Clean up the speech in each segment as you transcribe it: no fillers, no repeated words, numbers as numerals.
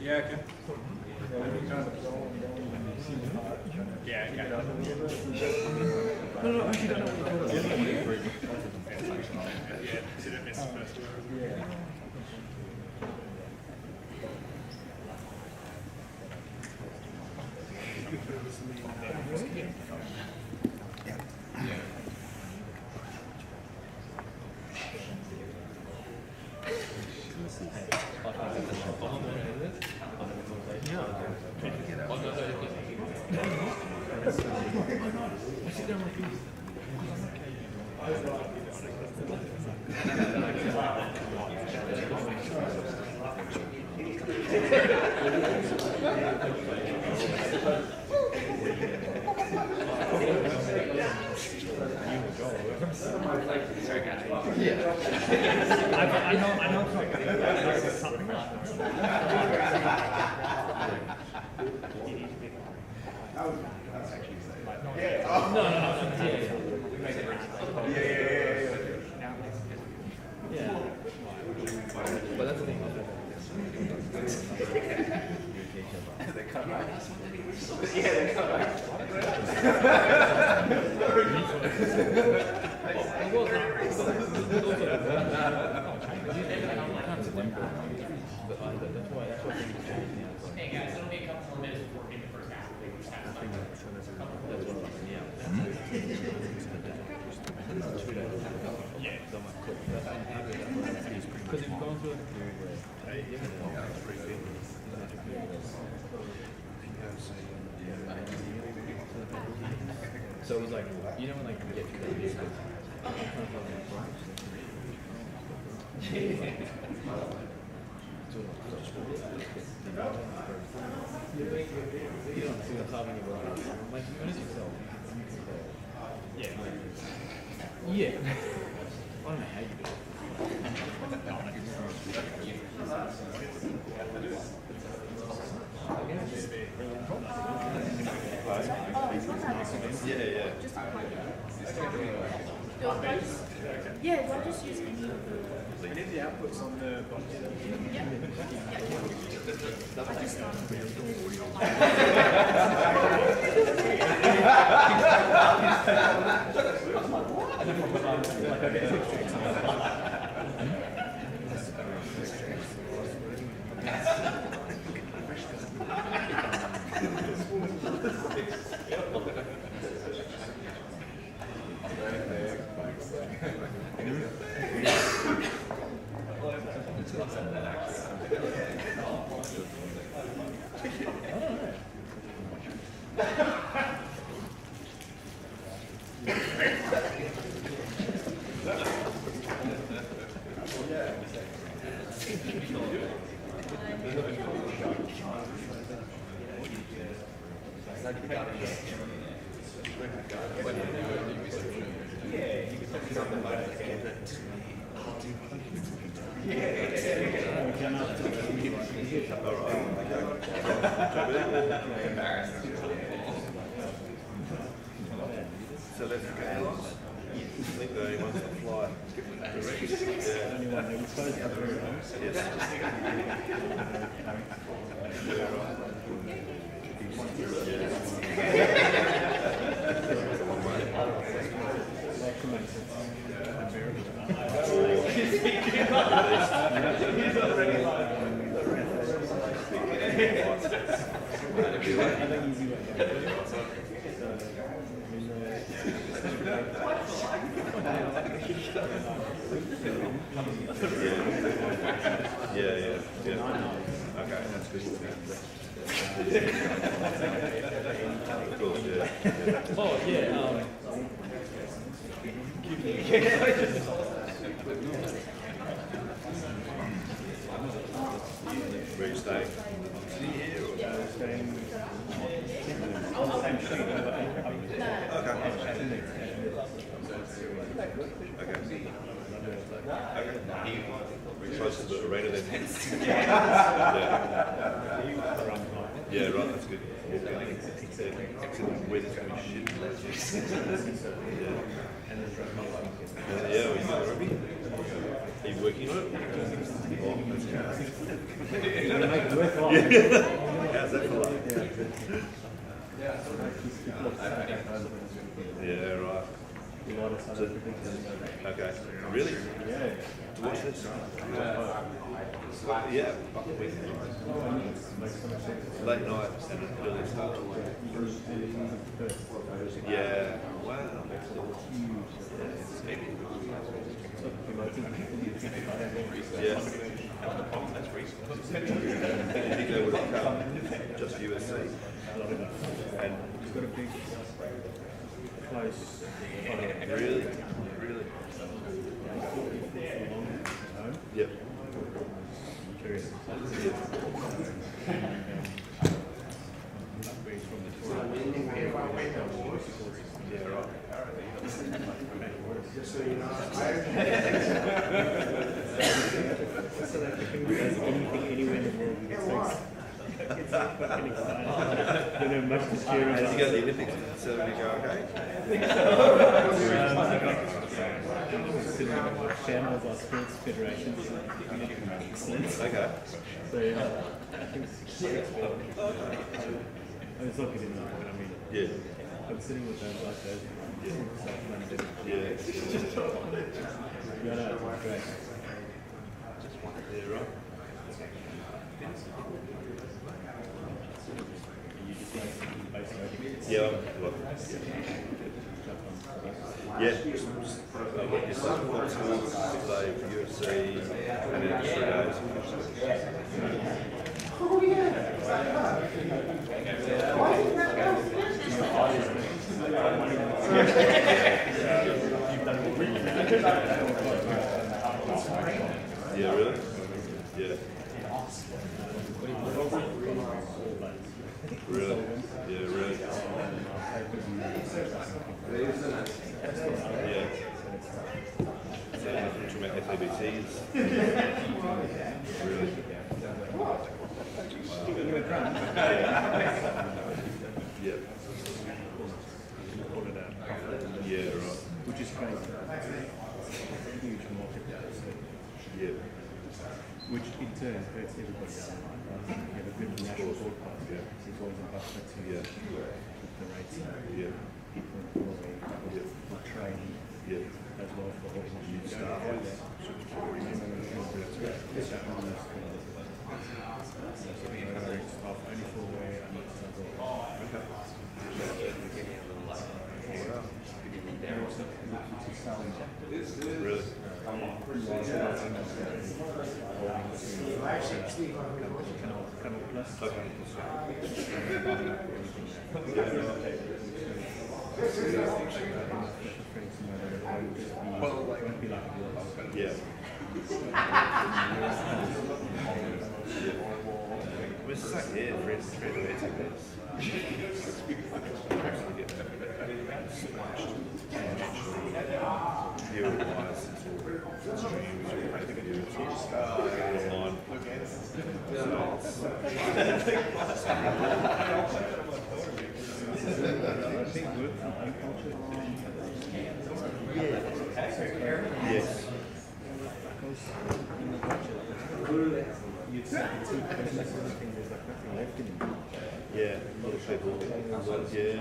Yeah, okay. Yeah, okay. No, actually don't know what you're talking about. Yeah, consider it missed first. Yeah. I know something like But that's the thing. They come back. Yeah, they come back. Hey guys, it'll be a couple more minutes before we get the first half. We just have time. Because you've gone through a period where so it was like, you know when like you get to the music. You don't see what's happening about it. Like, when is yourself? Yeah. Yeah. I don't know how you do it. Yeah, do I just use any of the... we need the outputs on the box. Yeah. I just So let's go. I think they want to fly. He's already live. Okay, that's good. Cool, yeah. Oh, yeah. Where you staying? Here or? Okay. Close to the arena then. Yeah, right, that's good. Where there's going to be shit. Yeah, well, you got the rugby? Are you working on it? Oh, that's how's that for like? Yeah, right. So, okay. Really? Yeah. To watch this? Yeah. Late night and an early start. Yeah. Wow. Yeah. That's recent. Do you think they would have come just UFC? And You've got a big, close really? Really? Yep. curious. Yeah, right. Just so you know. South African does anything anywhere in the world. It's fucking exciting. Don't have much to cheer Did about. you go to the Olympics? So did you go okay? Considering what channels our sports federations excellent. Okay. So yeah, I think I was looking in there, but I mean, Yeah. I'm sitting with those like those. Yeah. Yeah, no, it's great. Yeah, right. Yeah, well, yeah. What you said, what's play UFC and then 3 days. Yeah, really? Yeah. Really? Yeah, really? Yeah. So, from FABTs? Really? Yeah. Yeah, right. Which is crazy. Huge market. Yeah. Which in turn hurts everybody down the line. You have a good national broadcast. It's always a buffer to Yeah. the rates. Yeah. People for training as well for all the new staff. Only for where I need to Really? Yeah. We're stuck here for Erceg this. Viewer-wise, it's all streams, all pay-per-view, it's all online. Yes. Yeah, a lot of people. Yeah,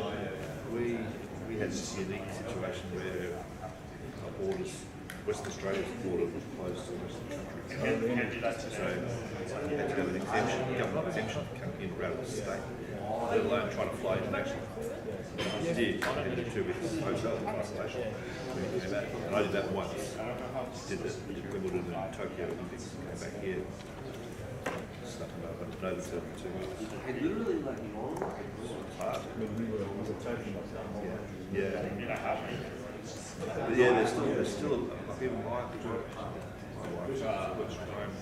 we had this unique situation where our borders, Western Australia's border was closed to the rest of the country. So you had to have an exemption, government exemption to come in or out of the state, let alone trying to fly internationally. It's did. He did 2 weeks hotel isolation when he came back. And I did that once. Did the Wimbledon and Tokyo Olympics. Came back here. Stuck him up. I didn't know the 2 weeks. It's hard. Yeah. But yeah, there's still like even my wife works from home.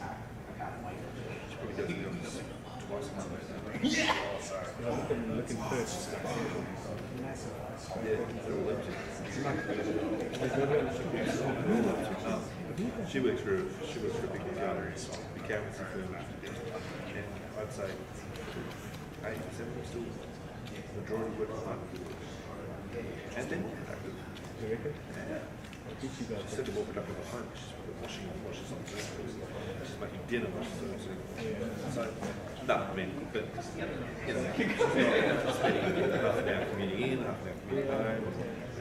She probably does it twice a month. Looking first. Yeah, they're all empty. She works for a big accountancy firm, and I'd say 8 to 7 still majority work from home. And then productive. You reckon? Yeah. She's certainly more productive at home. She's washing something. She's making dinner. So, no, I mean, but you know, spending half an hour commuting in, half an hour commuting home,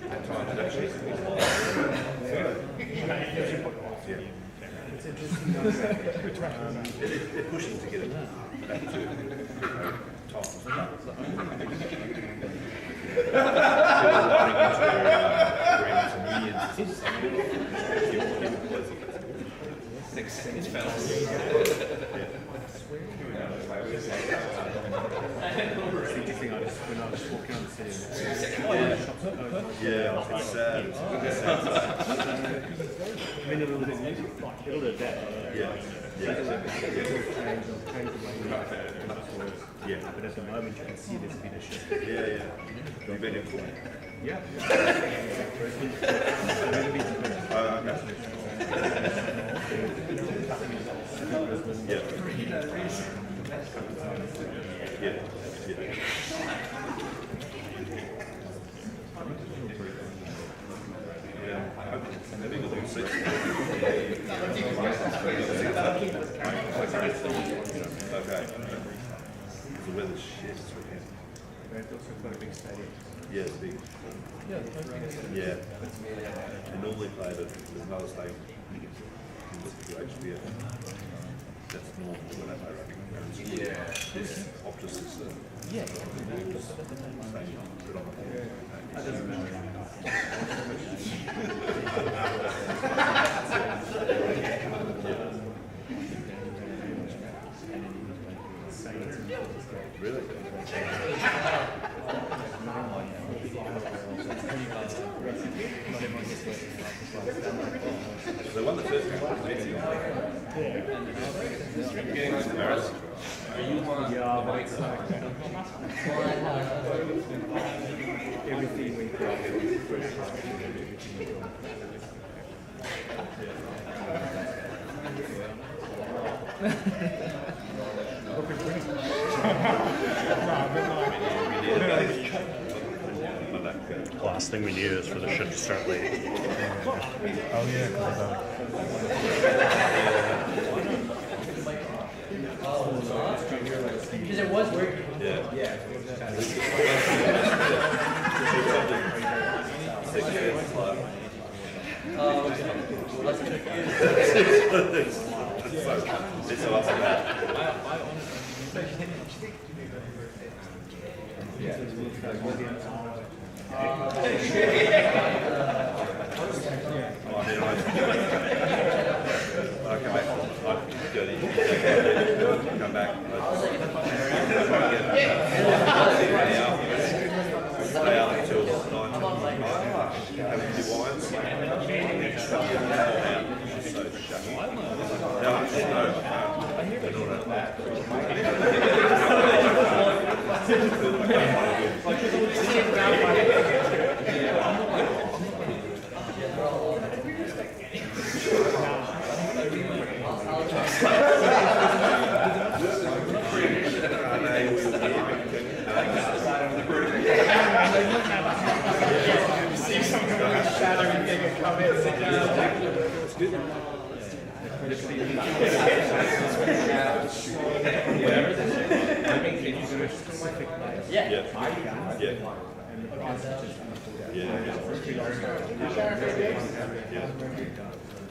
at times it actually. Yeah. It's interesting. They're pushing to get it back to top. Makes sense, fellas. It's interesting. When I was walking on the city. Yeah, it's sad. I mean, a little bit of that. Yeah. Yeah. But at the moment, you can see there's been a shift. Yeah. You've been in full. Yeah. Okay. The weather's shit this weekend. It's also quite a big stadium. Yeah, it's big. Yeah. They normally play, but there's another stadium in the HBF. That's normal when they play rugby. Yeah. Optus is the stadium predominantly. Really? They won the first game. Everything we Last thing we need is for the ship to start late. Oh yeah, Because it was working. It's awesome. I come back. Come back. Stay up until 9. Have a few wines. So shocking.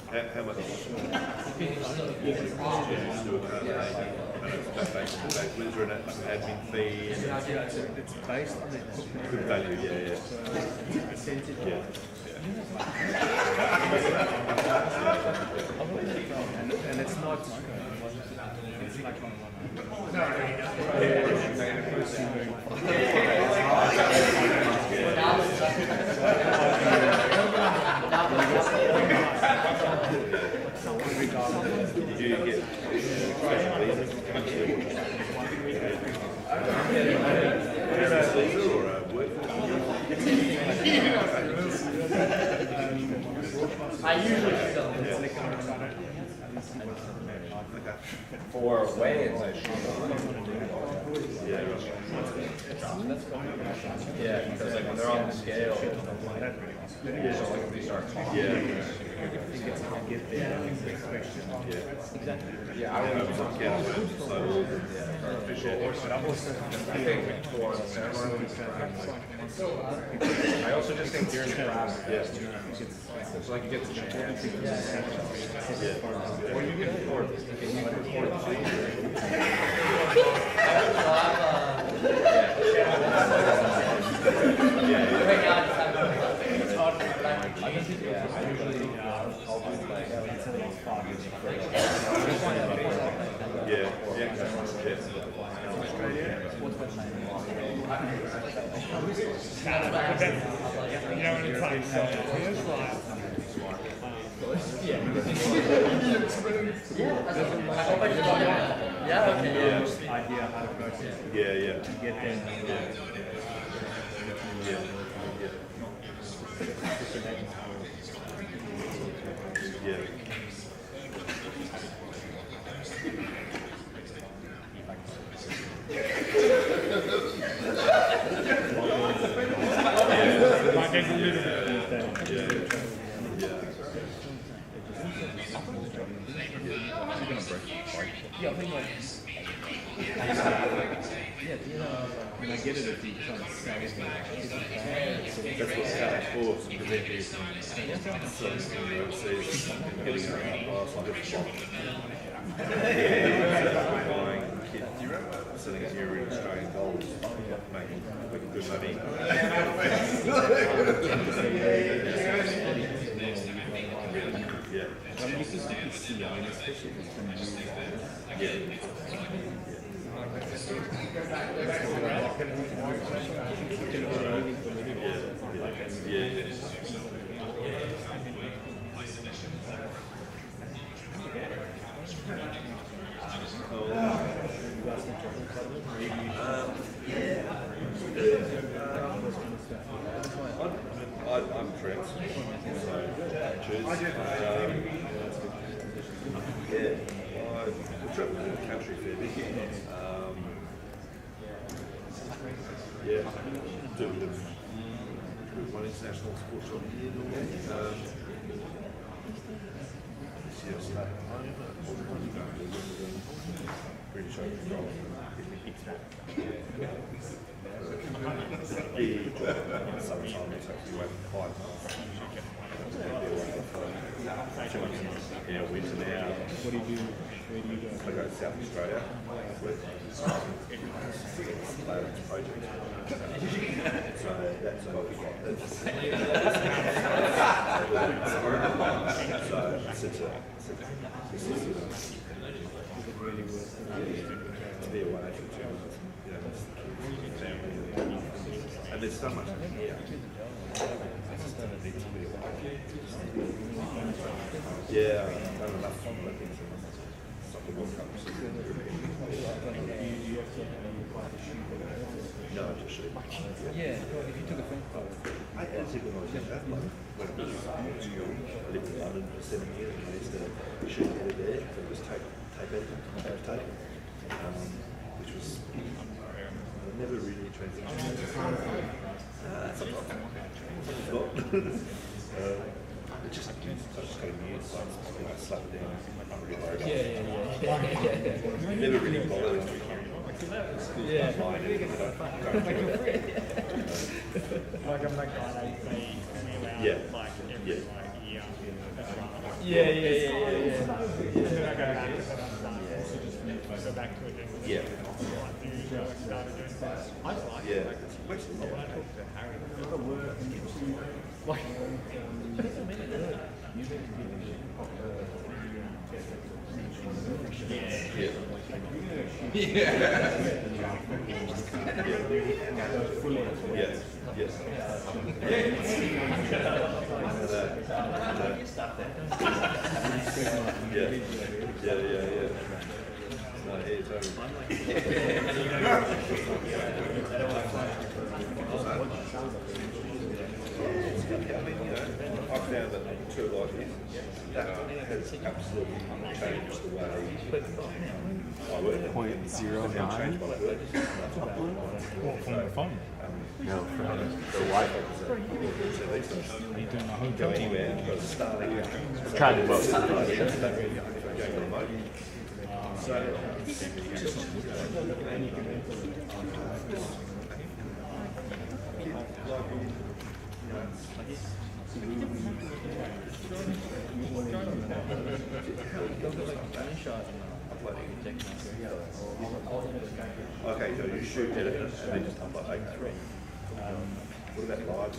How much? Was there an admin fee? It's based on the Good value, yeah. percentage. Yeah. And it's not. It's like Did you get special visas to come here? Or work? I usually still. For weigh-ins, I should. Yeah, right. Yeah, because like when they're on the scale, so like if they start talking. Yeah. Yeah, I would have some kettlebells, so artificial. I think for the ceremony, I also just think during the class, it's like you get to chance. Or you can record this. Can you record the thing? Right now, idea how to process it. Yeah. To get them. Yeah. When I get it, if you try to sell it, That's what Scott's for, to prevent you from overseas getting around last buying kit, selling it here in Australian dollars, making good money. Yeah. I mean, you can see, I mean, especially if it's been used. I'm Trent, so choose. I travel in the country fair bit. Do a bit of one international sports shop here. British Open golf. Sometimes it's actually went 5 months. Yeah, winter now. What do you do? Where do you go? I go to South Australia. Blaydes project. So that's what we've got. To be away for 2 months. And there's so much here. Yeah, I've done enough fun with it. Something will come. No, I just shoot. Yeah, if you took a phone call. I actually when I was young, when I was in school, I lived in London for 7 years and I used to shoot over there. It was tape editing, which was never really transitioned. That's a problem. It's just, I just got a new slap it down. I'm really worried about it. Yeah. Never really bothered. Yeah. Like I'm that guy they allow Yeah. like every Yeah. like year. Yeah. Then I go back to go back to it. Yeah. Like do started doing this. I just like Yeah. it. Like, when I talk to Harry, like I found that two like this, that has absolutely changed the way I work. 0.09. what from the phone? No, from the Wi-Fi. Are you doing a whole Go anywhere, go to Starlink. Kind of both. Okay, so you shoot it and then just upload. Okay. What about live?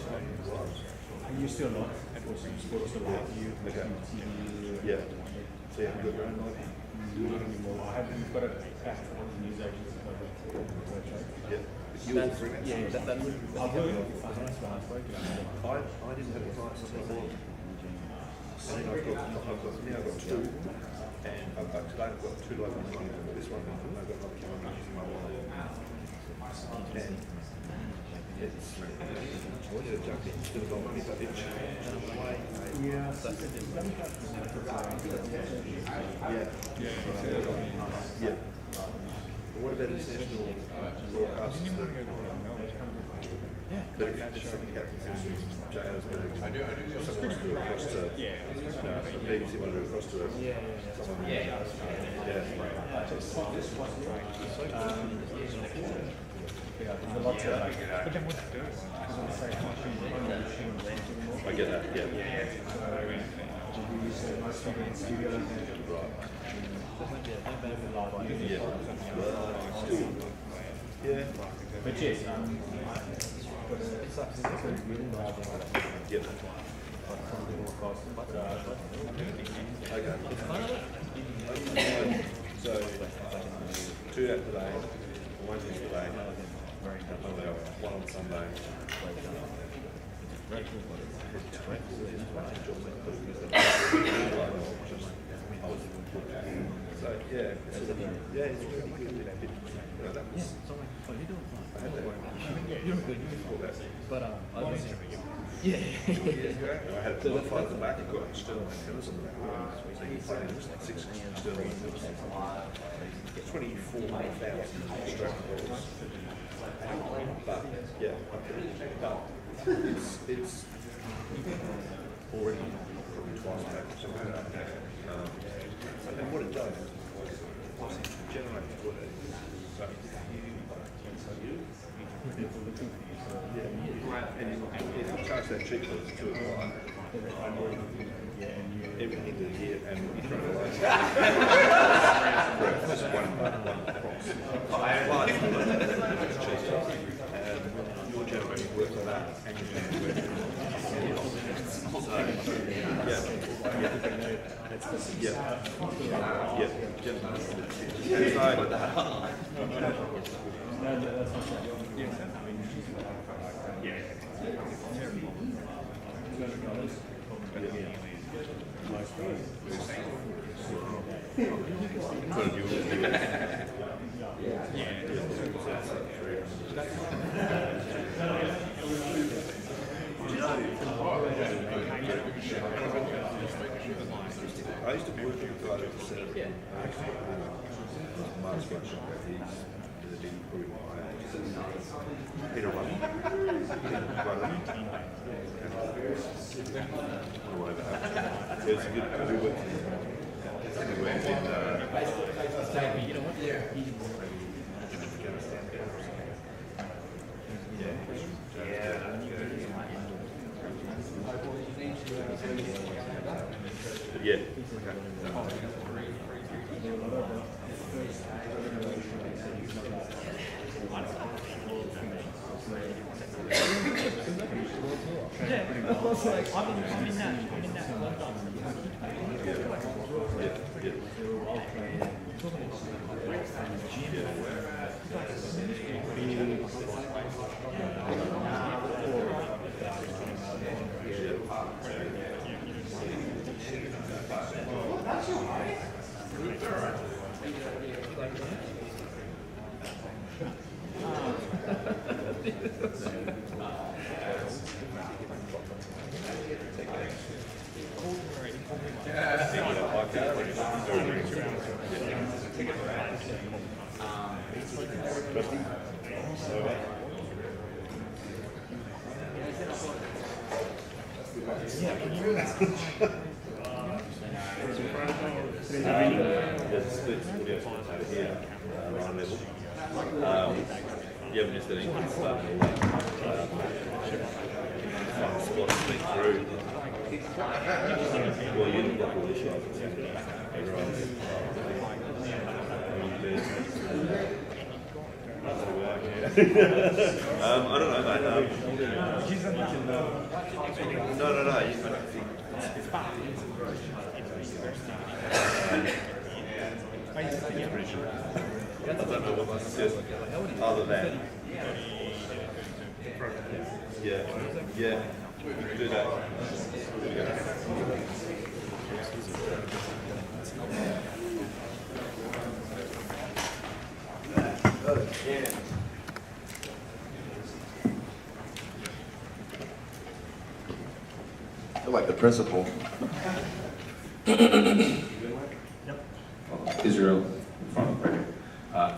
Are you still not? Sports still like you? Okay. Yeah. So you haven't got your own live? You've got a news agency. Yeah. You all three minutes? Yeah, that would. I didn't have the time to before. And then I've got two. And today I've got two live ones. This one, and I've got another camera using my wallet. And it's jump into the bottom, but it changed the way. Yeah. But what about international broadcasts? But if something happens in Johannesburg, someone wants to do it across to, the BBC want to do it across to someone. But then what to do? I get that, yeah. Yeah. But yes, Yep. Okay. So, two out today, one yesterday, one on Sunday. So yeah, it's really good. That was, I had that. You're good. But I was. Yeah. I had a modified at the back. I got external antennas on the back. So you play in 6 external antennas. 24,000 strap balls. But yeah, but it's already probably twice back. And what it does is it generates footage. So and if you charge that cheap for it's 2 o'clock, everything that here and we throw away. Just one cross. And you're generating work on that and you're generating work I used to work with a guy who said, Mars Russian, he's a big group. Peter Russian. it's a good. We went in. You know what? Yeah. You haven't missed anything. Fun spot to sneak through. Well, you look like all this shit. Everyone's. I don't know, mate. No. I don't know what this is other than. Yeah. Do that. I like the principal. Israel.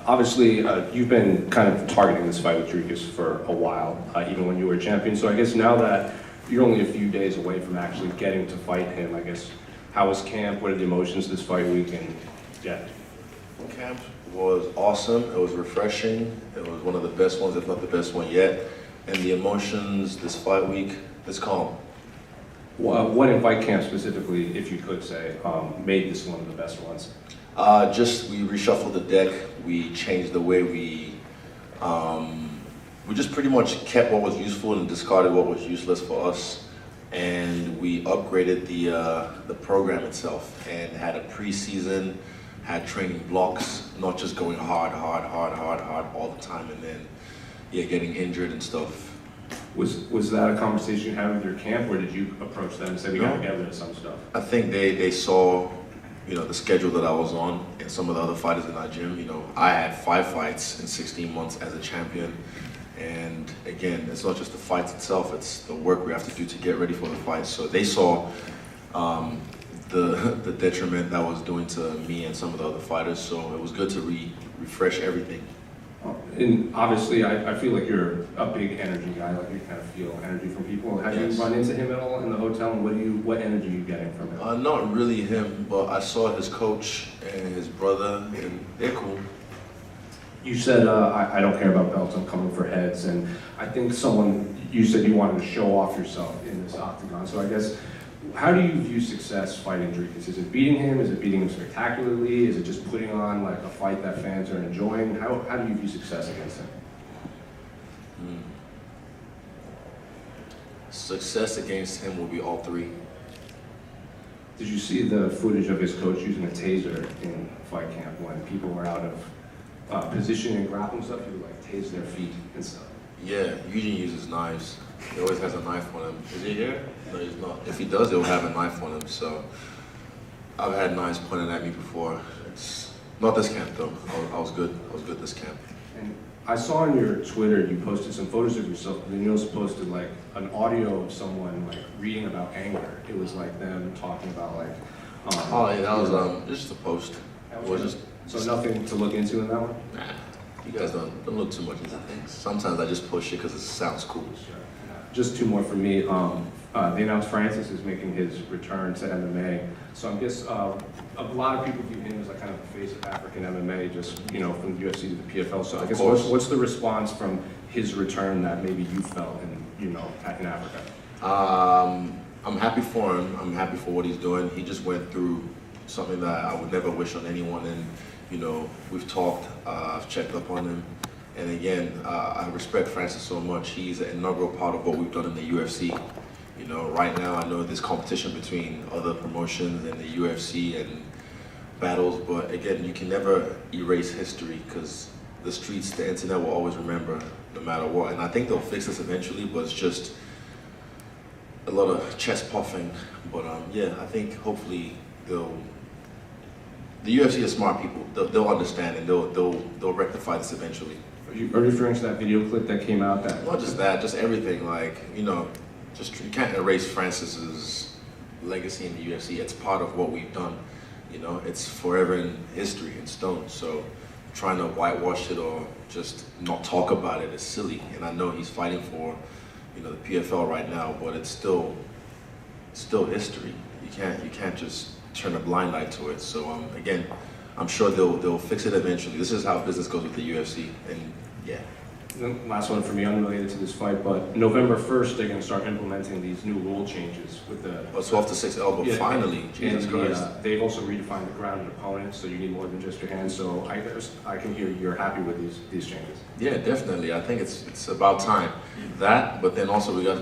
Obviously, you've been kind of targeting this fight with Dricus for a while, even when you were champion. So I guess now that you're only a few days away from actually getting to fight him, I guess, how was camp? What are the emotions this fight week? And yeah. Camp was awesome. It was refreshing. It was one of the best ones, if not the best one yet. And the emotions this fight week is calm. What in fight camp specifically, if you could say, made this one of the best ones? Just we reshuffled the deck. We changed the way we just pretty much kept what was useful and discarded what was useless for us. And we upgraded the program itself and had a preseason, had training blocks, not just going hard all the time, and then getting injured and stuff. Was that a conversation you had with your camp, or did you approach them and say we got to get rid of some stuff? I think they saw, the schedule that I was on and some of the other fighters in our gym. I had 5 fights in 16 months as a champion. And again, it's not just the fights itself, it's the work we have to do to get ready for the fight. So they saw the detriment that was doing to me and some of the other fighters. So it was good to refresh everything. And obviously, I feel like you're a big energy guy. Like you kind of feel energy from people. Have you run into him at all in the hotel? And what energy are you getting from him? Not really him, but I saw his coach and his brother, and they're cool. You said I don't care about belts. I'm coming for heads, and I think you said you wanted to show off yourself in this octagon. So I guess, how do you view success fighting Dricus? Is it beating him? Is it beating him spectacularly? Is it just putting on like a fight that fans are enjoying? How do you view success against him? Success against him will be all 3. Did you see the footage of his coach using a taser in fight camp when people were out of position and grappling stuff? He would like tase their feet and stuff. Yeah, Eugene uses knives. He always has a knife on him. Is he here? No, he's not. If he does, he'll have a knife on him. So I've had knives pointed at me before. It's not this camp though. I was good. I was good this camp. And I saw on your Twitter you posted some photos of yourself, and then you also posted like an audio of someone like reading about anger. It was like them talking about like. That was just a post. It was just. So nothing to look into in that one? Nah. You guys don't look too much into things. Sometimes I just post shit because it sounds cool. Just 2 more for me. they announced Francis is making his return to MMA. So I guess a lot of people view him as like kind of the face of African MMA, just from the UFC to the PFL. So I guess what's the response from his return that maybe you felt in Africa? I'm happy for him. I'm happy for what he's doing. He just went through something that I would never wish on anyone, and we've talked. I've checked up on him. And again, I respect Francis so much. He's an integral part of what we've done in the UFC. Right now I know there's competition between other promotions and the UFC and battles, but again, you can never erase history because the streets, the internet will always remember no matter what. And I think they'll fix this eventually, but it's just a lot of chest puffing. But yeah, I think hopefully the UFC is smart people. They'll understand and they'll rectify this eventually. Are you referring to that video clip that came out? Not just that, just everything. Just you can't erase Francis's legacy in the UFC. It's part of what we've done. It's forever in history, in stone. So trying to whitewash it or just not talk about it is silly. And I know he's fighting for, the PFL right now, but it's still history. You can't just turn a blind eye to it. So again, I'm sure they'll fix it eventually. This is how business goes with the UFC, and yeah. Last one for me, unrelated to this fight, but November 1st, they're going to start implementing these new rule changes with the 12 to 6 elbow. Yeah, finally, Jesus Christ. They've also redefined the grounded opponent, so you need more than just your hands. So I can hear you're happy with these changes. Yeah, definitely. I think it's about time. That, but then also we got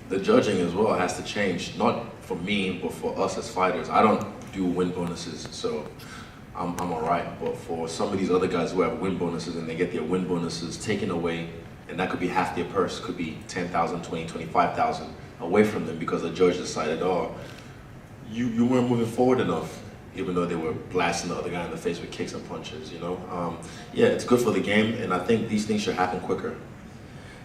the judging as well has to change. Not for me, but for us as fighters. I don't do win bonuses, so I'm all right. But for some of these other guys who have win bonuses and they get their win bonuses taken away, and that could be half their purse, could be 10,000, 20, 25,000 away from them because the judge decided, oh, you weren't moving forward enough, even though they were blasting the other guy in the face with kicks and punches, Yeah, it's good for the game, and I think these things should happen quicker.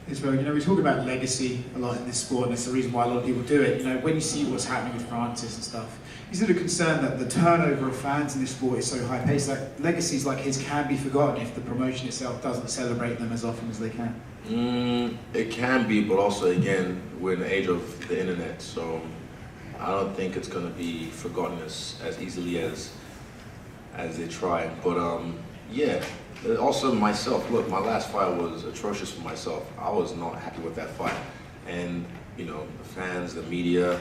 Israel, we talk about legacy a lot in this sport, and it's the reason why a lot of people do it. When you see what's happening with Francis and stuff, is it a concern that the turnover of fans in this sport is so high paced that legacies like his can be forgotten if the promotion itself doesn't celebrate them as often as they can? It can be, but also again, we're in the age of the internet, so I don't think it's going to be forgotten as easily as they try. But yeah. Also myself, look, my last fight was atrocious for myself. I was not happy with that fight. And, the fans, the media,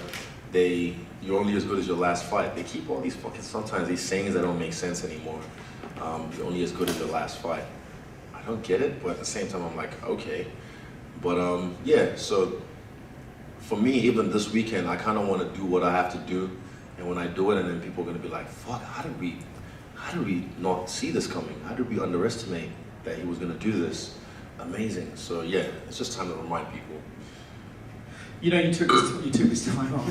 you're only as good as your last fight. They keep all these sometimes these sayings that don't make sense anymore. You're only as good as your last fight. I don't get it, but at the same time, I'm like, okay. But yeah, so for me, even this weekend, I kind of want to do what I have to do. And when I do it, and then people are going to be like, fuck, how did we not see this coming? How did we underestimate that he was going to do this? Amazing. So yeah, it's just time to remind people. You took this time off.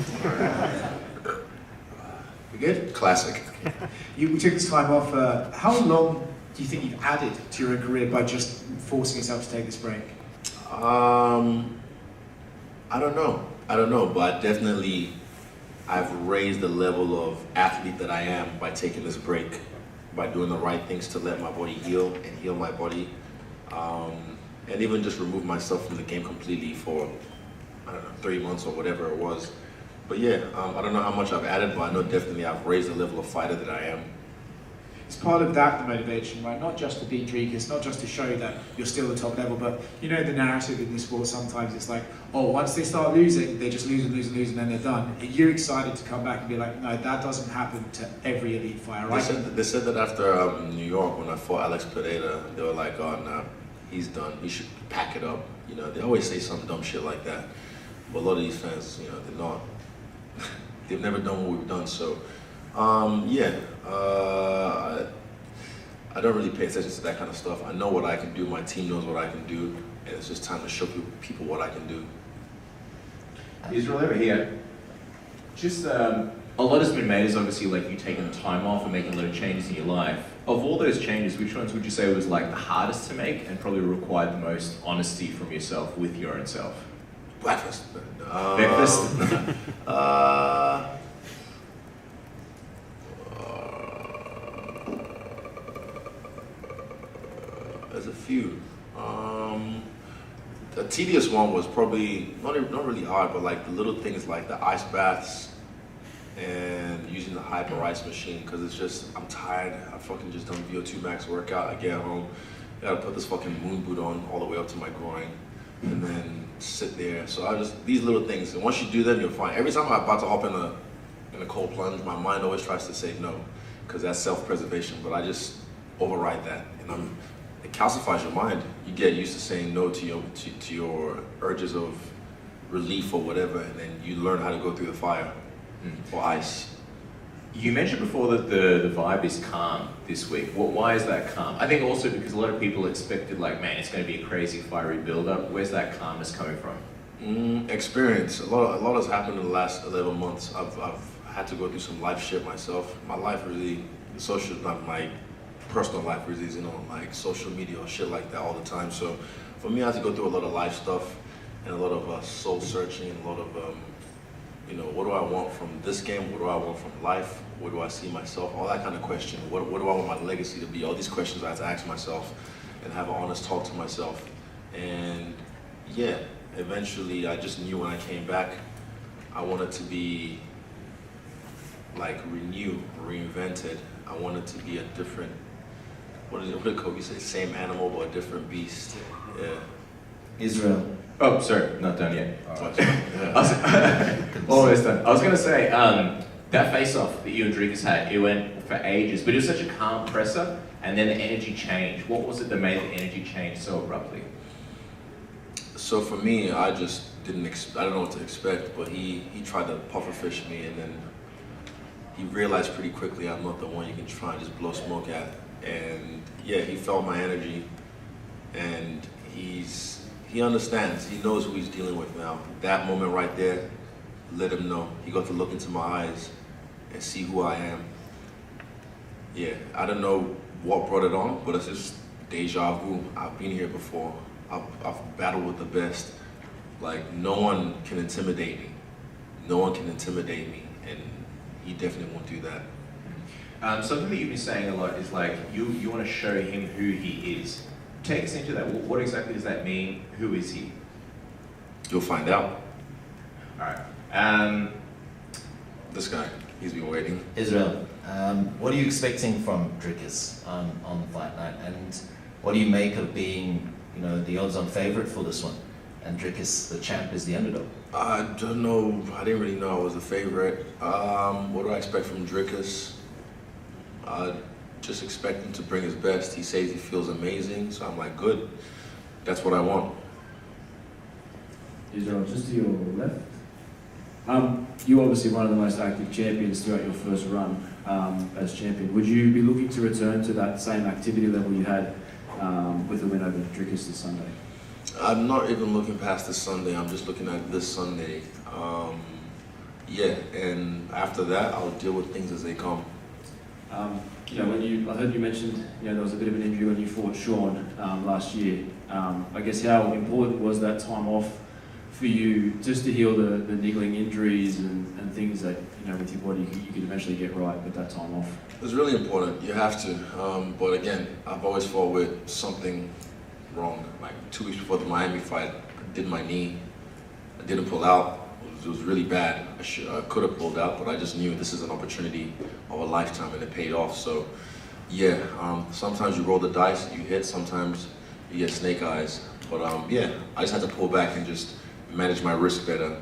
We good? Classic. You took this time off. How long do you think you've added to your career by just forcing yourself to take this break? I don't know, but I've raised the level of athlete that I am by taking this break, by doing the right things to let my body heal and heal my body, and even just remove myself from the game completely for, 3 months or whatever it was. But yeah, I don't know how much I've added, but I know definitely I've raised the level of fighter that I am. It's part of that, the motivation, right? Not just to beat Dricus, not just to show that you're still the top level, but the narrative in this sport sometimes it's like, oh, once they start losing, they just lose and then they're done. Are you excited to come back and be like, no, that doesn't happen to every elite fighter, right? They said that after New York when I fought Alex Pereira, they were like, oh, nah, he's done. He should pack it up. They always say some dumb shit like that. But a lot of these fans, they're not. They've never done what we've done, so. Yeah, I don't really pay attention to that kind of stuff. I know what I can do, my team knows what I can do, and it's just time to show people what I can do. Israel, over here, just a lot has been made as obviously like you taking time off and making a lot of changes in your life. Of all those changes, which ones would you say was like the hardest to make and probably required the most honesty from yourself with your own self? Breakfast. Breakfast? There's a few. tedious one was probably not really hard, but like the little things like the ice baths and using the hyper ice machine, because it's just, I'm tired. I fucking just done VO2 max workout. I get home, I gotta put this fucking moon boot on all the way up to my groin and then sit there. So I just, these little things, and once you do them, you're fine. Every time I'm about to hop in a cold plunge, my mind always tries to say no, because that's self-preservation, but I just override that, and it calcifies your mind. You get used to saying no to your urges of relief or whatever, and then you learn how to go through the fire or ice. You mentioned before that the vibe is calm this week. Why is that calm? I think also because a lot of people expected, like, man, it's going to be a crazy fiery build-up. Where's that calmness coming from? Experience. A lot has happened in the last 11 months. I've had to go through some life shit myself. My life really, social, not my personal life really is, like social media or shit like that all the time. So for me, I had to go through a lot of life stuff and a lot of soul searching and a lot of, what do I want from this game? What do I want from life? Where do I see myself? All that kind of question. What do I want my legacy to be? All these questions I had to ask myself and have an honest talk to myself. And yeah, eventually I just knew when I came back, I wanted to be like renewed, reinvented. I wanted to be a different, what did Kobe say? Same animal, but a different beast. Yeah. Israel. Oh, sorry, not done yet. Oh. Almost done. I was going to say, that face-off that you and Dricus had, it went for ages, but it was such a calm presser, and then the energy changed. What was it that made the energy change so abruptly? So for me, I just didn't, I don't know what to expect, but he tried to pufferfish me, and then he realized pretty quickly I'm not the one you can try and just blow smoke at. And yeah, he felt my energy, and he understands. He knows who he's dealing with now. That moment right there, let him know. He got to look into my eyes and see who I am. Yeah, I don't know what brought it on, but it's just deja vu. I've been here before. I've battled with the best. Like, no one can intimidate me. No one can intimidate me, and he definitely won't do that. Something that you've been saying a lot is like, you want to show him who he is. Take us into that. What exactly does that mean? Who is he? You'll find out. All right. This guy, he's been waiting. Israel, what are you expecting from Dricus on the fight night, and what do you make of being, the odds-on favorite for this one, and Dricus, the champ, is the underdog? I don't know. I didn't really know I was the favorite. What do I expect from Dricus? Just expect him to bring his best. He says he feels amazing, so I'm like, good. That's what I want. Israel, just to your left. You're obviously one of the most active champions throughout your first run as champion. Would you be looking to return to that same activity level you had with the win over Dricus this Sunday? I'm not even looking past this Sunday. I'm just looking at this Sunday. Yeah, and after that, I'll deal with things as they come. I heard you mentioned, there was a bit of an injury when you fought Sean last year. I guess how important was that time off for you just to heal the niggling injuries and things that, with your body you could eventually get right with that time off? It's really important. You have to. But again, I've always fought with something wrong. Like 2 weeks before the Miami fight, I did my knee. I didn't pull out. It was really bad. I could have pulled out, but I just knew this is an opportunity of a lifetime, and it paid off. So, yeah, sometimes you roll the dice, you hit. Sometimes you get snake eyes. But yeah, I just had to pull back and just manage my risk better.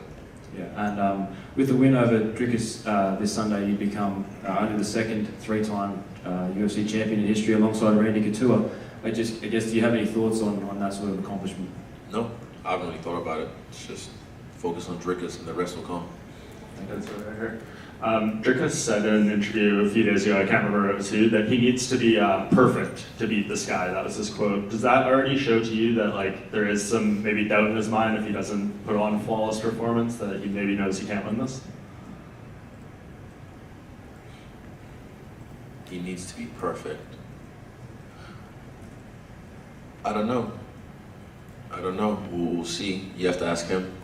Yeah, and with the win over Dricus this Sunday, you become only the second three-time UFC champion in history alongside Randy Couture. I guess, do you have any thoughts on that sort of accomplishment? No, I haven't really thought about it. It's just focus on Dricus and the rest will come. That's what I heard. Dricus said in an interview a few days ago, I can't remember who, that he needs to be perfect to beat this guy. That was his quote. Does that already show to you that there is some maybe doubt in his mind if he doesn't put on a flawless performance, that he maybe knows he can't win this? He needs to be perfect. I don't know. We'll see. You have to ask him.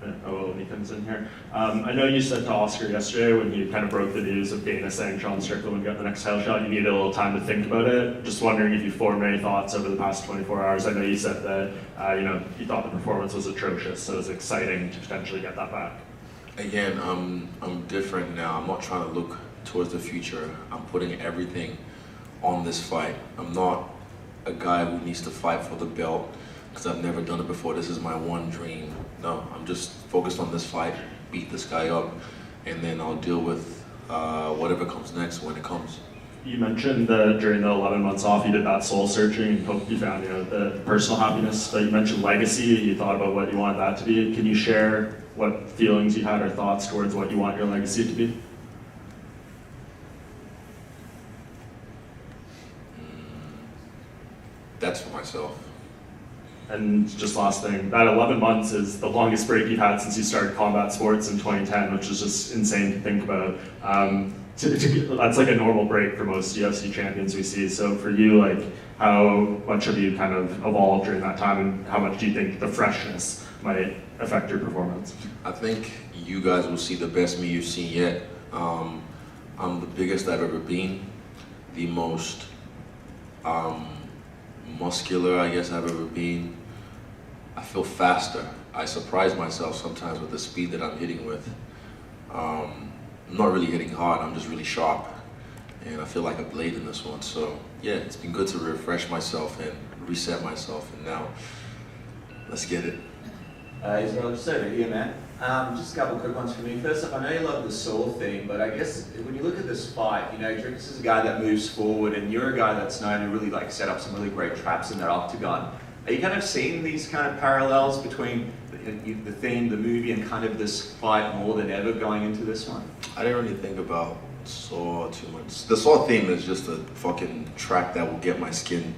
Nicoll's in here. I know you said to Oscar yesterday when he kind of broke the news of Dana saying Sean Strickland would get the next title shot, you needed a little time to think about it. Just wondering if you formed any thoughts over the past 24 hours. I know you said that you thought the performance was atrocious, so it's exciting to potentially get that back. Again, I'm different now. I'm not trying to look towards the future. I'm putting everything on this fight. I'm not a guy who needs to fight for the belt because I've never done it before. This is my one dream. No, I'm just focused on this fight, beat this guy up, and then I'll deal with whatever comes next when it comes. You mentioned that during the 11 months off, you did that soul searching and hope you found the personal happiness. But you mentioned legacy. You thought about what you wanted that to be. Can you share what feelings you had or thoughts towards what you want your legacy to be? That's for myself. And just last thing, that 11 months is the longest break you've had since you started combat sports in 2010, which is just insane to think about. That's like a normal break for most UFC champions we see. So for you, like, how much have you kind of evolved during that time, and how much do you think the freshness might affect your performance? I think you guys will see the best me you've seen yet. I'm the biggest I've ever been, the most muscular, I guess, I've ever been. I feel faster. I surprise myself sometimes with the speed that I'm hitting with. I'm not really hitting hard, I'm just really sharp. And I feel like a blade in this one. So yeah, it's been good to refresh myself and reset myself, and now, let's get it. Israel, just over here, man. Just a couple quick ones for me. First up, I know you love the soul thing, but I guess when you look at this fight, Dricus is a guy that moves forward, and you're a guy that's known to really like set up some really great traps in that octagon. Are you kind of seeing these kind of parallels between the theme, the movie, and kind of this fight more than ever going into this one? I didn't really think about Saw too much. The Saw theme is just a fucking track that will get my skin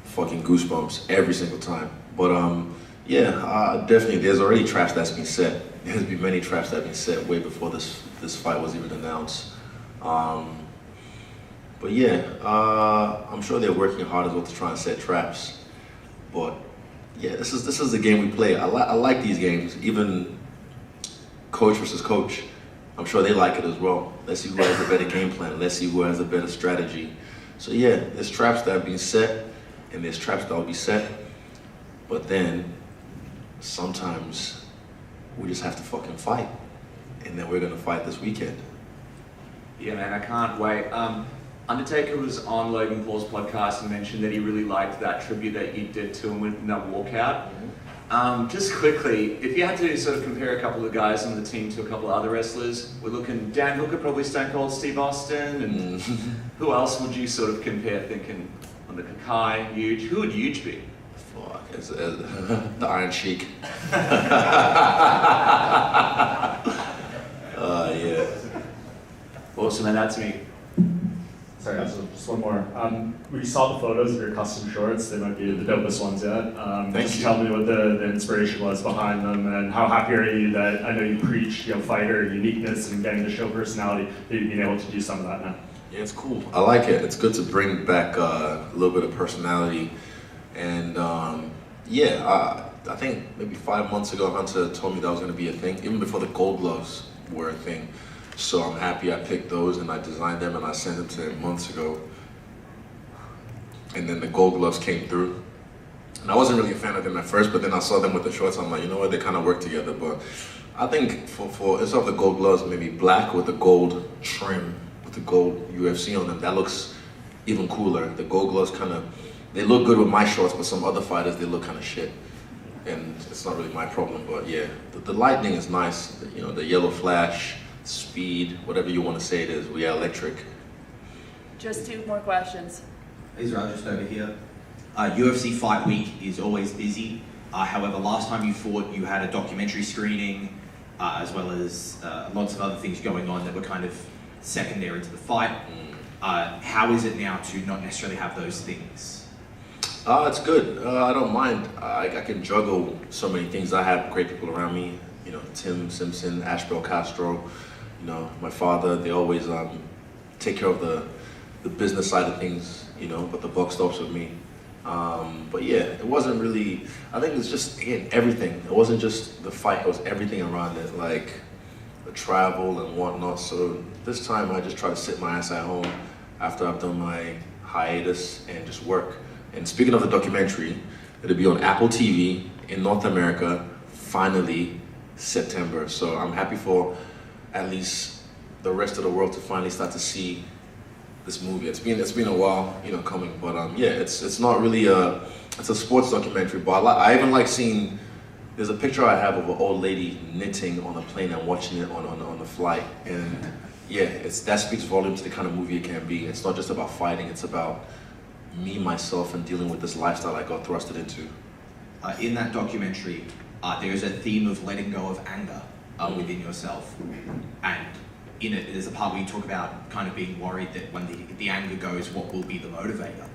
fucking goosebumps every single time. But yeah, definitely. There's already traps that's been set. There's been many traps that have been set way before this fight was even announced. But yeah, I'm sure they're working hard as well to try and set traps. But yeah, this is the game we play. I like these games. Even coach versus coach, I'm sure they like it as well. Let's see who has a better game plan. Let's see who has a better strategy. So yeah, there's traps that have been set, and there's traps that will be set. But then, sometimes, we just have to fucking fight. And then we're gonna fight this weekend. Yeah, man, I can't wait. Undertaker was on Logan Paul's podcast and mentioned that he really liked that tribute that you did to him in that walkout. Just quickly, if you had to sort of compare a couple of guys on the team to a couple of other wrestlers, we're looking Dan Hooker, probably Stone Cold Steve Austin, and who else would you sort of compare thinking on the Kakai, Huge? Who would Huge be? Fuck, it's the Iron Sheik. Yeah. Awesome, and that's me. Sorry, just one more. We saw the photos of your custom shorts. They might be the dopest ones yet. Just tell me what the inspiration was behind them, and how happy are you that I know you preach fighter uniqueness and getting to show personality, that you've been able to do some of that now. Yeah, it's cool. I like it. It's good to bring back a little bit of personality. And yeah, I think maybe 5 months ago, Hunter told me that was going to be a thing, even before the gold gloves were a thing. So I'm happy I picked those and I designed them and I sent them to him months ago. And then the gold gloves came through. And I wasn't really a fan of them at first, but then I saw them with the shorts. I'm like, you know what, they kind of work together. But I think for instead of the gold gloves, maybe black with the gold trim, with the gold UFC on them, that looks even cooler. The gold gloves they look good with my shorts, but some other fighters, they look kind of shit. And it's not really my problem, but yeah, the lightning is nice. The yellow flash, speed, whatever you want to say it is, we are electric. Just 2 more questions. Israel, just over here. UFC Fight Week is always busy. However, last time you fought, you had a documentary screening, as well as lots of other things going on that were kind of secondary to the fight. How is it now to not necessarily have those things? It's good. I don't mind. I can juggle so many things. I have great people around me. Tim Simpson, Ashbel Castro. My father. They always take care of the business side of things. But the buck stops with me. But yeah, it wasn't really, I think it's just, again, everything. It wasn't just the fight, it was everything around it, like the travel and whatnot. So this time I just try to sit my ass at home after I've done my hiatus and just work. And speaking of the documentary, it'll be on Apple TV in North America, finally, September. So I'm happy for at least the rest of the world to finally start to see this movie. It's been a while, coming, but yeah, it's not really it's a sports documentary, but I even like seeing. There's a picture I have of an old lady knitting on a plane and watching it on the flight, and yeah, that speaks volume to the kind of movie it can be. It's not just about fighting; it's about me, myself, and dealing with this lifestyle I got thrusted into. In that documentary, there is a theme of letting go of anger within yourself, and in it, there's a part where you talk about kind of being worried that when the anger goes, what will be the motivator?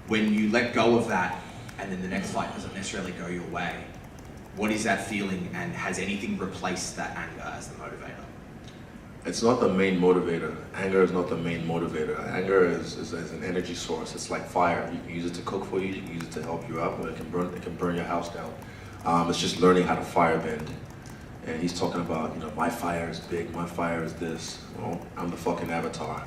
When you let go of that, and then the next fight doesn't necessarily go your way, what is that feeling, and has anything replaced that anger as the motivator? It's not the main motivator. Anger is not the main motivator. Anger is an energy source. It's like fire. You can use it to cook for you, you can use it to help you out, but it can burn your house down. It's just learning how to fire bend. And he's talking about, my fire is big, my fire is this. Well, I'm the fucking avatar.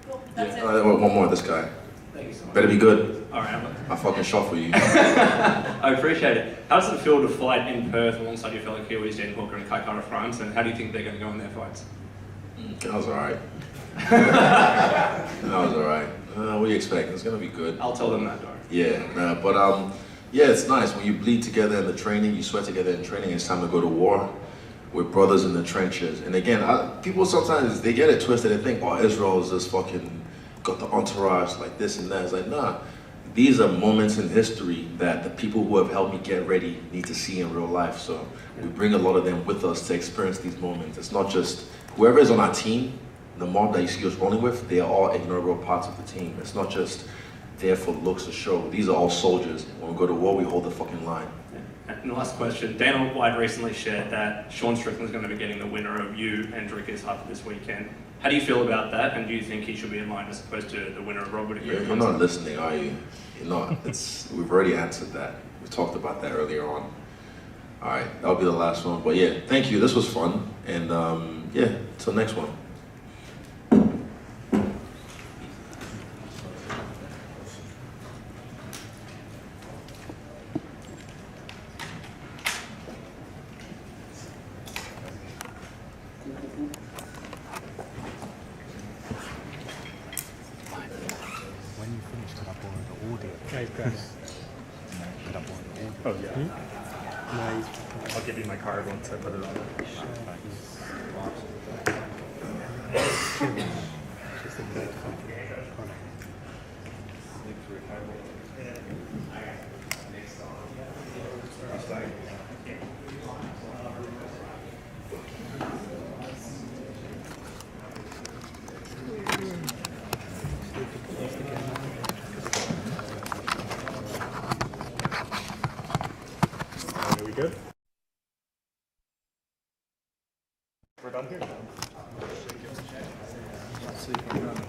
Cool. That's it. One more, this guy. Thank you so much. Better be good. All right. I fucking shot for you. I appreciate it. How does it feel to fight in Perth alongside your fellow Kiwis, Dan Hooker and Kaikara France, and how do you think they're going to go in their fights? That was alright. That was alright. What do you expect? It's going to be good. I'll tell them that, Dora. Yeah, but yeah, it's nice. When you bleed together in the training, you sweat together in training, it's time to go to war. We're brothers in the trenches. And again, people sometimes, they get it twisted. They think, Israel is just fucking got the entourage like this and that. It's like, nah. These are moments in history that the people who have helped me get ready need to see in real life. So we bring a lot of them with us to experience these moments. It's not just whoever is on our team, the mob that you see us rolling with, they are all integral parts of the team. It's not just there for looks or show. These are all soldiers. When we go to war, we hold the fucking line. And the last question, Dana White recently shared that Sean Strickland's going to be getting the winner of you and Dricus after this weekend. How do you feel about that? And do you think he should be in line as opposed to the winner of Robert? You're not listening, are you? You're not. We've already answered that. We talked about that earlier on. All right, that'll be the last one. But yeah, thank you. This was fun. And yeah, till next one. Oh, yeah. I'll give you my card once I put it on. Good. We're done here. Let's see if we're done.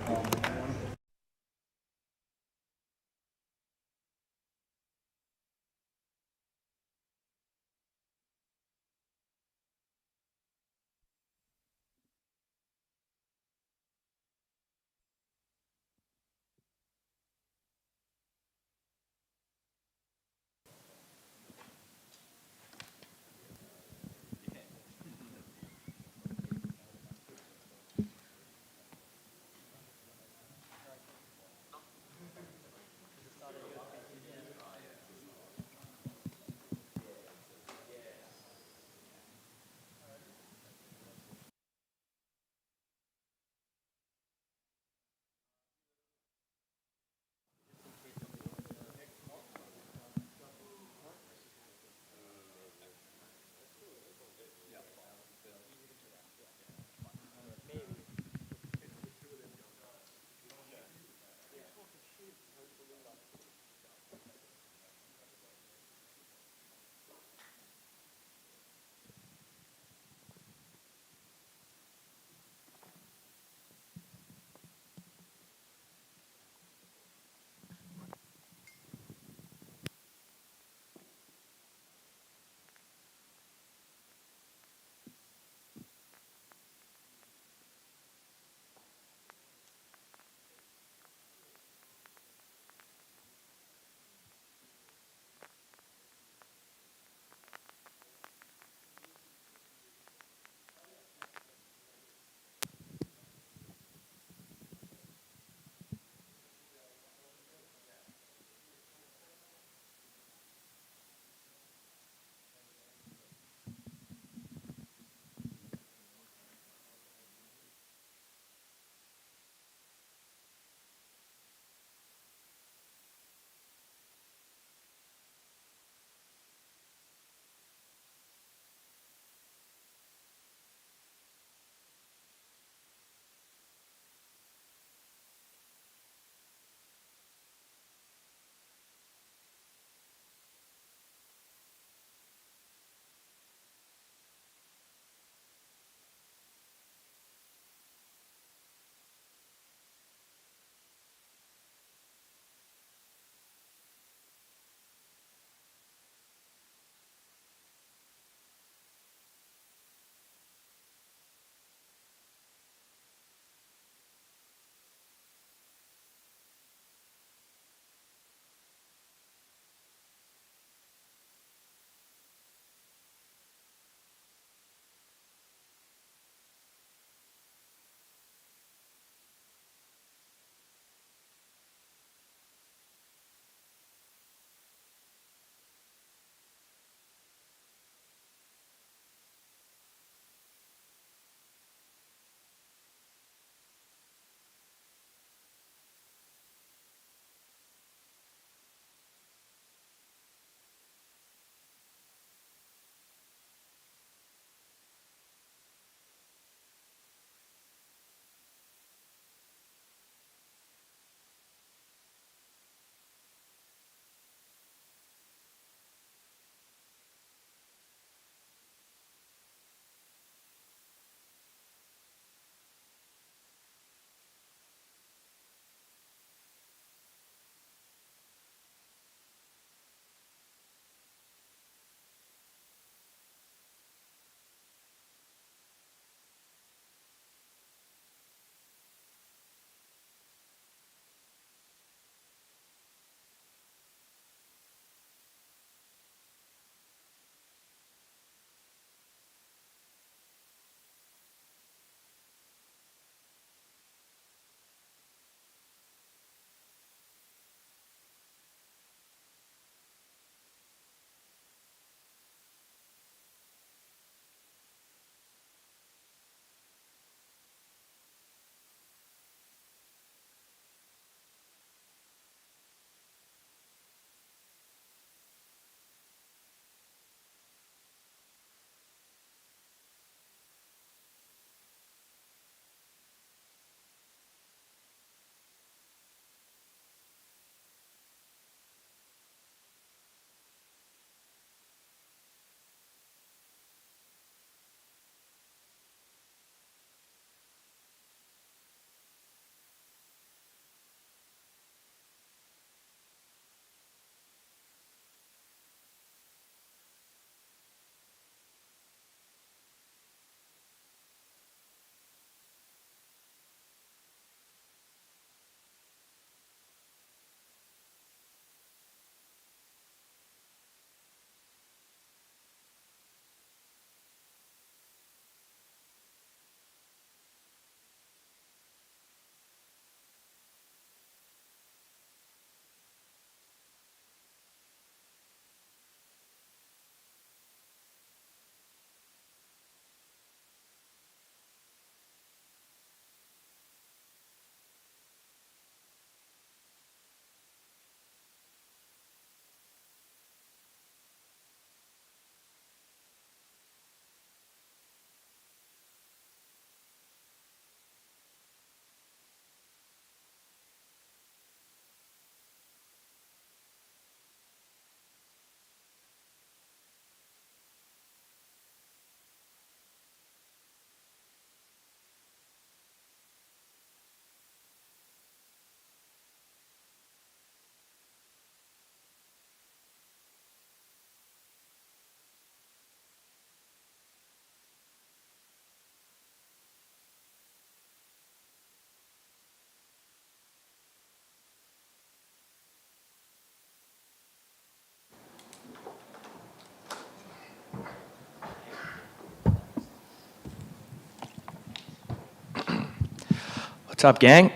What's up, gang?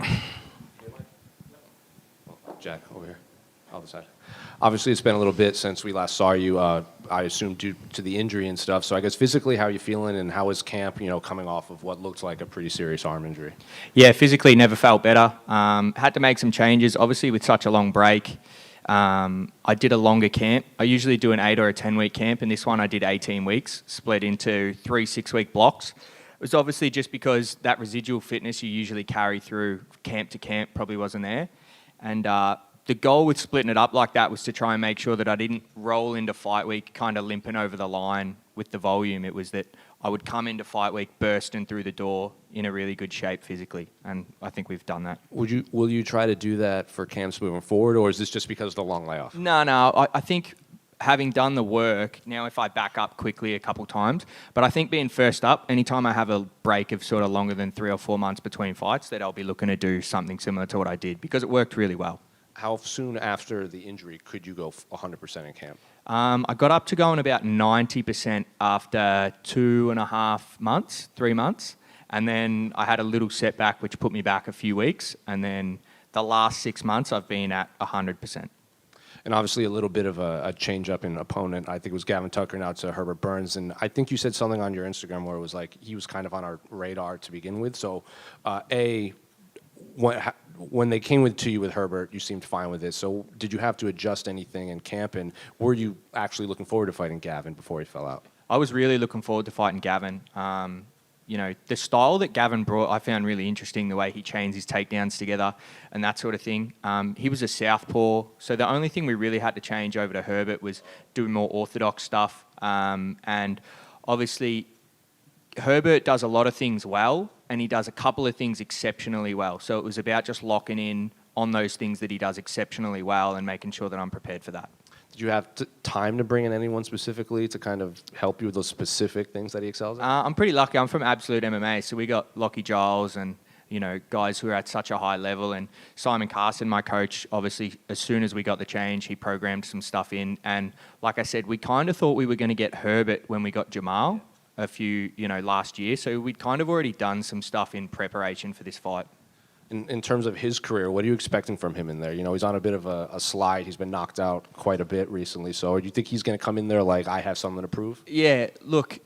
Jack, over here. Other side. Obviously, it's been a little bit since we last saw you, I assume due to the injury and stuff. So I guess physically, how are you feeling, and how is camp, coming off of what looked like a pretty serious arm injury? Yeah, physically never felt better. Had to make some changes, obviously with such a long break. I did a longer camp. I usually do an 8 or a 10-week camp, and this one I did 18 weeks, split into 3 6-week blocks. It was obviously just because that residual fitness you usually carry through camp to camp probably wasn't there. And the goal with splitting it up like that was to try and make sure that I didn't roll into fight week kind of limping over the line with the volume. It was that I would come into fight week bursting through the door in a really good shape physically, and I think we've done that. Will you try to do that for camps moving forward, or is this just because of the long layoff? No. I think having done the work, now if I back up quickly a couple times, but I think being first up, anytime I have a break of sort of longer than 3 or 4 months between fights, that I'll be looking to do something similar to what I did, because it worked really well. How soon after the injury could you go 100% in camp? I got up to going about 90% after 2.5 months, 3 months. And then I had a little setback, which put me back a few weeks. And then the last 6 months, I've been at 100%. And obviously a little bit of a change up in opponent. I think it was Gavin Tucker now to Herbert Burns. And I think you said something on your Instagram where it was like he was kind of on our radar to begin with. So, when they came to you with Herbert, you seemed fine with it. So did you have to adjust anything in camp? And were you actually looking forward to fighting Gavin before he fell out? I was really looking forward to fighting Gavin. The style that Gavin brought, I found really interesting, the way he chains his takedowns together and that sort of thing. He was a southpaw, so the only thing we really had to change over to Herbert was doing more orthodox stuff. And obviously, Herbert does a lot of things well, and he does a couple of things exceptionally well. So it was about just locking in on those things that he does exceptionally well and making sure that I'm prepared for that. Did you have time to bring in anyone specifically to kind of help you with those specific things that he excels at? I'm pretty lucky. I'm from Absolute MMA, so we got Lockie Giles and guys who are at such a high level. And Simon Carson, my coach, obviously, as soon as we got the change, he programmed some stuff in. And like I said, we kind of thought we were going to get Herbert when we got Jamal a few, last year. So we'd kind of already done some stuff in preparation for this fight. In terms of his career, what are you expecting from him in there? He's on a bit of a slide. He's been knocked out quite a bit recently. So do you think he's going to come in there like, I have something to prove? Yeah, look,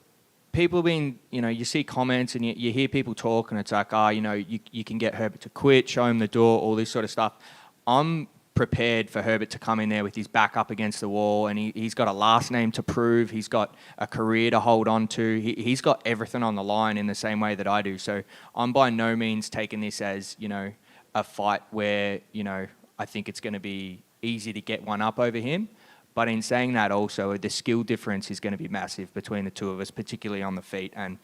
people been, you see comments and you hear people talk and it's like, you can get Herbert to quit, show him the door, all this sort of stuff. I'm prepared for Herbert to come in there with his back up against the wall, and he's got a last name to prove. He's got a career to hold on to. He's got everything on the line in the same way that I do. So I'm by no means taking this as, a fight where, I think it's going to be easy to get one up over him. But in saying that also, the skill difference is going to be massive between the two of us, particularly on the feet. And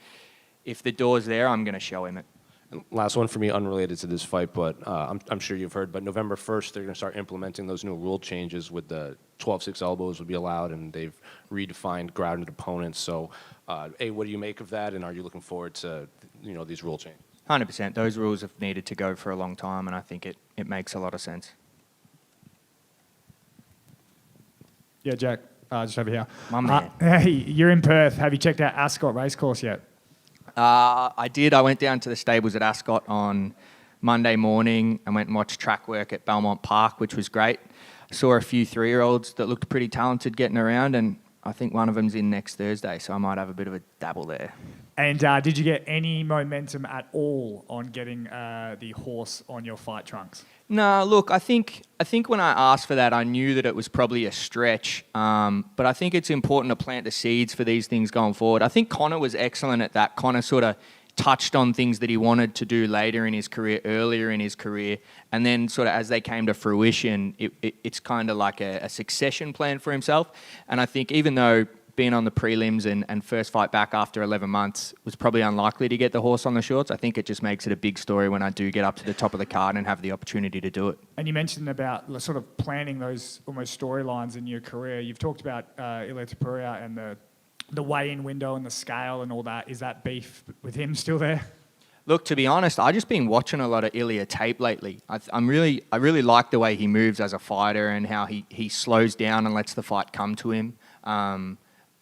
if the door's there, I'm going to show him it. And last one for me, unrelated to this fight, but I'm sure you've heard, but November 1st, they're going to start implementing those new rule changes with the 12-6 elbows will be allowed, and they've redefined grounded opponents. So, what do you make of that, and are you looking forward to, these rule changes? 100%. Those rules have needed to go for a long time, and I think it makes a lot of sense. Yeah, Jack, just over here. My man. Hey, you're in Perth. Have you checked out Ascot Racecourse yet? I did. I went down to the stables at Ascot on Monday morning and went and watched track work at Belmont Park, which was great. I saw a few 3-year-olds that looked pretty talented getting around, and I think one of them's in next Thursday, so I might have a bit of a dabble there. And did you get any momentum at all on getting the horse on your fight trunks? No, look, I think when I asked for that, I knew that it was probably a stretch. But I think it's important to plant the seeds for these things going forward. I think Connor was excellent at that. Connor sort of touched on things that he wanted to do later in his career, earlier in his career. And then sort of as they came to fruition, it's kind of like a succession plan for himself. And I think even though being on the prelims and first fight back after 11 months was probably unlikely to get the horse on the shorts, I think it just makes it a big story when I do get up to the top of the card and have the opportunity to do it. And you mentioned about sort of planning those almost storylines in your career. You've talked about Ilia Topuria and the weigh-in window and the scale and all that. Is that beef with him still there? Look, to be honest, I've just been watching a lot of Ilia tape lately. I really like the way he moves as a fighter and how he slows down and lets the fight come to him.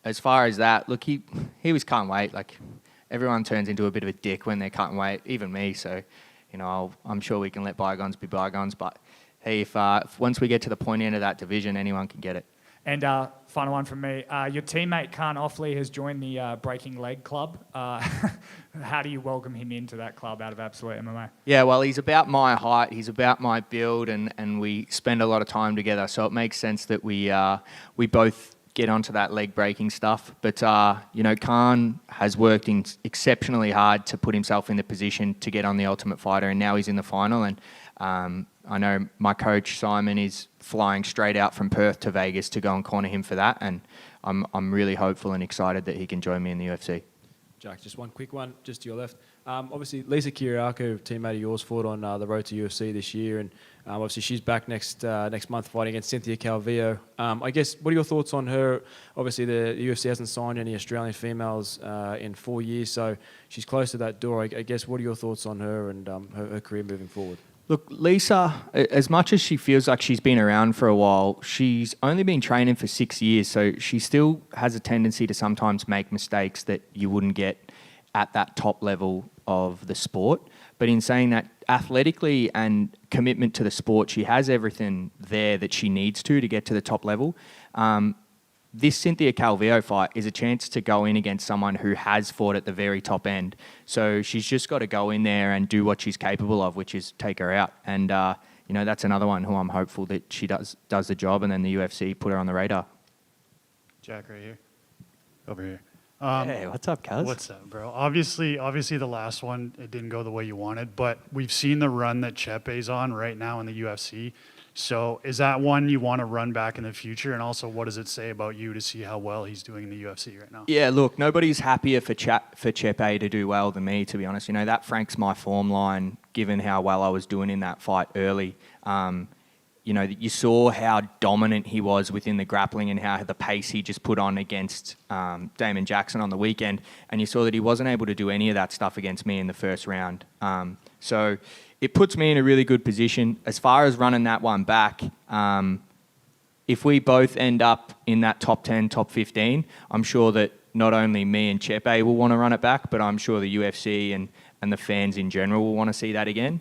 As far as that, look, he was cutting weight. Like, everyone turns into a bit of a dick when they're cutting weight, even me. So I'm sure we can let bygones be bygones. But hey, if once we get to the point end of that division, anyone can get it. And final one from me. Your teammate Khan Offley has joined the Breaking Leg Club. How do you welcome him into that club out of Absolute MMA? Yeah, well, he's about my height, he's about my build, and we spend a lot of time together. So it makes sense that we both get onto that leg breaking stuff. But Khan has worked exceptionally hard to put himself in the position to get on the Ultimate Fighter, and now he's in the final. And I know my coach Simon is flying straight out from Perth to Vegas to go and corner him for that, and I'm really hopeful and excited that he can join me in the UFC. Jack, just one quick one, just to your left. Obviously, Lisa Kiriakou, teammate of yours, fought on the road to UFC this year, and obviously she's back next month fighting against Cynthia Calvillo. I guess, what are your thoughts on her? Obviously, the UFC hasn't signed any Australian females in 4 years, so she's close to that door. I guess, what are your thoughts on her and her career moving forward? Look, Lisa, as much as she feels like she's been around for a while, she's only been training for 6 years, so she still has a tendency to sometimes make mistakes that you wouldn't get at that top level of the sport. But in saying that, athletically and commitment to the sport, she has everything there that she needs to get to the top level. This Cynthia Calvillo fight is a chance to go in against someone who has fought at the very top end. So she's just got to go in there and do what she's capable of, which is take her out. And, that's another one who I'm hopeful that she does the job, and then the UFC put her on the radar. Jack right here. Over here. Hey, what's up, cuz? What's up, bro? Obviously the last one, it didn't go the way you wanted, but we've seen the run that Chepe's on right now in the UFC. So is that one you want to run back in the future? And also, what does it say about you to see how well he's doing in the UFC right now? Yeah, look, nobody's happier for Chepe to do well than me, to be honest. That franks my form line, given how well I was doing in that fight early. You saw how dominant he was within the grappling and how the pace he just put on against Damon Jackson on the weekend. And you saw that he wasn't able to do any of that stuff against me in the first round. So it puts me in a really good position. As far as running that one back, if we both end up in that top 10, top 15, I'm sure that not only me and Chepe will want to run it back, but I'm sure the UFC and the fans in general will want to see that again.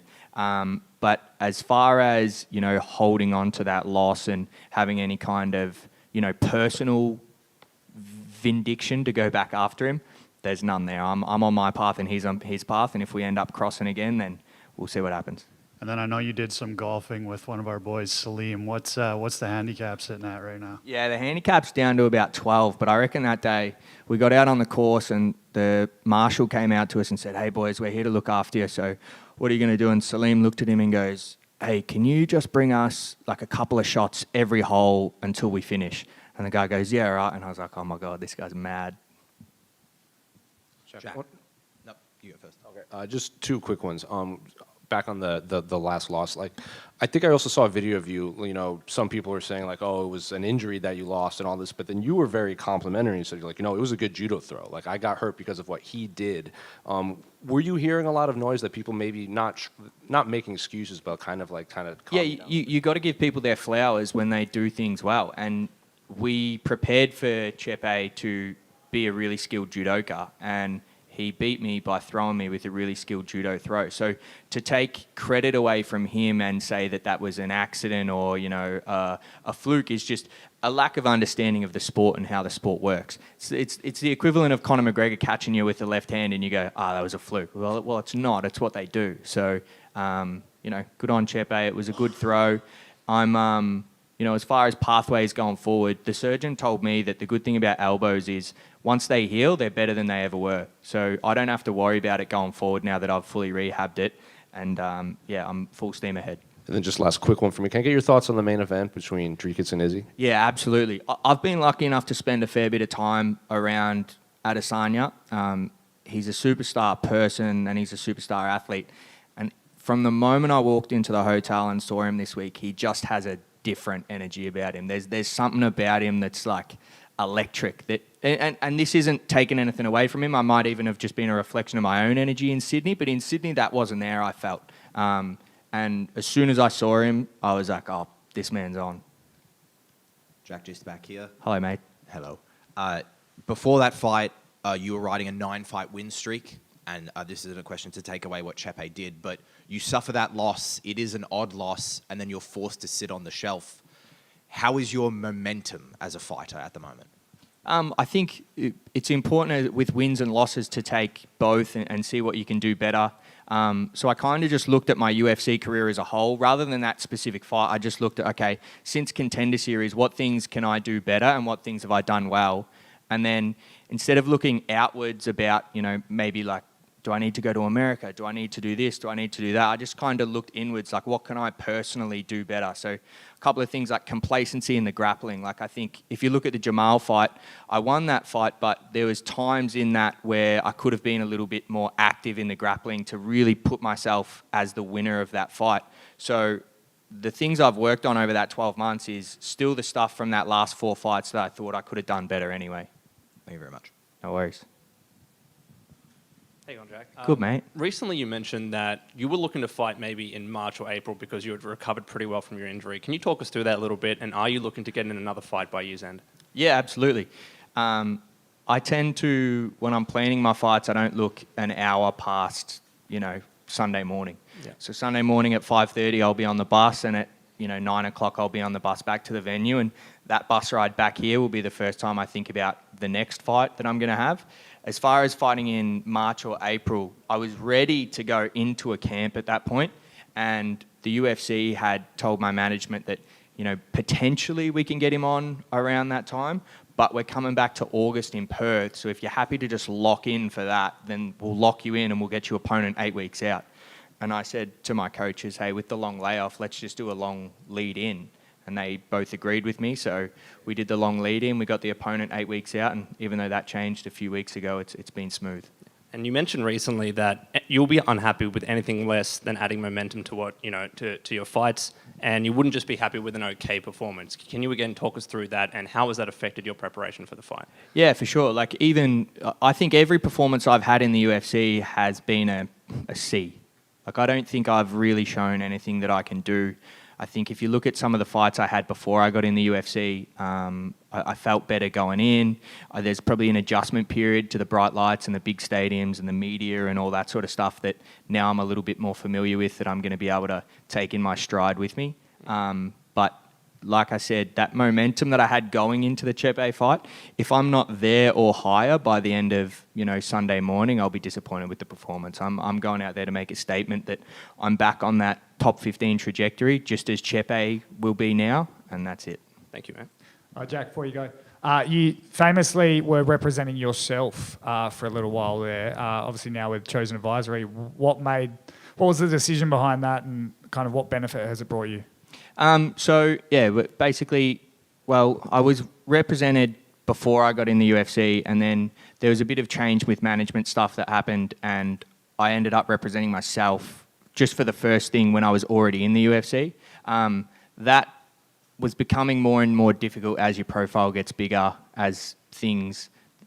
But as far as, holding on to that loss and having any kind of, personal vindication to go back after him, there's none there. I'm on my path and he's on his path, and if we end up crossing again, then we'll see what happens. And then I know you did some golfing with one of our boys, Salim. What's the handicap sitting at right now? Yeah, the handicap's down to about 12, but I reckon that day we got out on the course and the marshal came out to us and said, "Hey boys, we're here to look after you, so what are you going to do?" And Salim looked at him and goes, "Hey, can you just bring us like a couple of shots every hole until we finish?" And the guy goes, "Yeah, all right." And I was like, "Oh my God, this guy's mad." Jack. Nope, you go first. Okay. Just two quick ones. Back on the last loss, I think I also saw a video of you. Some people were saying "Oh, it was an injury that you lost and all this," but then you were very complimentary and said, "It was a good judo throw. I got hurt because of what he did." Were you hearing a lot of noise that people maybe not making excuses, but kind of? Yeah, you got to give people their flowers when they do things well, and we prepared for Chepe to be a really skilled judoka, and he beat me by throwing me with a really skilled judo throw. So to take credit away from him and say that was an accident or, a fluke is just a lack of understanding of the sport and how the sport works. It's the equivalent of Conor McGregor catching you with the left hand and you go, that was a fluke. Well, it's not. It's what they do. So, good on Chepe. It was a good throw. I'm, as far as pathways going forward, the surgeon told me that the good thing about elbows is once they heal, they're better than they ever were. So I don't have to worry about it going forward now that I've fully rehabbed it. And I'm full steam ahead. And then just last quick one for me. Can I get your thoughts on the main event between Dricus and Izzy? Yeah, absolutely. I've been lucky enough to spend a fair bit of time around Adesanya. He's a superstar person and he's a superstar athlete. And from the moment I walked into the hotel and saw him this week, he just has a different energy about him. There's something about him that's electric. And this isn't taking anything away from him. I might even have just been a reflection of my own energy in Sydney, but in Sydney that wasn't there, I felt. And as soon as I saw him, I was like, oh, this man's on. Jack, just back here. Hello, mate. Hello. Before that fight, you were riding a 9-fight win streak. and this isn't a question to take away what Chepe did, but you suffer that loss, it is an odd loss, and then you're forced to sit on the shelf. How is your momentum as a fighter at the moment? I think it's important with wins and losses to take both and see what you can do better. So I kind of just looked at my UFC career as a whole. Rather than that specific fight, I just looked at, okay, since Contender Series, what things can I do better and what things have I done well? And then instead of looking outwards about, maybe like, do I need to go to America? Do I need to do this? Do I need to do that? I just kind of looked inwards, like what can I personally do better? So a couple of things like complacency in the grappling. Like I think if you look at the Jamal fight, I won that fight, but there was times in that where I could have been a little bit more active in the grappling to really put myself as the winner of that fight. So the things I've worked on over that 12 months is still the stuff from that last 4 fights that I thought I could have done better anyway. Thank you very much. No worries. Hey on, Jack. Good, mate. Recently you mentioned that you were looking to fight maybe in March or April because you had recovered pretty well from your injury. Can you talk us through that a little bit, and are you looking to get in another fight by year's end? Yeah, absolutely. I tend to, when I'm planning my fights, I don't look an hour past, Sunday morning. Yeah. So Sunday morning at 5:30, I'll be on the bus, and at 9 o'clock, I'll be on the bus back to the venue, and that bus ride back here will be the first time I think about the next fight that I'm going to have. As far as fighting in March or April, I was ready to go into a camp at that point, and the UFC had told my management that, potentially we can get him on around that time, but we're coming back to August in Perth, so if you're happy to just lock in for that, then we'll lock you in and we'll get your opponent 8 weeks out. And I said to my coaches, hey, with the long layoff, let's just do a long lead in. And they both agreed with me, so we did the long lead in. We got the opponent 8 weeks out, and even though that changed a few weeks ago, it's been smooth. And you mentioned recently that you'll be unhappy with anything less than adding momentum to what to your fights, and you wouldn't just be happy with an okay performance. Can you again talk us through that, and how has that affected your preparation for the fight? Yeah, for sure. Like I think every performance I've had in the UFC has been a C. Like I don't think I've really shown anything that I can do. I think if you look at some of the fights I had before I got in the UFC, I felt better going in. There's probably an adjustment period to the bright lights and the big stadiums and the media and all that sort of stuff that now I'm a little bit more familiar with, that I'm going to be able to take in my stride with me. But like I said, that momentum that I had going into the Chepe fight, if I'm not there or higher by the end of Sunday morning, I'll be disappointed with the performance. I'm going out there to make a statement that I'm back on that top 15 trajectory, just as Chepe will be now, and that's it. Thank you, man. All right, Jack, before you go, you famously were representing yourself for a little while there. Obviously now with Chosen Advisory, what was the decision behind that, and kind of what benefit has it brought you? Basically, I was represented before I got in the UFC, and then there was a bit of change with management stuff that happened, and I ended up representing myself just for the first thing when I was already in the UFC. That was becoming more and more difficult as your profile gets bigger, as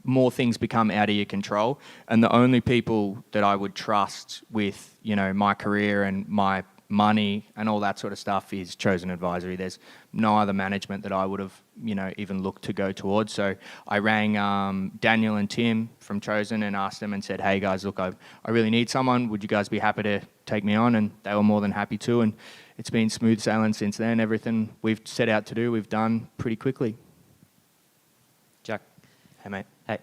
more things become out of your control, and the only people that I would trust with, my career and my money and all that sort of stuff is Chosen Advisory. There's no other management that I would have, even looked to go towards. So I rang Daniel and Tim from Chosen and asked them and said, hey guys, look, I really need someone. Would you guys be happy to take me on? And they were more than happy to. And it's been smooth sailing since then. Everything we've set out to do, we've done pretty quickly. Jack. Hey, mate. Hey.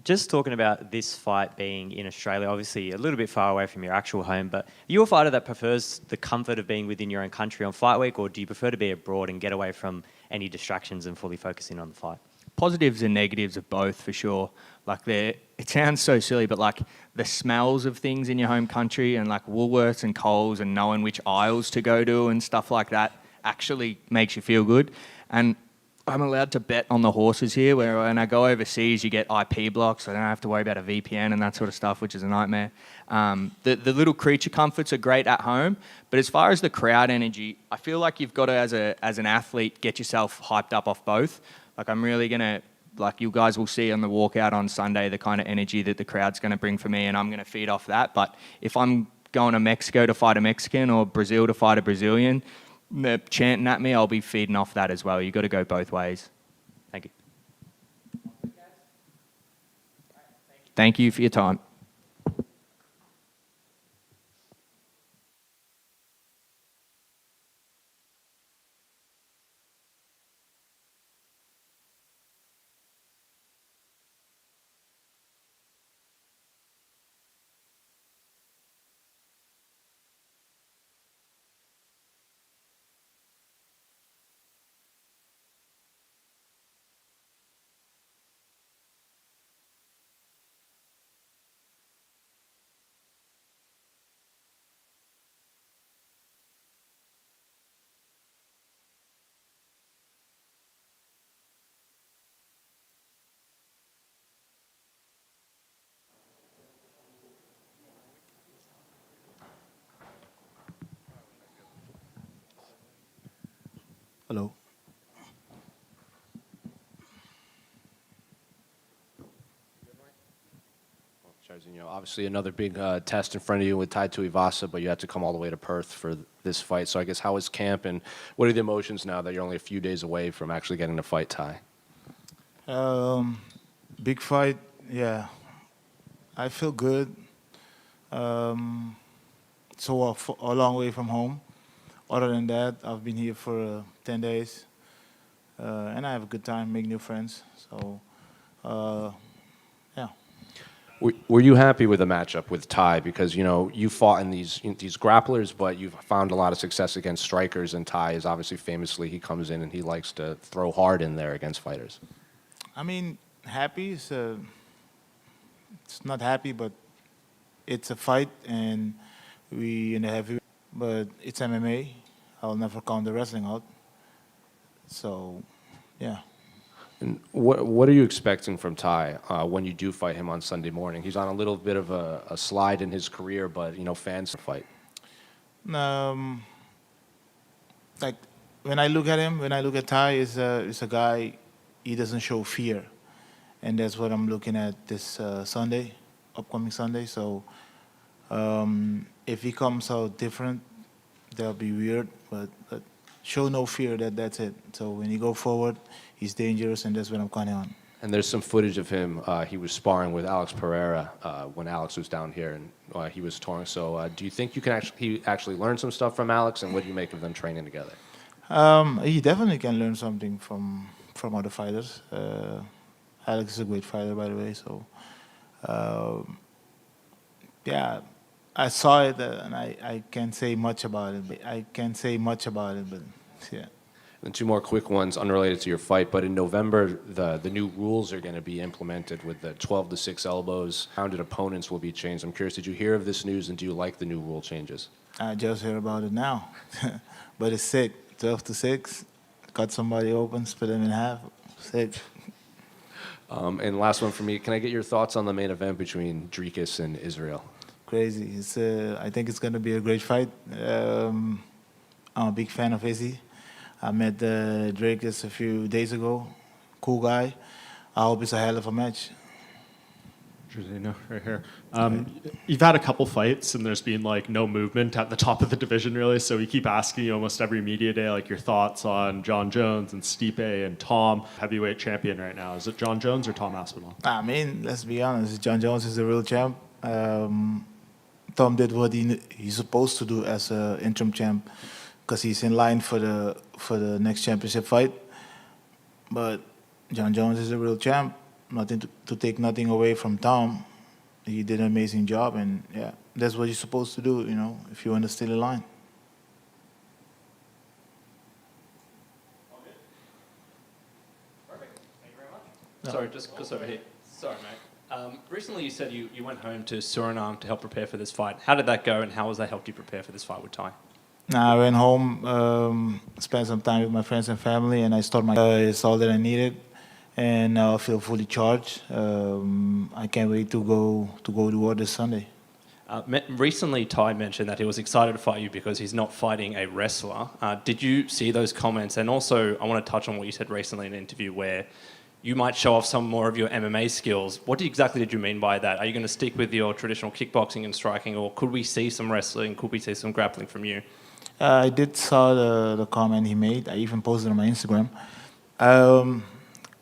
Just talking about this fight being in Australia, obviously a little bit far away from your actual home, but are you a fighter that prefers the comfort of being within your own country on fight week, or do you prefer to be abroad and get away from any distractions and fully focus in on the fight? Positives and negatives of both, for sure. It sounds so silly, but the smells of things in your home country and Woolworths and Coles and knowing which aisles to go to and stuff like that actually makes you feel good. And I'm allowed to bet on the horses here, where when I go overseas, you get IP blocks. So I don't have to worry about a VPN and that sort of stuff, which is a nightmare. The little creature comforts are great at home, but as far as the crowd energy, I feel like you've got to, as an athlete, get yourself hyped up off both. I'm really going to, you guys will see on the walkout on Sunday, the kind of energy that the crowd's going to bring for me, and I'm going to feed off that. But if I'm going to Mexico to fight a Mexican or Brazil to fight a Brazilian, they're chanting at me, I'll be feeding off that as well. You've got to go both ways. Thank you. Thank you for your time. Jairzinho. Obviously, another big test in front of you with Tuivasa, but you had to come all the way to Perth for this fight. So I guess how is camp, and what are the emotions now that you're only a few days away from actually getting to fight Ty? Big fight, yeah. I feel good. So a long way from home. Other than that, I've been here for 10 days, and I have a good time, make new friends. So, yeah. Were you happy with the matchup with Ty? Because you fought in these grapplers, but you've found a lot of success against strikers. And Ty is obviously famously he comes in and he likes to throw hard in there against fighters. I mean, happy is it's not happy, but it's a fight, and we in the heavy. But it's MMA. I'll never count the wrestling out. So, yeah. And what are you expecting from Ty when you do fight him on Sunday morning? He's on a little bit of a slide in his career, but fans fight. Like when I look at him, when I look at Ty, is a guy. He doesn't show fear, and that's what I'm looking at this Sunday, upcoming Sunday. So if he comes out different, that'll be weird. But show no fear. That's it. So when you go forward, he's dangerous, and that's what I'm counting on. And there's some footage of him. He was sparring with Alex Pereira when Alex was down here, and he was touring. So do you think you can actually learn some stuff from Alex, and what do you make of them training together? He definitely can learn something from other fighters. Alex is a great fighter, by the way. So, yeah, I saw it, and I can't say much about it. But yeah. And two more quick ones unrelated to your fight, but in November, the new rules are going to be implemented with the 12-6 elbows. Rounded opponents will be changed. I'm curious, did you hear of this news, and do you like the new rule changes? I just heard about it now. But it's sick. 12-6, cut somebody open, split them in half. Sick. And last one for me, can I get your thoughts on the main event between Dricus and Israel? Crazy. I think it's going to be a great fight. I'm a big fan of Izzy. I met Dricus a few days ago. Cool guy. I hope it's a hell of a match. Jairzinho, right here. You've had a couple fights, and there's been no movement at the top of the division, really. So we keep asking you almost every media day, your thoughts on John Jones and Stipe and Tom, heavyweight champion right now. Is it John Jones or Tom Aspinall? I mean, let's be honest. John Jones is the real champ. Tom did what he's supposed to do as an interim champ, because he's in line for the next championship fight. But John Jones is the real champ. Nothing to take nothing away from Tom. He did an amazing job, and yeah, that's what you're supposed to do, if you want to stay in line. Perfect. Thank you very much. Sorry, just over here. Sorry, mate. Recently you said you went home to Suriname to help prepare for this fight. How did that go, and how has that helped you prepare for this fight with Ty? I went home, spent some time with my friends and family, and I started it's all that I needed. And now I feel fully charged. I can't wait to go to war this Sunday. Recently, Ty mentioned that he was excited to fight you because he's not fighting a wrestler. Did you see those comments? And also, I want to touch on what you said recently in an interview where you might show off some more of your MMA skills. What exactly did you mean by that? Are you going to stick with your traditional kickboxing and striking, or could we see some wrestling? Could we see some grappling from you? I did saw the comment he made. I even posted it on my Instagram.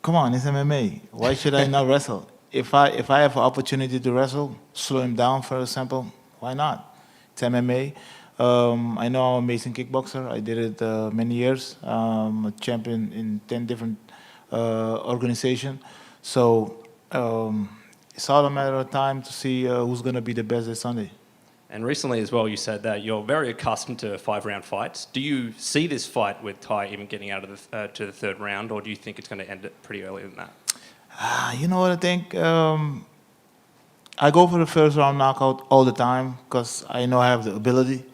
Come on, it's MMA. Why should I not wrestle? If I have an opportunity to wrestle, slow him down, for example, why not? It's MMA. I know I'm an amazing kickboxer. I did it many years. I'm a champion in 10 different organizations. So it's all a matter of time to see who's going to be the best this Sunday. And recently as well, you said that you're very accustomed to 5-round fights. Do you see this fight with Ty even getting out of to the third round, or do you think it's going to end it pretty early than that? You know what I think? I go for the first round knockout all the time because I know I have the ability.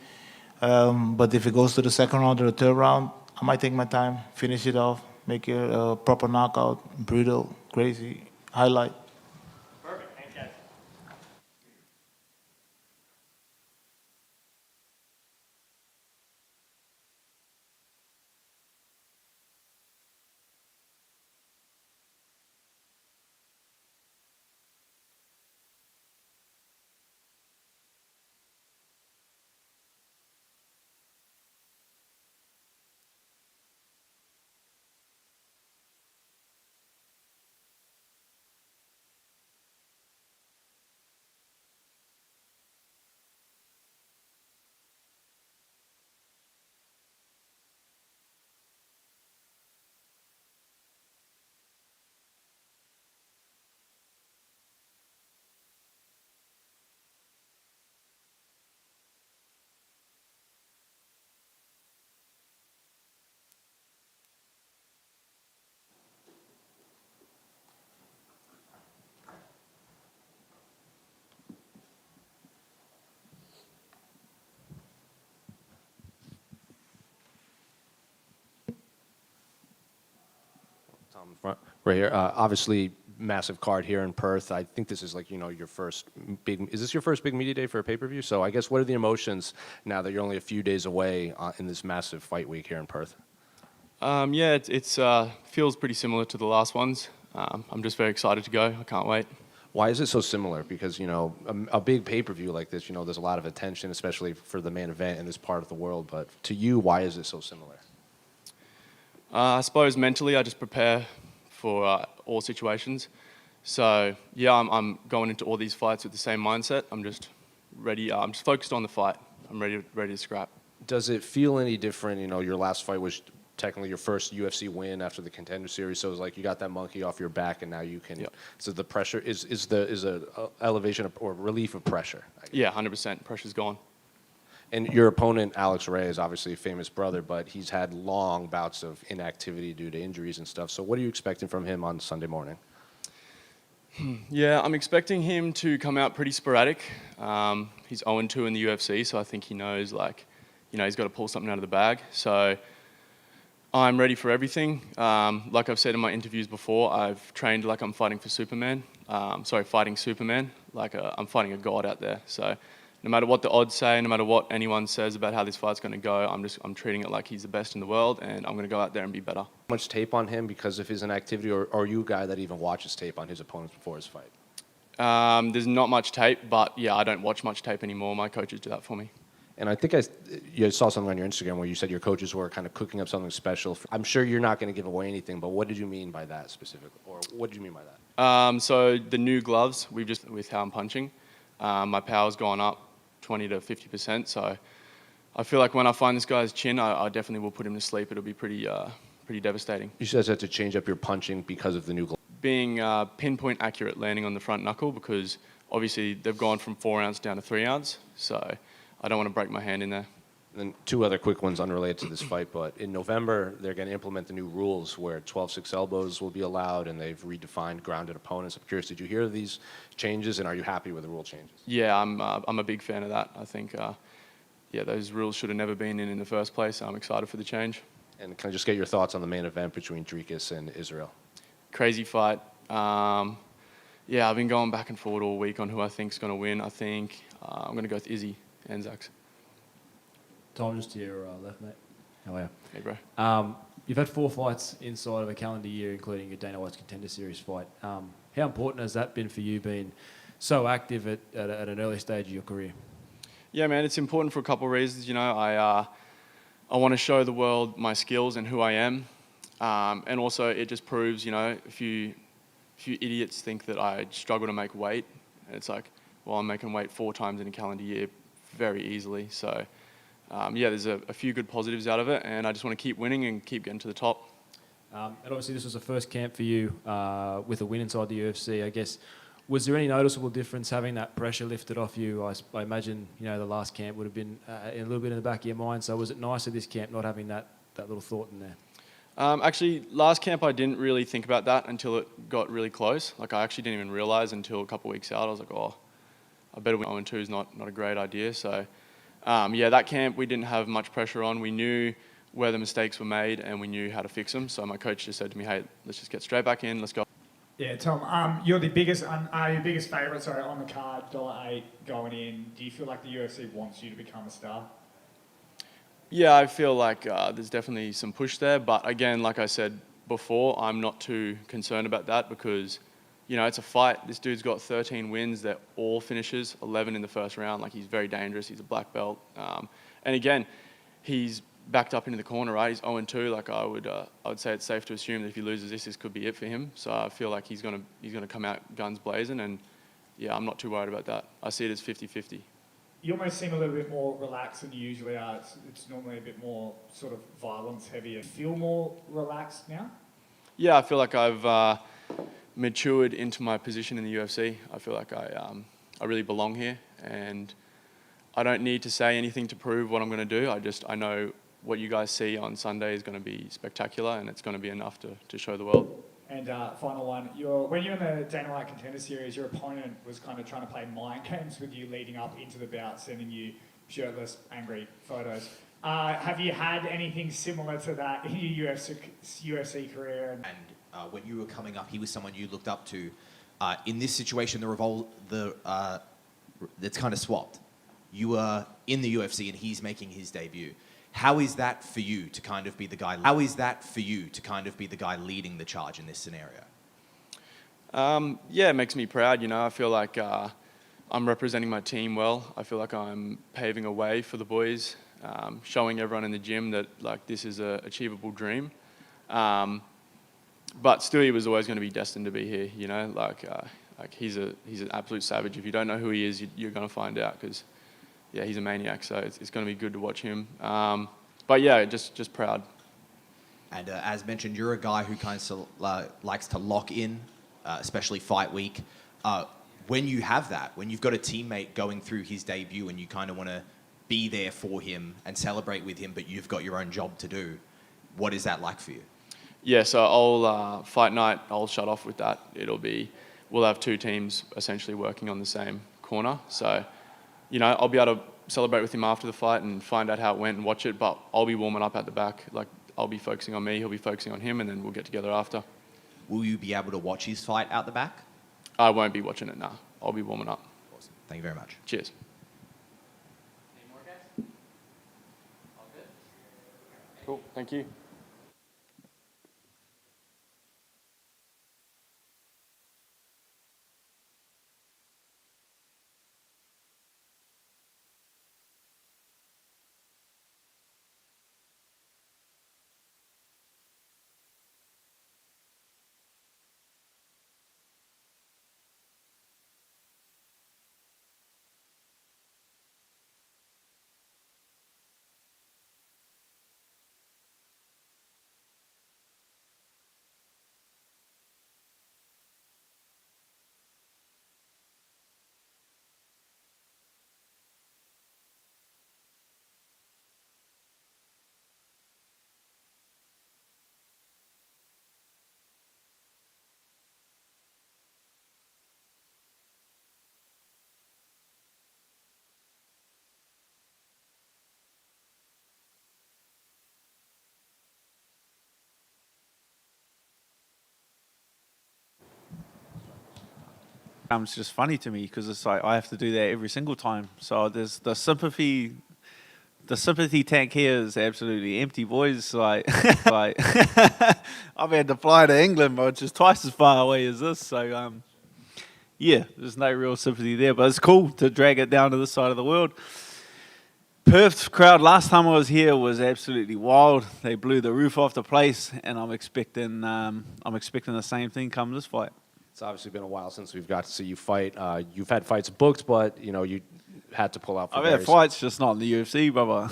But if it goes to the second round or the third round, I might take my time, finish it off, make it a proper knockout, brutal, crazy, highlight. Front, right here. Obviously, massive card here in Perth. I think this is like, your first big, is this your first big media day for a pay-per-view? So I guess what are the emotions now that you're only a few days away in this massive fight week here in Perth? Yeah, it's feels pretty similar to the last ones. I'm just very excited to go. I can't wait. Why is it so similar? Because, a big pay-per-view like this, there's a lot of attention, especially for the main event in this part of the world. But to you, why is it so similar? I suppose mentally I just prepare for all situations. So, yeah, I'm going into all these fights with the same mindset. I'm just ready. I'm just focused on the fight. I'm ready to scrap. Does it feel any different? Your last fight was technically your first UFC win after the Contender Series, so it's like you got that monkey off your back, and now you can. Yep. So the pressure is a elevation or relief of pressure. Yeah, 100%. Pressure's gone. And your opponent, Alex Ray, is obviously a famous brother, but he's had long bouts of inactivity due to injuries and stuff. So what are you expecting from him on Sunday morning? Yeah, I'm expecting him to come out pretty sporadic. He's 0-2 in the UFC, so I think he knows, he's got to pull something out of the bag. So I'm ready for everything. Like I've said in my interviews before, I've trained like I'm fighting for Superman. Fighting Superman, like I'm fighting a god out there. So no matter what the odds say, no matter what anyone says about how this fight's going to go, I'm treating it like he's the best in the world, and I'm going to go out there and be better. Much tape on him because of his inactivity, or are you a guy that even watches tape on his opponents before his fight? There's not much tape, but yeah, I don't watch much tape anymore. My coaches do that for me. And I think you saw something on your Instagram where you said your coaches were kind of cooking up something special. I'm sure you're not going to give away anything, but what did you mean by that specifically? Or what did you mean by that? So the new gloves, with how I'm punching, my power's gone up 20 to 50%. So I feel like when I find this guy's chin, I definitely will put him to sleep. It'll be pretty devastating. You guys had to change up your punching because of the new gloves? Being pinpoint accurate landing on the front knuckle, because obviously they've gone from 4 ounce down to 3 ounce. So I don't want to break my hand in there. And then two other quick ones unrelated to this fight, but in November, they're going to implement the new rules where 12-6 elbows will be allowed, and they've redefined grounded opponents. I'm curious, did you hear of these changes, and are you happy with the rule changes? Yeah, I'm a big fan of that. I think, those rules should have never been in the first place. I'm excited for the change. And can I just get your thoughts on the main event between Dricus and Israel? Crazy fight. I've been going back and forward all week on who I think's going to win. I think I'm going to go with Izzy and Zax. Tom, just to your left, mate. How are you? Hey, bro. You've had 4 fights inside of a calendar year, including your Dana White's Contender Series fight. How important has that been for you, being so active at an early stage of your career? Yeah, man, it's important for a couple of reasons. I want to show the world my skills and who I am, and also it just proves, a few idiots think that I struggle to make weight. And it's like, well, I'm making weight 4 times in a calendar year very easily. So. There's a few good positives out of it, and I just want to keep winning and keep getting to the top. And obviously this was the first camp for you with a win inside the UFC. I guess, was there any noticeable difference having that pressure lifted off you? I imagine, the last camp would have been a little bit in the back of your mind. So was it nice at this camp not having that little thought in there? Actually, last camp I didn't really think about that until it got really close. Like, I actually didn't even realise until a couple of weeks out. I was like, I better win 0-2 is not a great idea. So. That camp we didn't have much pressure on. We knew where the mistakes were made and we knew how to fix them. So my coach just said to me, hey, let's just get straight back in, let's go. Yeah, Tom, you're the biggest favourite, on the card, $8 going in. Do you feel like the UFC wants you to become a star? Yeah, I feel like there's definitely some push there. But again, like I said before, I'm not too concerned about that because it's a fight. This dude's got 13 wins. They're all finishes, 11 in the first round. Like, he's very dangerous. He's a black belt. And again, he's backed up into the corner, right? He's 0-2. Like, I would say it's safe to assume that if he loses this could be it for him. So I feel like he's gonna come out guns blazing. And yeah, I'm not too worried about that. I see it as 50-50. You almost seem a little bit more relaxed than you usually are. It's normally a bit more sort of violence heavier. Feel more relaxed now? Yeah, I feel like I've matured into my position in the UFC. I feel like I really belong here, and I don't need to say anything to prove what I'm going to do. I know what you guys see on Sunday is going to be spectacular, and it's going to be enough to show the world. And final one, when you're in the Dana White Contender Series, your opponent was kind of trying to play mind games with you leading up into the bout, sending you shirtless, angry photos. Have you had anything similar to that in your UFC career? when you were coming up, he was someone you looked up to. In this situation, it's kind of swapped. You are in the UFC and he's making his debut. How is that for you to kind of be the guy? How is that for you to kind of be the guy leading the charge in this scenario? Yeah, it makes me proud. You know, I feel like I'm representing my team well. I feel like I'm paving a way for the boys, showing everyone in the gym that like this is a achievable dream. But still, he was always going to be destined to be here. You know, like he's an absolute savage. If you don't know who he is, you're going to find out because, yeah, he's a maniac. So it's going to be good to watch him. But yeah, just proud. And as mentioned, you're a guy who kind of likes to lock in, especially fight week. When you have that, when you've got a teammate going through his debut and you kind of want to be there for him and celebrate with him, but you've got your own job to do, what is that like for you? Yeah, so I'll fight night. I'll shut off with that. We'll have two teams essentially working on the same corner. So, you know, I'll be able to celebrate with him after the fight and find out how it went and watch it. But I'll be warming up at the back. Like I'll be focusing on me. He'll be focusing on him, and then we'll get together after. Will you be able to watch his fight out the back? I won't be watching it now. I'll be warming up. Awesome. Thank you very much. Cheers. Any more guys? All good? Cool. Thank you. It's just funny to me because it's like I have to do that every single time. So there's the sympathy tank here is absolutely empty, boys. Like I've had to fly to England, which is twice as far away as this. So yeah, there's no real sympathy there, but it's cool to drag it down to this side of the world. Perth crowd last time I was here was absolutely wild. They blew the roof off the place, and I'm expecting the same thing come this fight. It's obviously been a while since we've got to see you fight. You've had fights booked, but you know you had to pull out. For I've had fights, just not in the UFC, brother.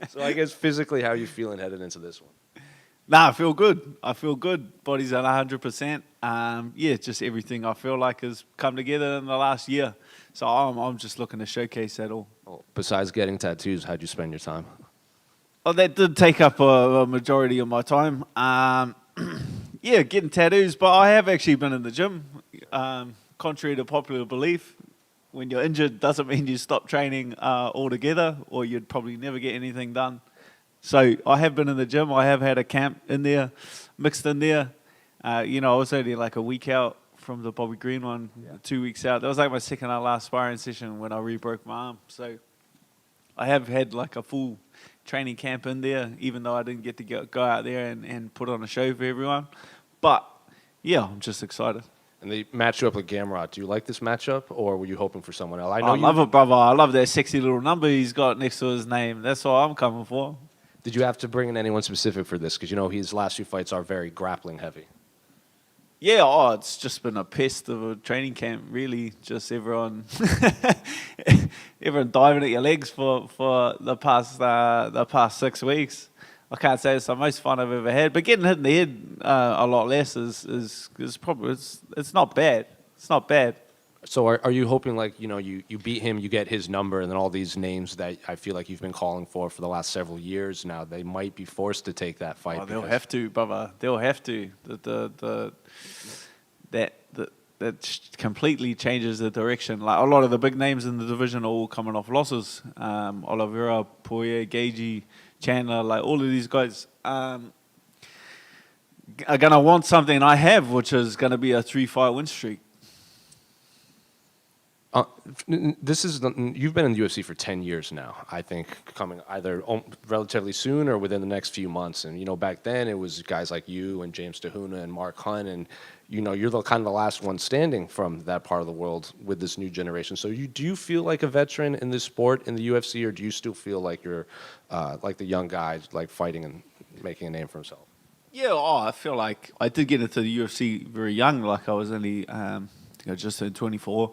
So I guess physically, how are you feeling headed into this one? Nah, I feel good. Body's at 100%. Yeah, just everything I feel like has come together in the last year. So I'm just looking to showcase that all. Well, besides getting tattoos, how'd you spend your time? Oh, that did take up a majority of my time. Yeah, getting tattoos, but I have actually been in the gym. Contrary to popular belief, when you're injured doesn't mean you stop training altogether, or you'd probably never get anything done. So I have been in the gym. I have had a camp in there, mixed in there. You know, I was only like a week out from the Bobby Green one, 2 weeks out. That was like my second and last sparring session when I re-broke my arm. So I have had like a full training camp in there, even though I didn't get to go out there and put on a show for everyone. But yeah, I'm just excited. And they matched you up with Gamrot. Do you like this matchup, or were you hoping for someone else? I love it, brother. I love that sexy little number he's got next to his name. That's what I'm coming for. Did you have to bring in anyone specific for this? Because you know his last few fights are very grappling heavy. Yeah, it's just been a pest of a training camp, really. Just everyone diving at your legs for the past 6 weeks. I can't say it's the most fun I've ever had, but getting hit in the head a lot less is probably it's not bad. It's not bad. So are you hoping, like, you know, you beat him, you get his number, and then all these names that I feel like you've been calling for the last several years now, they might be forced to take that fight? Oh, they'll have to, brother. They'll have to. That completely changes the direction. Like a lot of the big names in the division are all coming off losses. Oliveira, Poirier, Gagey, Chandler, like all of these guys. are going to want something I have, which is going to be a 3-fight win streak. You've been in the UFC for 10 years now. I think coming either relatively soon or within the next few months. And back then it was guys like you and James DeHuna and Mark Hunt, and you're the kind of the last one standing from that part of the world with this new generation. So do you feel like a veteran in this sport in the UFC, or do you still feel like you're like the young guy, like fighting and making a name for himself? Yeah, I feel like I did get into the UFC very young. Like I was only, I think I just turned 24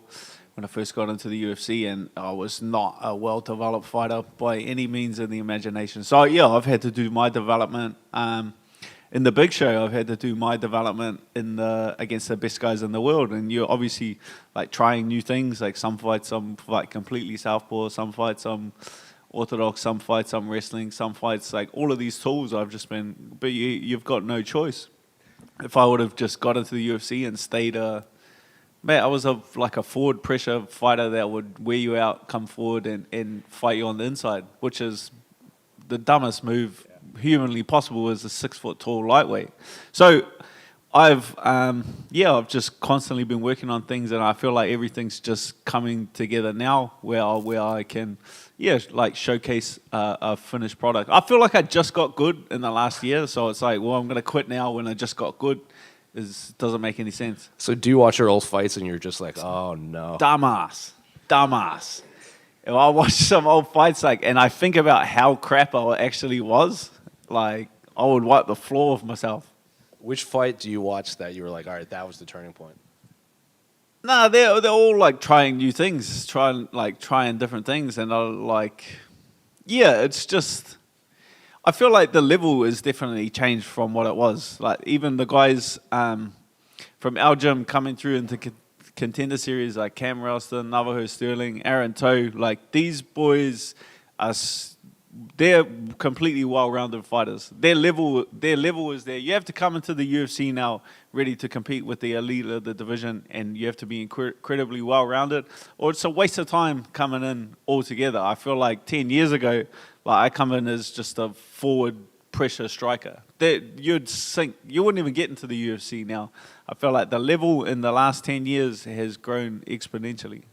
when I first got into the UFC, and I was not a well-developed fighter by any means in the imagination. So yeah, I've had to do my development. In the big show, I've had to do my development against the best guys in the world, and you're obviously like trying new things. Like some fight completely southpaw, some fights I'm orthodox, some fights I'm wrestling, some fights like all of these tools I've just been. But you've got no choice. If I would have just got into the UFC and stayed man, I was like a forward pressure fighter that would wear you out, come forward and fight you on the inside, which is the dumbest move humanly possible as a 6 foot tall lightweight. So I've just constantly been working on things, and I feel like everything's just coming together now where I can, like showcase a finished product. I feel like I just got good in the last year, so it's like, well, I'm going to quit now when I just got good. Doesn't make any sense. So do you watch your old fights and you're just like, oh no. Dumbass. If I watch some old fights and I think about how crap I actually was, like I would wipe the floor with myself. Which fight do you watch that you were like, all right, that was the turning point? Nah, they're all like trying new things, trying different things, and it's just. I feel like the level has definitely changed from what it was. Like even the guys from our gym coming through into contender series like Cam Ralston, Navajo Sterling, Aaron Toe, like these boys they're completely well-rounded fighters. Their level is there. You have to come into the UFC now ready to compete with the elite of the division, and you have to be incredibly well-rounded, or it's a waste of time coming in altogether. I feel like 10 years ago, I come in as just a forward pressure striker. You'd sink. You wouldn't even get into the UFC now. I feel like the level in the last 10 years has grown exponentially.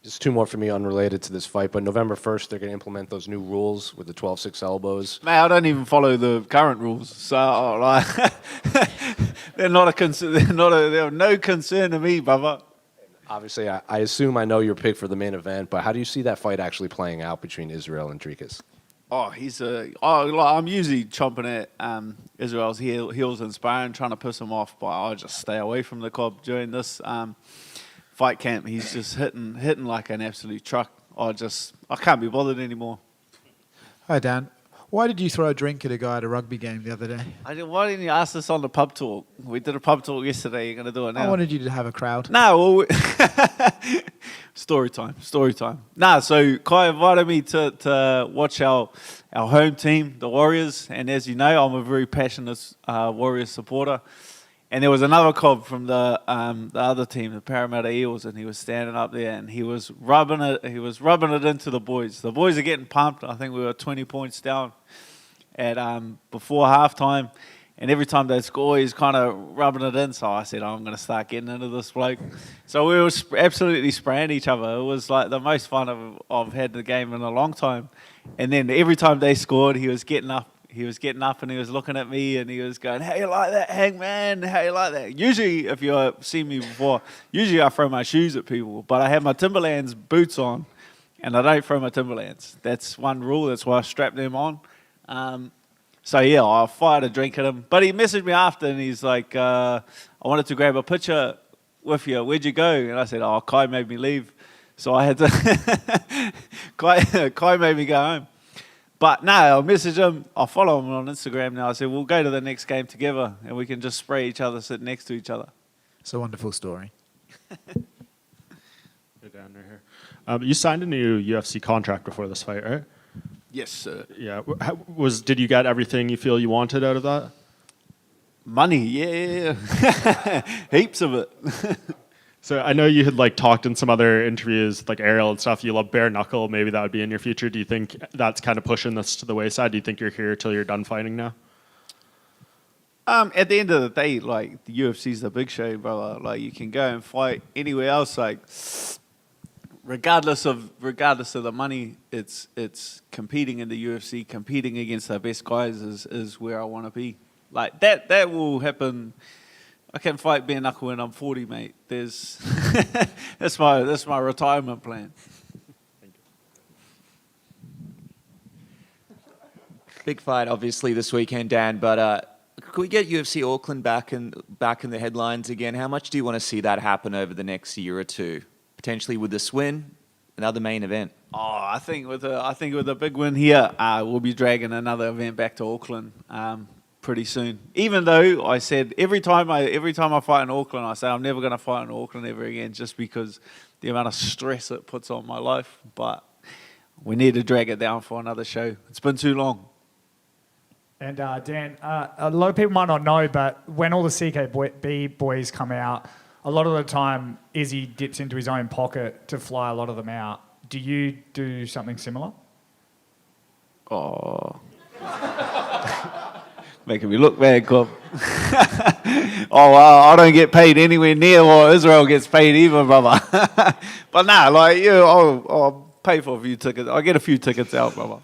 Just two more for me unrelated to this fight, but November 1st, they're going to implement those new rules with the 12-6 elbows. Man, I don't even follow the current rules, so they're not a concern. They're no concern to me, brother. Obviously, I assume I know your pick for the main event, but how do you see that fight actually playing out between Israel and Dricus? I'm usually chomping at Israel's heels and sparring, trying to piss him off, but I just stay away from the cob during this fight camp. He's just hitting like an absolute truck. I can't be bothered anymore. Hi, Dan. Why did you throw a drink at a guy at a rugby game the other day? Why didn't you ask us on the pub talk? We did a pub talk yesterday. You're going to do it now. I wanted you to have a crowd. No, story time. Nah, so Kai invited me to watch our home team, the Warriors. And as you know, I'm a very passionate Warriors supporter. And there was another cob from the other team, the Parramatta Eels, and he was standing up there and he was rubbing it into the boys. The boys are getting pumped. I think we were 20 points down at before halftime, and every time they score, he's kind of rubbing it in. So I said, I'm going to start getting into this bloke. So we were absolutely spraying each other. It was like the most fun I've had the game in a long time. And then every time they scored, he was getting up. He was getting up and he was looking at me and he was going, "How you like that, Hangman? How you like that?" Usually, if you've seen me before, I throw my shoes at people, but I have my Timberlands boots on and I don't throw my Timberlands. That's one rule. That's why I strap them on. So yeah, I fired a drink at him, but he messaged me after and he's like, "I wanted to grab a picture with you. Where'd you go?" And I said, "Oh, Kai made me leave." So I had to, Kai made me go home. But no, I'll message him. I'll follow him on Instagram now. I said, we'll go to the next game together and we can just spray each other, sit next to each other. It's a wonderful story. Go down right here. You signed a new UFC contract before this fight, right? Yes, sir. Yeah. Did you get everything you feel you wanted out of that? Money, yeah. Heaps of it. So I know you had talked in some other interviews, like Ariel and stuff. You love bare knuckle. Maybe that would be in your future. Do you think that's kind of pushing this to the wayside? Do you think you're here till you're done fighting now? At the end of the day, like, the UFC's the big show, brother. Like, you can go and fight anywhere else. Like, regardless of the money, it's competing in the UFC, competing against the best guys is where I want to be. Like, that will happen. I can fight bare knuckle when I'm 40, mate. There's that's my retirement plan. Big fight, obviously, this weekend, Dan. But could we get UFC Auckland back in the headlines again? How much do you want to see that happen over the next year or two? Potentially with this win, another main event. Oh, I think with a big win here, we'll be dragging another event back to Auckland pretty soon. Even though I said every time I fight in Auckland, I say I'm never going to fight in Auckland ever again, just because the amount of stress it puts on my life. But we need to drag it down for another show. It's been too long. And Dan, a lot of people might not know, but when all the CKB boys come out, a lot of the time Izzy dips into his own pocket to fly a lot of them out. Do you do something similar? Oh. Making me look bad, Cobb. Oh, wow, I don't get paid anywhere near what Israel gets paid either, brother. But nah, like, I'll pay for a few tickets. I'll get a few tickets out, brother.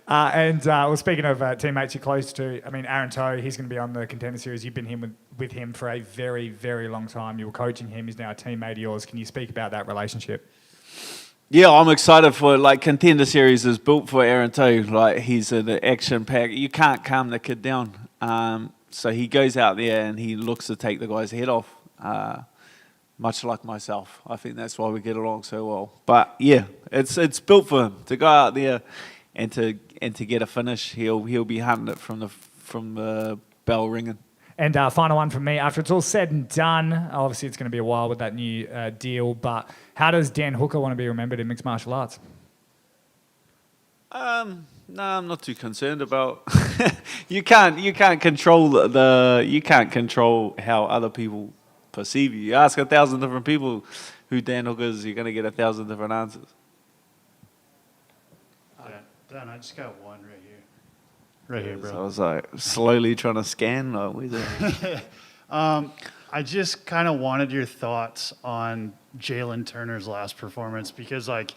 Well, speaking of teammates you're close to, I mean, Aaron Toe, he's going to be on the Contender Series. You've been with him for a very, very long time. You were coaching him. He's now a teammate of yours. Can you speak about that relationship? Yeah, I'm excited for it. Like, Contender Series is built for Aaron Toe. Like, he's an action pack. You can't calm the kid down. So he goes out there and he looks to take the guy's head off. Much like myself. I think that's why we get along so well. But yeah, it's built for him to go out there and to get a finish. He'll be hunting it from the bell ringing. And final one from me. After it's all said and done, obviously it's going to be a while with that new deal, but how does Dan Hooker want to be remembered in mixed martial arts? No, I'm not too concerned about. You can't control how other people perceive you. You ask 1,000 different people who Dan Hooker is, you're going to get 1,000 different answers. Dan, I just got one right here. Right here, bro. So I was like slowly trying to scan. I just kind of wanted your thoughts on Jalen Turner's last performance, because like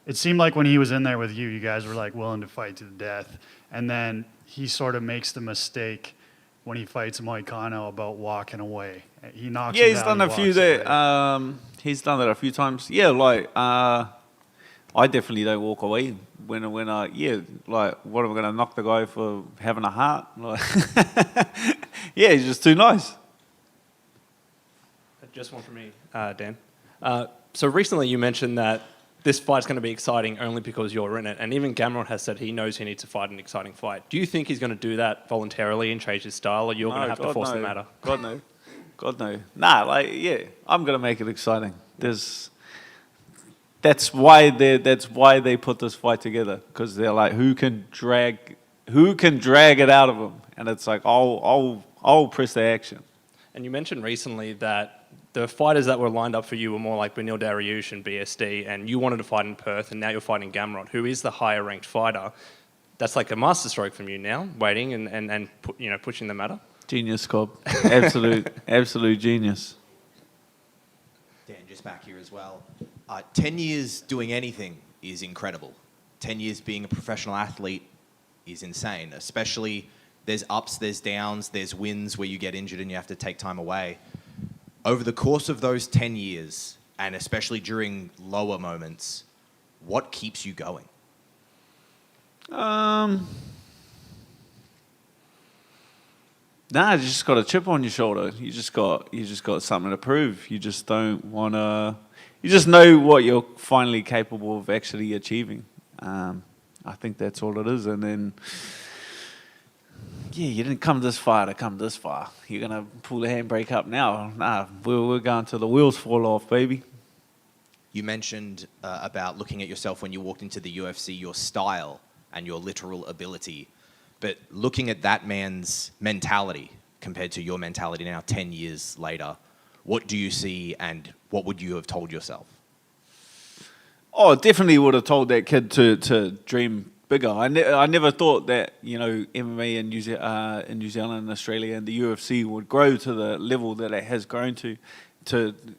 it seemed like when he was in there with you, you guys were like willing to fight to the death, and then he sort of makes the mistake when he fights Moicano about walking away. He knocks. Yeah, him he's down, done a few there. He's done that a few times. Yeah, like I definitely don't walk away when I like, what am I going to knock the guy for having a heart? Like, yeah, he's just too nice. Just one from me, Dan. So recently you mentioned that this fight's going to be exciting only because you're in it, and even Gamrot has said he knows he needs to fight an exciting fight. Do you think he's going to do that voluntarily and change his style, or you're going to have to force the matter? God no. God no. Nah, like, yeah, I'm going to make it exciting. That's why they put this fight together, because they're like, who can drag it out of him, and it's like I'll press the action. And you mentioned recently that the fighters that were lined up for you were more like Benil Dariush and BSD, and you wanted to fight in Perth, and now you're fighting Gamrot, who is the higher ranked fighter. That's like a masterstroke from you now, waiting and pushing the matter. Genius, Cobb. Absolute genius. Dan, just back here as well. 10 years doing anything is incredible. 10 years being a professional athlete is insane, especially there's ups, there's downs, there's wins where you get injured and you have to take time away. Over the course of those 10 years, and especially during lower moments, what keeps you going? Nah, you just got a chip on your shoulder. You just got something to prove. You just don't want to. You just know what you're finally capable of actually achieving. I think that's all it is. And then, yeah, you didn't come this far to come this far. You're gonna pull the handbrake up now. Nah, we're going till the wheels fall off, baby. You mentioned about looking at yourself when you walked into the UFC, your style and your literal ability. But looking at that man's mentality compared to your mentality now 10 years later, what do you see and what would you have told yourself? Oh, definitely would have told that kid to dream bigger. I never thought that, you know, MMA in New Zealand and Australia and the UFC would grow to the level that it has grown to.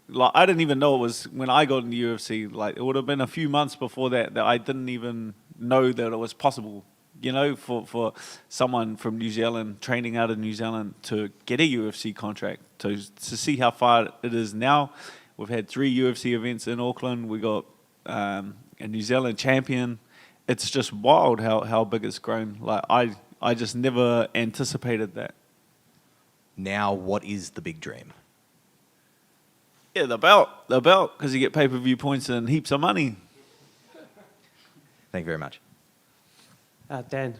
Like, I didn't even know it was when I got in the UFC. Like, it would have been a few months before that I didn't even know that it was possible. You know, for someone from New Zealand training out of New Zealand to get a UFC contract, to see how far it is now. We've had 3 UFC events in Auckland. We got a New Zealand champion. It's just wild how big it's grown. Like, I just never anticipated that. Now, what is the big dream? Yeah, the belt, because you get pay-per-view points and heaps of money. Thank you very much. Dan,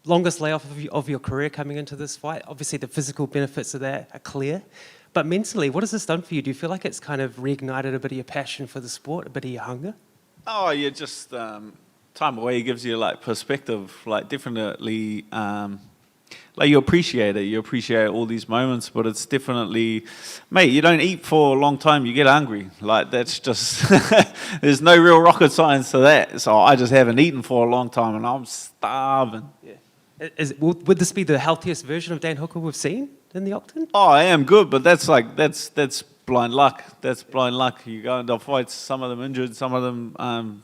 longest layoff of your career coming into this fight. Obviously, the physical benefits of that are clear. But mentally, what has this done for you? Do you feel like it's kind of reignited a bit of your passion for the sport, a bit of your hunger? Oh, yeah, just time away gives you, like, perspective, like, definitely, like, you appreciate it. You appreciate all these moments, but it's definitely, mate, you don't eat for a long time, you get hungry. Like, that's just, there's no real rocket science to that. So I just haven't eaten for a long time, and I'm starving. Yeah. Would this be the healthiest version of Dan Hooker we've seen in the Octagon? Oh, I am good, but that's blind luck. That's blind luck. You go into fights, some of them injured, some of them,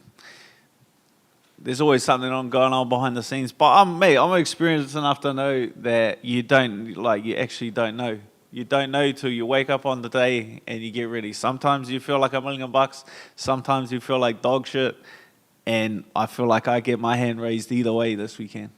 there's always something going on behind the scenes. But I'm experienced enough to know that you actually don't know. You don't know till you wake up on the day and you get ready. Sometimes you feel like $1 million, sometimes you feel like dog shit, and I feel like I get my hand raised either way this weekend.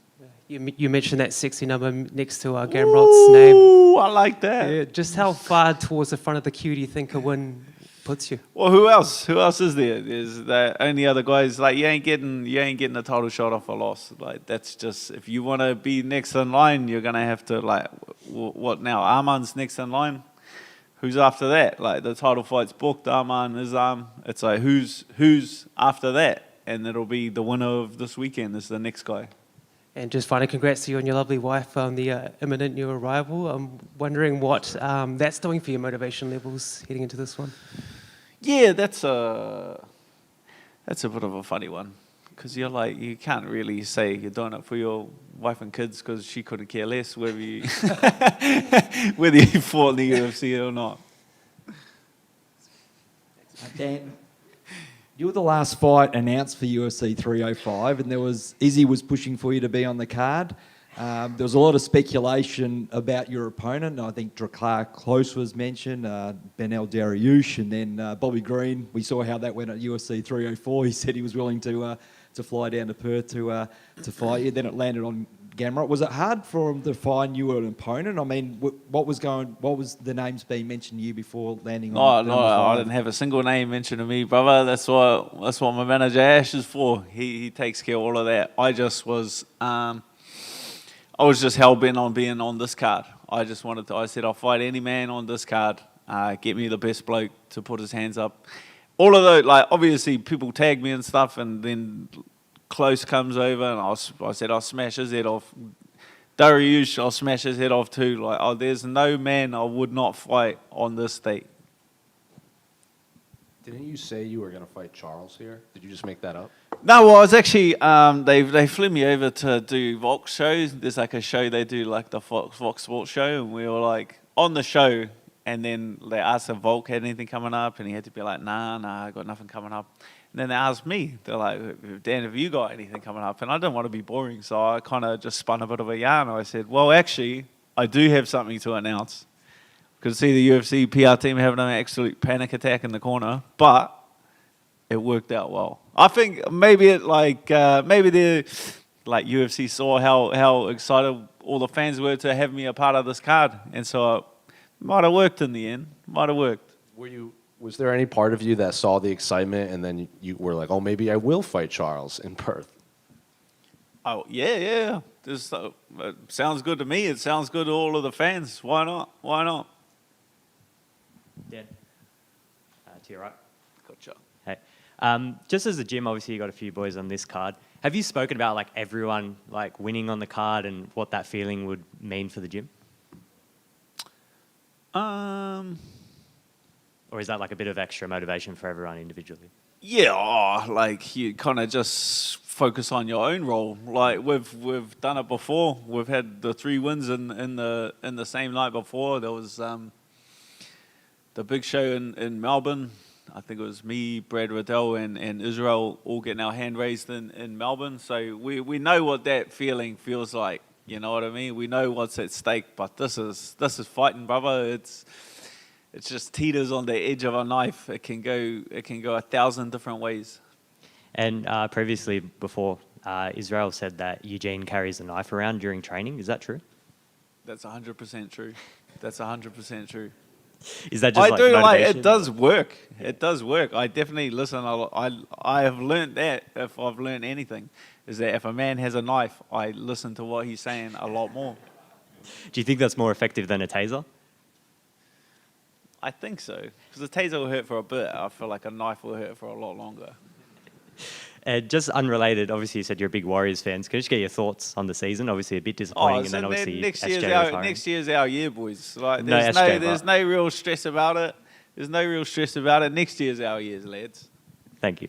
You mentioned that sexy number next to Gamrot's name. Ooh, I like that. Yeah, just how far towards the front of the queue do you think a win puts you? Well, who else? Who else is there? There's the only other guys. Like, you ain't getting a title shot off a loss. Like, that's just, if you want to be next in line, you're gonna have to, like, what now? Arman's next in line. Who's after that? Like, the title fight's booked. Arman is It's like, who's after that? And it'll be the winner of this weekend is the next guy. And just finally, congrats to you and your lovely wife on the imminent new arrival. I'm wondering what that's doing for your motivation levels heading into this one. Yeah, that's a bit of a funny one, because you can't really say you're doing it for your wife and kids, because she couldn't care less whether you whether you fought in the UFC or not. Dan, you were the last fight announced for UFC 305, and Izzy was pushing for you to be on the card. There was a lot of speculation about your opponent. I think Dricus Close was mentioned, Benel Dariush, and then Bobby Green. We saw how that went at UFC 304. He said he was willing to fly down to Perth to fight you. Then it landed on Gamrot. Was it hard for him to find you an opponent? I mean, what was the names being mentioned to you before landing on? No, I didn't have a single name mentioned to me, brother. That's what my manager Ash is for. He takes care of all of that. I was just hell bent on being on this card. I said I'll fight any man on this card. Get me the best bloke to put his hands up. All of those, like, obviously people tag me and stuff, and then Close comes over, and I said I'll smash his head off. Dariush, I'll smash his head off too. Like, there's no man I would not fight on this date. Didn't you say you were going to fight Charles here? Did you just make that up? No, well, I was actually, they flew me over to do Volk shows. There's like a show they do, like the Fox Sports show, and we were like on the show, and then they asked if Volk had anything coming up, and he had to be like, nah, I got nothing coming up. And then they asked me, they're like, Dan, have you got anything coming up? And I didn't want to be boring, so I kind of just spun a bit of a yarn. I said, well, actually, I do have something to announce. Could see the UFC PR team having an absolute panic attack in the corner, but it worked out well. I think maybe the UFC saw how excited all the fans were to have me a part of this card, and so it might have worked in the end. Might have worked. Was there any part of you that saw the excitement and then you were like, oh, maybe I will fight Charles in Perth? Oh, yeah. It sounds good to me. It sounds good to all of the fans. Why not? Dan, to your right. Gotcha. Hey, just as a gym, obviously you got a few boys on this card. Have you spoken about like everyone like winning on the card and what that feeling would mean for the gym? Or is that like a bit of extra motivation for everyone individually? Yeah, like you kind of just focus on your own role. Like we've done it before. We've had the 3 wins in the same night before. There was the big show in Melbourne. I think it was me, Brad Riddell, and Israel all getting our hand raised in Melbourne. So we know what that feeling feels like. You know what I mean? We know what's at stake. But this is fighting, brother. It's just teeters on the edge of a knife. It can go 1,000 different ways. And previously, before, Israel said that Eugene carries a knife around during training. Is that true? That's 100% true. That's 100% true. Is that just motivation? It does work. It does work. I definitely listen. I have learned that, if I've learned anything, is that if a man has a knife, I listen to what he's saying a lot more. Do you think that's more effective than a taser? I think so. Because a taser will hurt for a bit. I feel like a knife will hurt for a lot longer. Just unrelated, obviously you said you're a big Warriors fan. Can I just get your thoughts on the season? Obviously a bit disappointing, and then obviously next SJ year's our year, boys. Like No there's no real stress about it. There's no real stress about it. Next year's our years, lads. Thank you.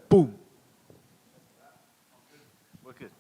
Boom. Wicked.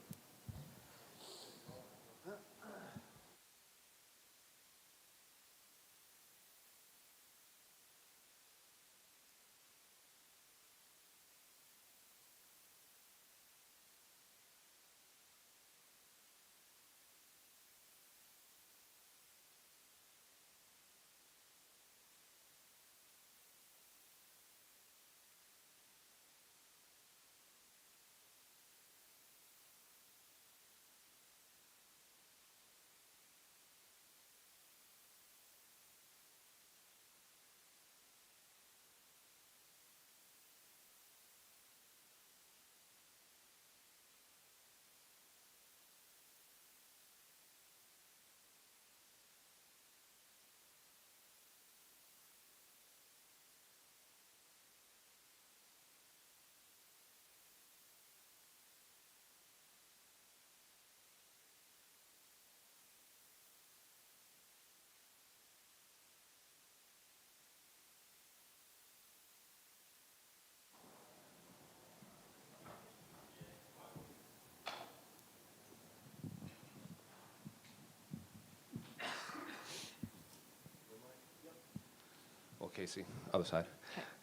Casey, other side.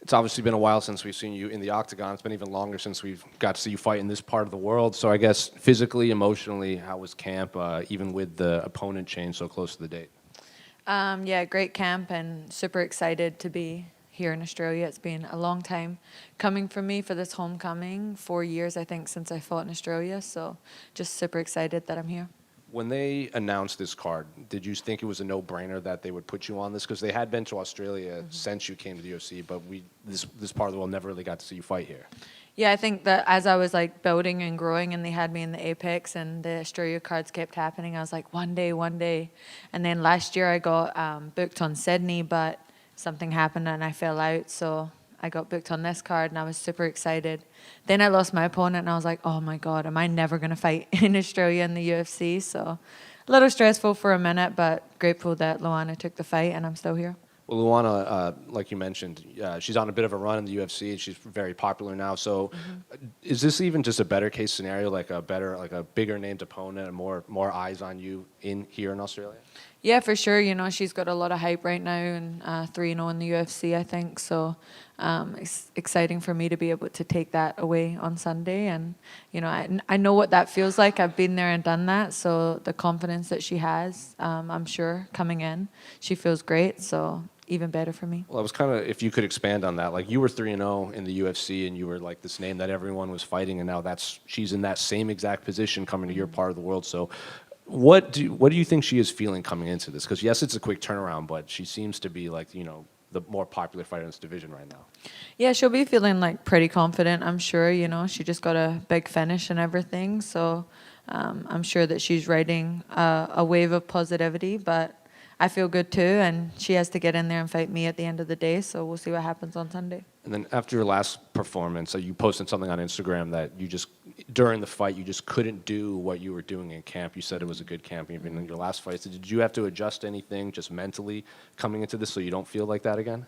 It's obviously been a while since we've seen you in the octagon. It's been even longer since we've got to see you fight in this part of the world. So I guess physically, emotionally, how was camp, even with the opponent change so close to the date? Yeah, great camp and super excited to be here in Australia. It's been a long time coming for me for this homecoming, 4 years, I think, since I fought in Australia. So just super excited that I'm here. When they announced this card, did you think it was a no-brainer that they would put you on this? Because they had been to Australia since you came to the UFC, but this part of the world never really got to see you fight here. Yeah, I think that as I was like building and growing and they had me in the Apex and the Australia cards kept happening, I was like, one day. And then last year I got booked on Sydney, but something happened and I fell out. So I got booked on this card and I was super excited. Then I lost my opponent and I was like, oh my God, am I never going to fight in Australia in the UFC? So a little stressful for a minute, but grateful that Luana took the fight and I'm still here. Well, Luana, like you mentioned, she's on a bit of a run in the UFC, and she's very popular now. So, is this even just a better case scenario, like a bigger named opponent, and more eyes on you here in Australia? Yeah, for sure. You know, she's got a lot of hype right now, and 3-0 in the UFC, I think. So, it's exciting for me to be able to take that away on Sunday. And you know, I know what that feels like. I've been there and done that. So the confidence that she has, I'm sure coming in, she feels great. So even better for me. Well, I was kind of, if you could expand on that, like you were 3-0 in the UFC and you were like this name that everyone was fighting, and now she's in that same exact position coming to your part of the world. So what do you think she is feeling coming into this? Because yes, it's a quick turnaround, but she seems to be like, you know, the more popular fighter in this division right now. Yeah, she'll be feeling like pretty confident, I'm sure. You know, she just got a big finish and everything. So I'm sure that she's riding a wave of positivity, but I feel good too, and she has to get in there and fight me at the end of the day, so we'll see what happens on Sunday. And then after your last performance, you posted something on Instagram that during the fight, you just couldn't do what you were doing in camp. You said it was a good camp, even in your last fight. So did you have to adjust anything just mentally coming into this so you don't feel like that again?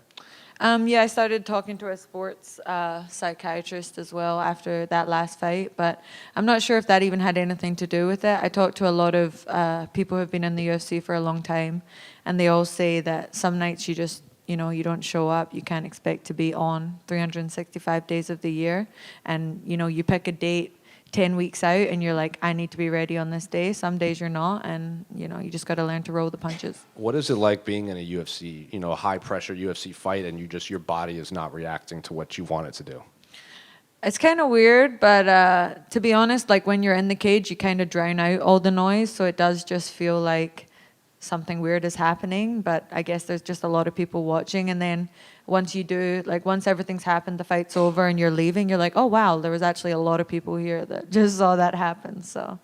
Yeah, I started talking to a sports psychiatrist as well after that last fight, but I'm not sure if that even had anything to do with it. I talked to a lot of people who have been in the UFC for a long time, and they all say that some nights you just, you don't show up. You can't expect to be on 365 days of the year, and, you pick a date 10 weeks out and you're like, I need to be ready on this day. Some days you're not, and you just got to learn to roll the punches. What is it like being in a UFC, a high pressure UFC fight, and your body is not reacting to what you want it to do? It's kind of weird, but to be honest, like when you're in the cage, you kind of drown out all the noise, so it does just feel like something weird is happening. But I guess there's just a lot of people watching, and then once everything's happened, the fight's over and you're leaving, you're like, oh wow, there was actually a lot of people here that just saw that happen. So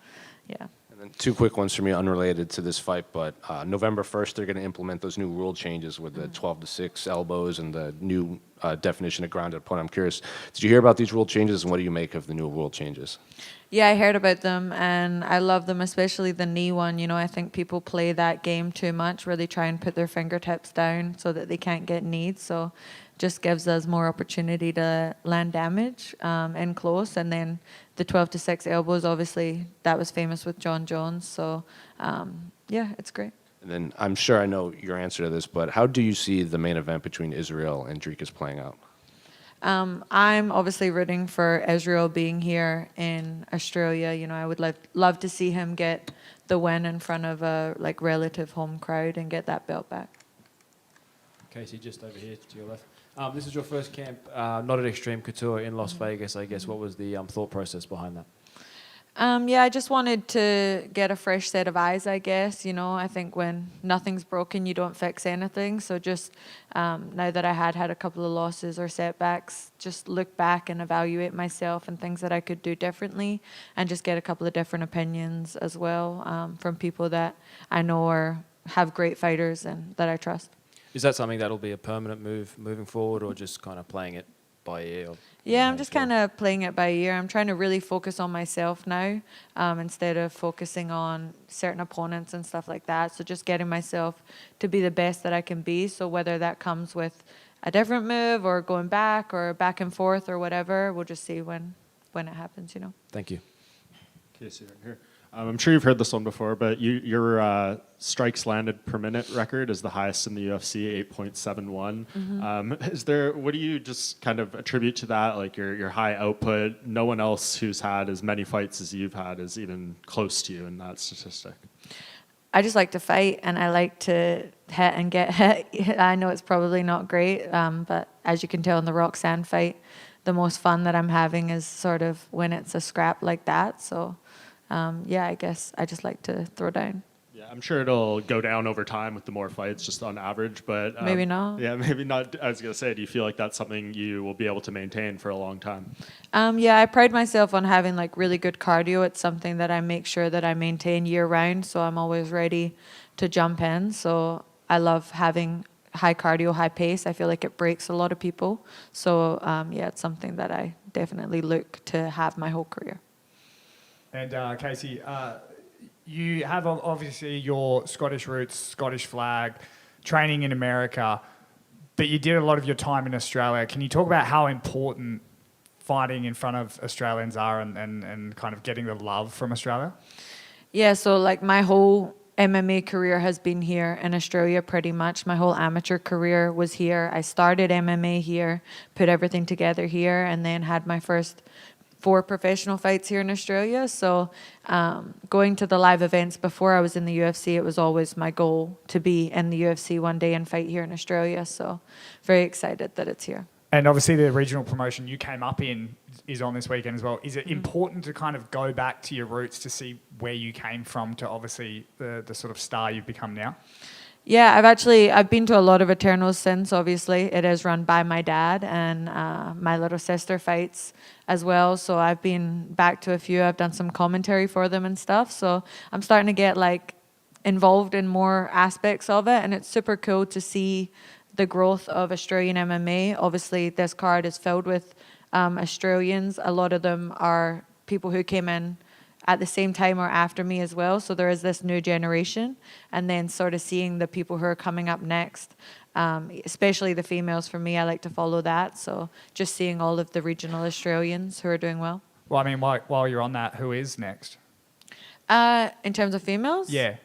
yeah. And then 2 quick ones for me, unrelated to this fight, but November 1st, they're going to implement those new rule changes with the 12-6 elbows and the new definition of grounded opponent. I'm curious, did you hear about these rule changes, and what do you make of the new rule changes? Yeah, I heard about them, and I love them, especially the knee one. I think people play that game too much where they try and put their fingertips down so that they can't get kneed. So just gives us more opportunity to land damage in close. And then the 12-6 elbows, obviously, that was famous with John Jones. So, yeah, it's great. And then I'm sure I know your answer to this, but how do you see the main event between Israel and Dricus playing out? I'm obviously rooting for Israel being here in Australia. I would love to see him get the win in front of a relative home crowd and get that belt back. Casey, just over here to your left. This is your first camp, not at Extreme Couture in Las Vegas, I guess. What was the thought process behind that? Yeah, I just wanted to get a fresh set of eyes, I guess. I think when nothing's broken, you don't fix anything. So just now that I had a couple of losses or setbacks, just look back and evaluate myself and things that I could do differently, and just get a couple of different opinions as well from people that I know have great fighters and that I trust. Is that something that'll be a permanent move moving forward, or just kind of playing it by ear? Yeah, I'm just kind of playing it by ear. I'm trying to really focus on myself now instead of focusing on certain opponents and stuff like that. So just getting myself to be the best that I can be. So whether that comes with a different move or going back or back and forth or whatever, we'll just see when it happens, Thank you. Casey, right here. I'm sure you've heard this one before, but your strikes landed per minute record is the highest in the UFC, 8.71. Mm-hmm. What do you just kind of attribute to that? Like your high output, no one else who's had as many fights as you've had is even close to you in that statistic. I just like to fight, and I like to hit and get hit. I know it's probably not great, but as you can tell in the Roxanne fight, the most fun that I'm having is sort of when it's a scrap like that. So yeah, I guess I just like to throw down. Yeah, I'm sure it'll go down over time with the more fights, just on average, but... maybe not. Yeah, maybe not. I was going to say, do you feel like that's something you will be able to maintain for a long time? Yeah, I pride myself on having really good cardio. It's something that I make sure that I maintain year round, so I'm always ready to jump in. So I love having high cardio, high pace. I feel like it breaks a lot of people. So yeah, it's something that I definitely look to have my whole career. And Casey, you have obviously your Scottish roots, Scottish flag, training in America, but you did a lot of your time in Australia. Can you talk about how important fighting in front of Australians are and kind of getting the love from Australia? Yeah, so my whole MMA career has been here in Australia pretty much. My whole amateur career was here. I started MMA here, put everything together here, and then had my first 4 professional fights here in Australia. So going to the live events before I was in the UFC, it was always my goal to be in the UFC one day and fight here in Australia. So very excited that it's here. And obviously the regional promotion you came up in is on this weekend as well. Is it important to kind of go back to your roots to see where you came from to obviously the sort of star you've become now? Yeah, I've been to a lot of Eternals since, obviously. It is run by my dad, and my little sister fights as well. So I've been back to a few. I've done some commentary for them and stuff. So I'm starting to get involved in more aspects of it, and it's super cool to see the growth of Australian MMA. Obviously, this card is filled with Australians. A lot of them are people who came in at the same time or after me as well. So there is this new generation, and then sort of seeing the people who are coming up next especially the females. For me, I like to follow that. So just seeing all of the regional Australians who are doing well. Well, I mean, while you're on that, who is next? In terms of females? Yeah.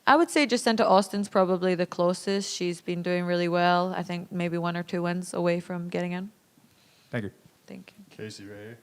I would say Jacinta Austin's probably the closest. She's been doing really well. I think maybe 1 or 2 wins away from getting in. Thank you. Thank you. Casey, right here.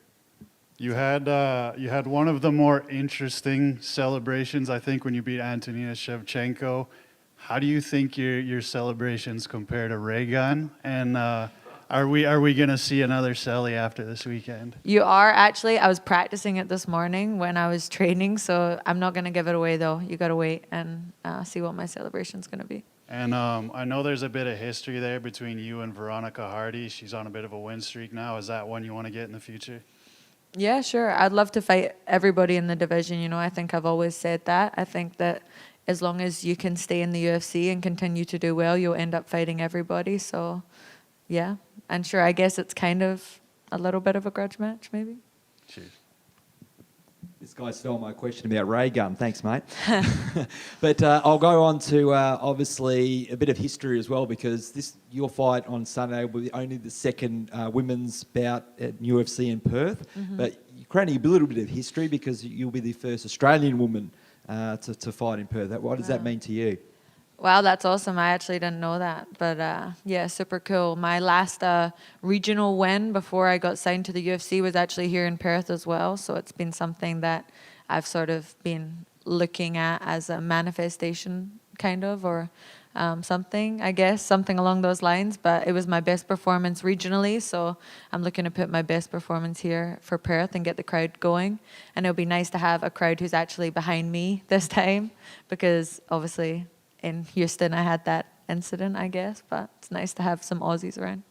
You had one of the more interesting celebrations, I think, when you beat Antonina Shevchenko. How do you think your celebrations compare to Raygun? And are we gonna see another celly after this weekend? You are actually. I was practicing it this morning when I was training, so I'm not going to give it away though. You got to wait and see what my celebration's going to be. And I know there's a bit of history there between you and Veronica Hardy. She's on a bit of a win streak now. Is that one you want to get in the future? Yeah, sure. I'd love to fight everybody in the division. You know, I think I've always said that. I think that as long as you can stay in the UFC and continue to do well, you'll end up fighting everybody. So, yeah. And sure, I guess it's kind of a little bit of a grudge match, maybe. Cheers. This guy stole my question about ray gun. Thanks, mate. But I'll go on to obviously a bit of history as well, because your fight on Sunday will be only the second women's bout at UFC in Perth. Mhm. But you're creating a little bit of history because you'll be the first Australian woman to fight in Perth. What does that mean to you? Wow, that's awesome. I actually didn't know that. But yeah, super cool. My last regional win before I got signed to the UFC was actually here in Perth as well. So it's been something that I've sort of been looking at as a manifestation kind of, or something, I guess, something along those lines. But it was my best performance regionally. So I'm looking to put my best performance here for Perth and get the crowd going. And it'll be nice to have a crowd who's actually behind me this time, because obviously in Houston, I had that incident, I guess, but it's nice to have some Aussies around.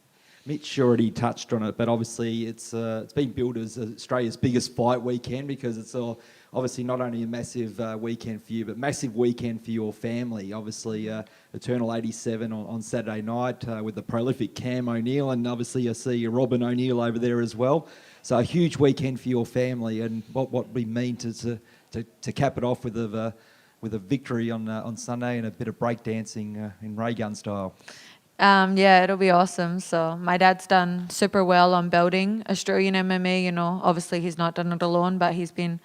Mitch already touched on it, but obviously it's been billed as Australia's biggest fight weekend, because it's obviously not only a massive weekend for you, but massive weekend for your family. Obviously, Eternal 87 on Saturday night with the prolific Cam O'Neill, and obviously I see Robin O'Neill over there as well. So a huge weekend for your family, and what we mean to cap it off with a victory on Sunday and a bit of breakdancing in ray gun style. Yeah, it'll be awesome. So my dad's done super well on building Australian MMA. You know, obviously he's not done it alone, but he's been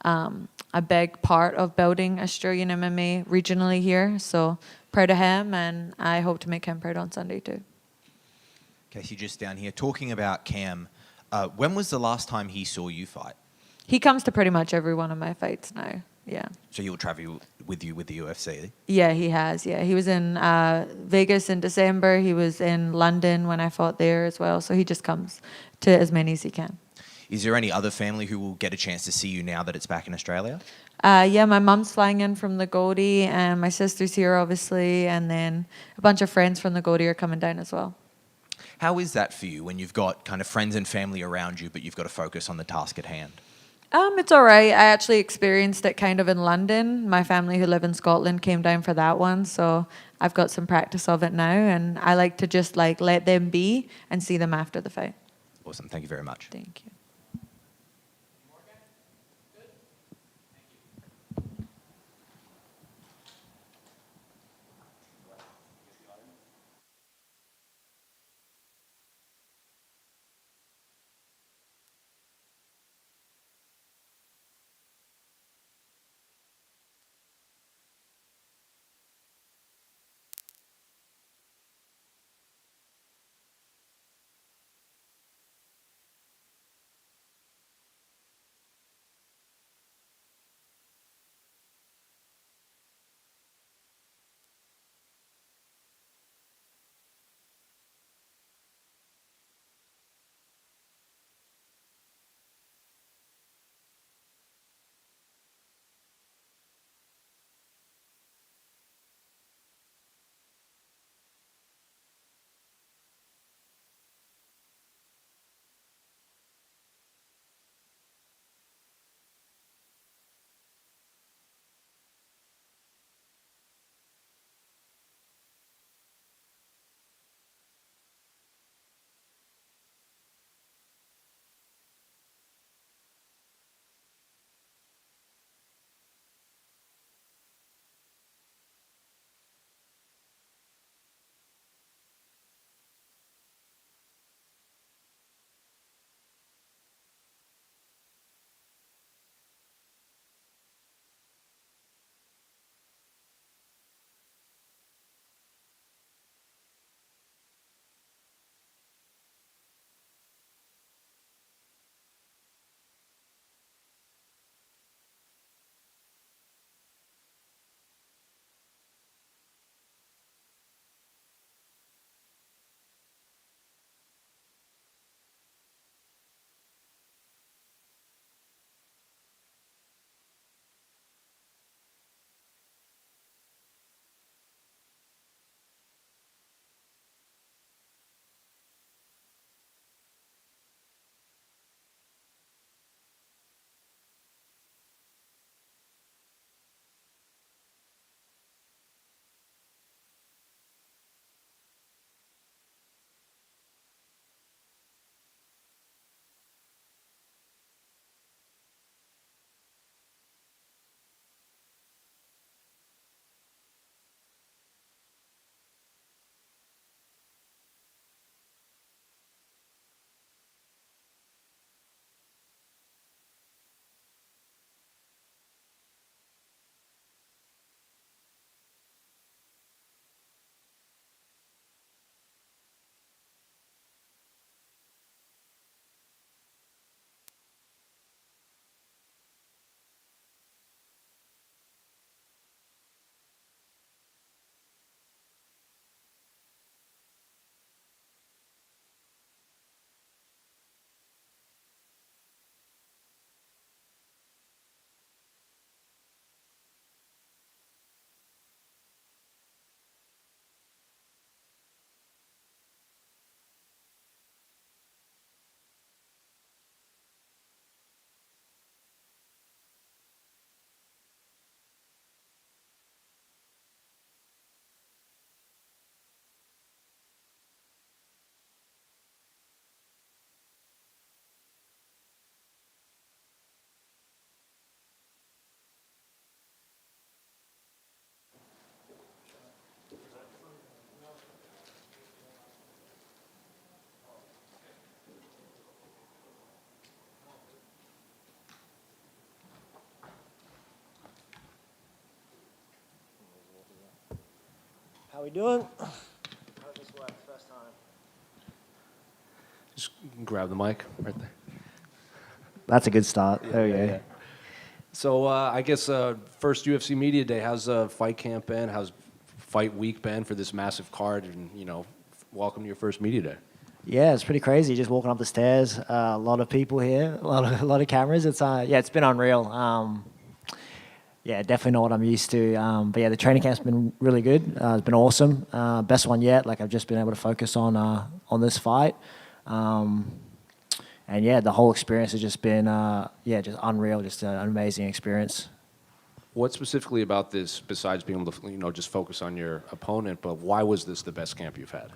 a big part of building Australian MMA regionally here. So proud of him, and I hope to make him proud on Sunday too. Casey, just down here, talking about Cam, when was the last time he saw you fight? He comes to pretty much every one of my fights now. Yeah. So he'll travel with you with the UFC? Yeah, he has. Yeah, he was in Vegas in December. He was in London when I fought there as well. So he just comes to as many as he can. Is there any other family who will get a chance to see you now that it's back in Australia? Yeah, my mum's flying in from the Goldie, and my sister's here, obviously, and then a bunch of friends from the Goldie are coming down as well. How is that for you when you've got kind of friends and family around you, but you've got to focus on the task at hand? It's all right. I actually experienced it kind of in London. My family who live in Scotland came down for that one, so I've got some practice of it now, and I like to just like let them be and see them after the fight. Awesome. Thank you very much. Thank you. we doing? Hope this works first time. Just grab the mic right there. That's a good start. There we go. So I guess first UFC Media Day, how's fight camp been? How's fight week been for this massive card? And, welcome to your first Media Day. Yeah, it's pretty crazy. Just walking up the stairs, a lot of people here, a lot of cameras. It's it's been unreal. Yeah, definitely not what I'm used to. But yeah, the training camp's been really good. It's been awesome. Best one yet. Like I've just been able to focus on this fight. And yeah, the whole experience has just been just unreal. Just an amazing experience. What specifically about this, besides being able to just focus on your opponent, but why was this the best camp you've had?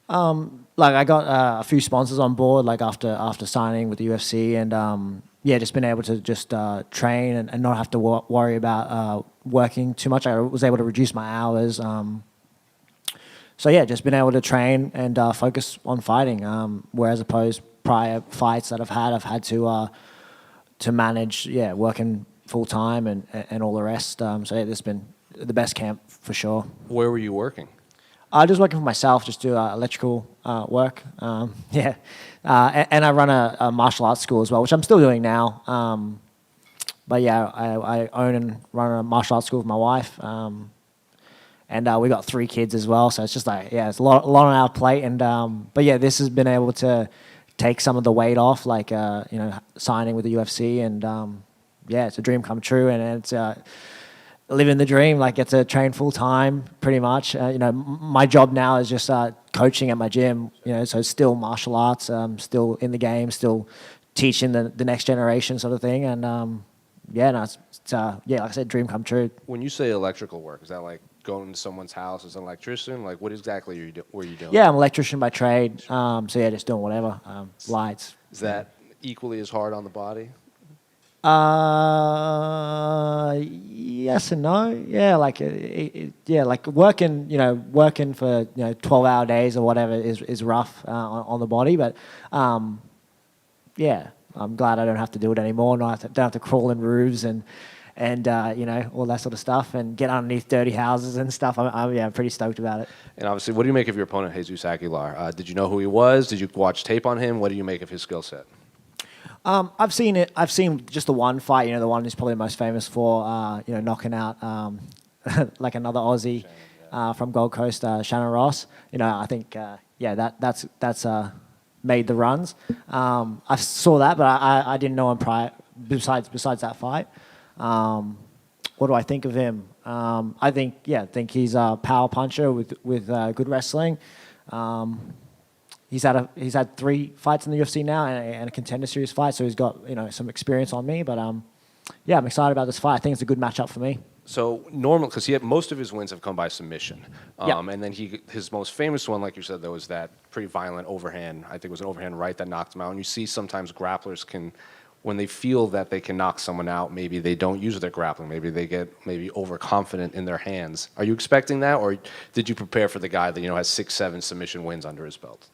Like I got a few sponsors on board, like after signing with the UFC, and just been able to just train and not have to worry about working too much. I was able to reduce my hours. So yeah, just been able to train and focus on fighting. Whereas opposed prior fights that I've had to manage, working full time and all the rest. So yeah, this has been the best camp for sure. Where were you working? Just working for myself, just do electrical work. And I run a martial arts school as well, which I'm still doing now. But yeah, I own and run a martial arts school with my wife. And we got 3 kids as well, so it's just it's a lot on our plate. And but yeah, this has been able to take some of the weight off, like signing with the UFC, and it's a dream come true, and it's living the dream. Like get to train full time, pretty much. My job now is just coaching at my gym. So still martial arts, still in the game, still teaching the next generation, sort of thing. And it's like I said, dream come true. When you say electrical work, is that like going to someone's house as an electrician? Like, what exactly were you doing? Yeah, I'm an electrician by trade. So yeah, just doing whatever. Lights. Is that equally as hard on the body? Yes and no. Yeah, like like working for 12-hour days or whatever is rough on the body, but I'm glad I don't have to do it anymore. Don't have to crawl in roofs and all that sort of stuff, and get underneath dirty houses and stuff. I'm pretty stoked about it. And obviously, what do you make of your opponent, Jesus Aguilar? Did you know who he was? Did you watch tape on him? What do you make of his skill set? I've seen it. I've seen just the one fight. The one he's probably most famous for. Knocking out like another Aussie from Gold Coast, Shannon Ross. I think that's made the runs. I saw that, but I didn't know him prior. Besides that fight. What do I think of him? I think he's a power puncher with good wrestling. He's had 3 fights in the UFC now and a Contender Series fight, so he's got some experience on me. But I'm excited about this fight. I think it's a good matchup for me. So normal, because most of his wins have come by submission, and then his most famous one, like you said, though, was that pretty violent overhand. I think it was an overhand right that knocked him out. And you see sometimes grapplers can, when they feel that they can knock someone out, maybe they don't use their grappling. Maybe they get overconfident in their hands. Are you expecting that, or did you prepare for the guy that has 6-7 submission wins under his belt?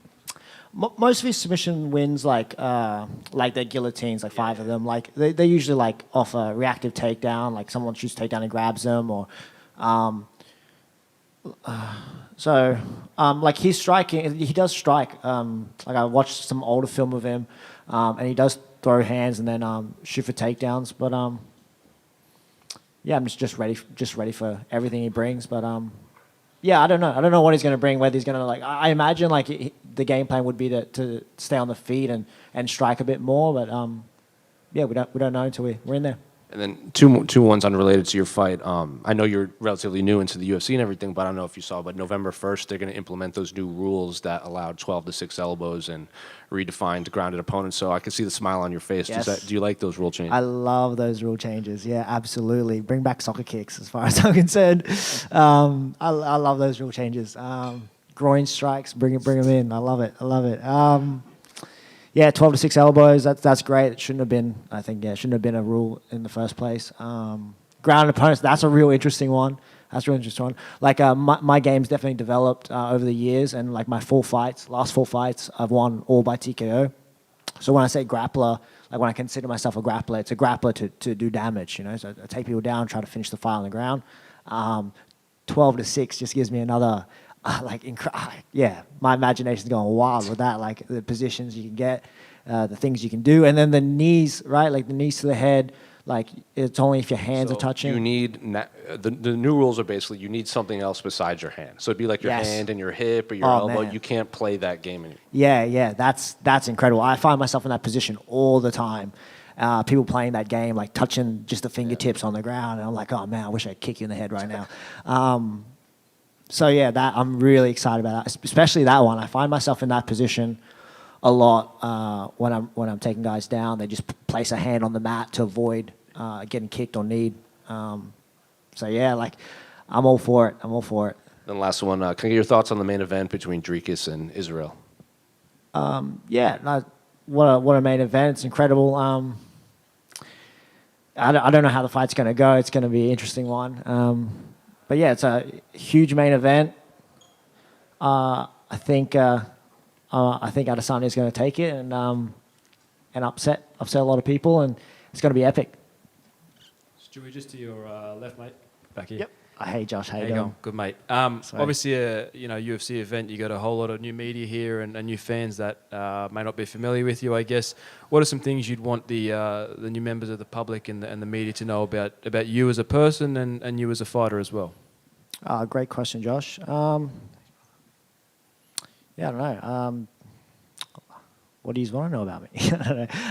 Most of his submission wins, like their guillotines, like 5 of them, like they usually like off a reactive takedown, like someone shoots takedown and grabs them, or like he's striking. He does strike. Like I watched some older film of him, and he does throw hands and then shoot for takedowns. But I'm just ready for everything he brings. But I don't know. I don't know what he's going to bring. Whether he's going to I imagine the game plan would be to stay on the feet and strike a bit more. But we don't know until we're in there. And then two ones unrelated to your fight. I know you're relatively new into the UFC and everything, but I don't know if you saw, but November 1st, they're going to implement those new rules that allowed 12 to 6 elbows and redefined grounded opponents. So I can see the smile on your face. Yes. Do you like those rule changes? I love those rule changes. Yeah, absolutely. Bring back soccer kicks as far as I'm concerned. I love those rule changes. Groin strikes, bring them in. I love it. 12 to 6 elbows. That's great. It shouldn't have been. I think shouldn't have been a rule in the first place. Grounded opponents. That's a real interesting one. Like my game's definitely developed over the years, and like my last 4 fights, I've won all by TKO. So when I say grappler, like when I consider myself a grappler, it's a grappler to do damage. So I take people down, try to finish the fight on the ground. 12-6 just gives me another, my imagination's going wild with that, like the positions you can get, the things you can do, and then the knees, right? Like the knees to the head, like it's only if your hands are touching. You need, the new rules are basically you need something else besides your hand. So it'd be like your hand and your hip or your elbow. Man. You can't play that game anymore. Yeah, that's incredible. I find myself in that position all the time. People playing that game, like touching just the fingertips on the ground, and I'm like, oh man, I wish I could kick you in the head right now. That I'm really excited about that, especially that one. I find myself in that position a lot when I'm taking guys down. They just place a hand on the mat to avoid getting kicked or kneed. I'm all for it. Then last one, can I get your thoughts on the main event between Dricus and Israel? What a main event! It's incredible. I don't know how the fight's going to go. It's going to be an interesting one. It's a huge main event. I think Adesanya is going to take it and upset a lot of people, and it's going to be epic. Stewie, just to your left, mate. Back here. Yep. Hey, Josh. How you going? doing? Good, mate. Obviously, a UFC event. You got a whole lot of new media here and new fans that may not be familiar with you. I guess. What are some things you'd want the new members of the public and the media to know about you as a person and you as a fighter as well? Great question, Josh. I don't know. What do you want to know about me?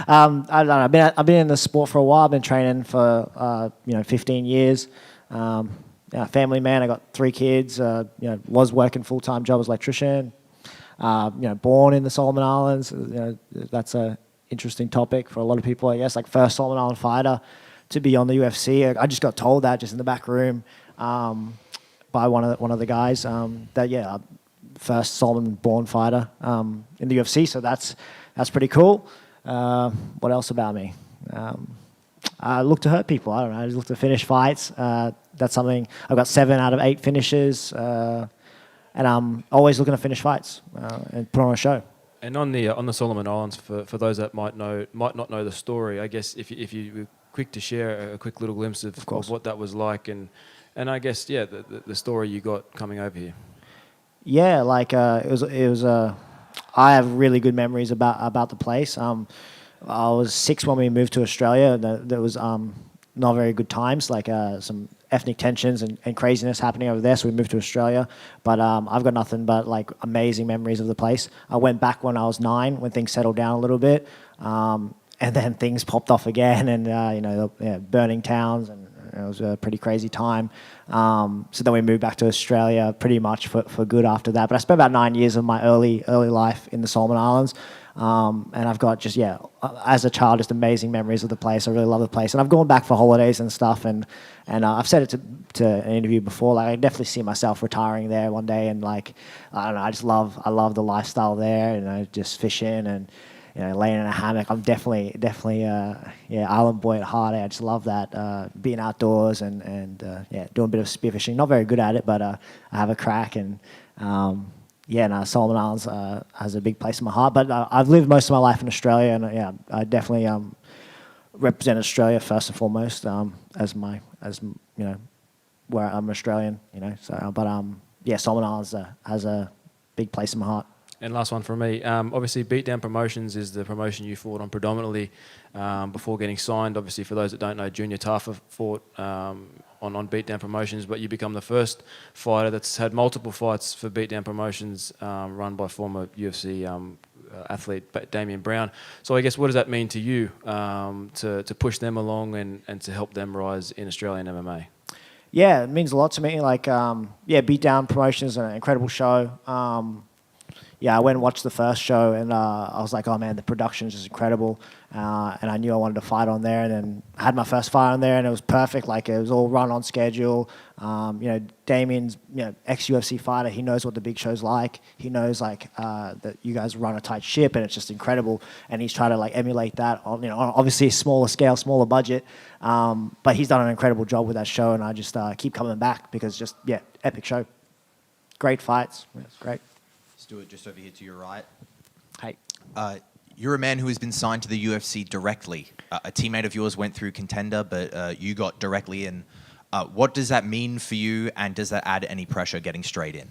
I don't know. I've been in the sport for a while. I've been training for 15 years. Family man. I got 3 kids. Was working full-time job as electrician. Born in the Solomon Islands. That's a interesting topic for a lot of people, I guess. Like first Solomon Island fighter to be on the UFC. I just got told that just in the back room by one of the guys first Solomon-born fighter in the UFC. So that's pretty cool. What else about me? I look to hurt people. I don't know. I just look to finish fights. That's something. I've got 7 out of 8 finishes, and I'm always looking to finish fights and put on a show. And on the Solomon Islands, for those that might not know the story, I guess if you were quick to share a quick little glimpse of what that was like, and I guess the story you got coming over here. Yeah, it was. I have really good memories about the place. I was 6 when we moved to Australia. There was not very good times, some ethnic tensions and craziness happening over there. So we moved to Australia. But I've got nothing but amazing memories of the place. I went back when I was 9, when things settled down a little bit, and then things popped off again, and burning towns, and it was a pretty crazy time. So then we moved back to Australia pretty much for good after that. But I spent about 9 years of my early life in the Solomon Islands. And I've got as a child, just amazing memories of the place. I really love the place. And I've gone back for holidays and stuff. And I've said it to an interview before, I definitely see myself retiring there one day. And I don't know, I love the lifestyle there, just fishing and, laying in a hammock. I'm definitely island boy at heart. I just love that, being outdoors and doing a bit of spearfishing. Not very good at it, but I have a crack. And Solomon Islands has a big place in my heart. But I've lived most of my life in Australia, and I definitely represent Australia first and foremost as where I'm Australian. Solomon Islands has a big place in my heart. And last one from me. Obviously, Beatdown Promotions is the promotion you fought on predominantly before getting signed. Obviously, for those that don't know, Junior Tafa fought on Beatdown Promotions, but you become the first fighter that's had multiple fights for Beatdown Promotions run by former UFC athlete Damian Brown. So I guess what does that mean to you to push them along and to help them rise in Australian MMA? Yeah, it means a lot to me. Beatdown Promotions is an incredible show. I went and watched the first show, and I was like, oh man, the production is just incredible. And I knew I wanted to fight on there, and then I had my first fight on there, and it was perfect. It was all run on schedule. Damien's ex-UFC fighter. He knows what the big show's like. He knows that you guys run a tight ship, and it's just incredible. And he's trying to emulate that on obviously a smaller scale, smaller budget. But he's done an incredible job with that show, and I just keep coming back because epic show, great fights. It's great. Stewart, just over here to your right. Hey. You're a man who has been signed to the UFC directly. A teammate of yours went through Contender, but you got directly in. What does that mean for you, and does that add any pressure getting straight in?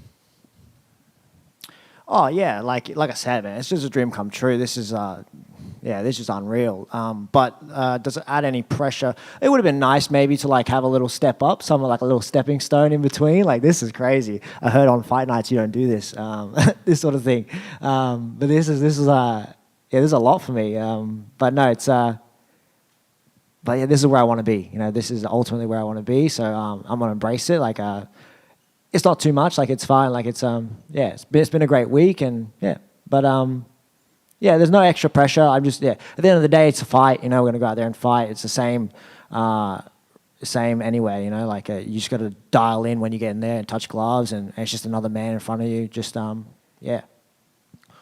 Oh yeah, like I said, man, it's just a dream come true. This is this is unreal. But does it add any pressure? It would have been nice maybe to like have a little step up, something like a little stepping stone in between. Like this is crazy. I heard on fight nights you don't do this, this sort of thing. But this is this is a lot for me. But no, it's but yeah, this is where I want to be. You know, this is ultimately where I want to be. So I'm gonna embrace it. Like it's not too much. Like it's fine. Like it's it's been a great week, and but there's no extra pressure. I'm just at the end of the day, it's a fight. You know, we're gonna go out there and fight. It's the same anyway. You know, like you just got to dial in when you get in there and touch gloves, and it's just another man in front of you. Just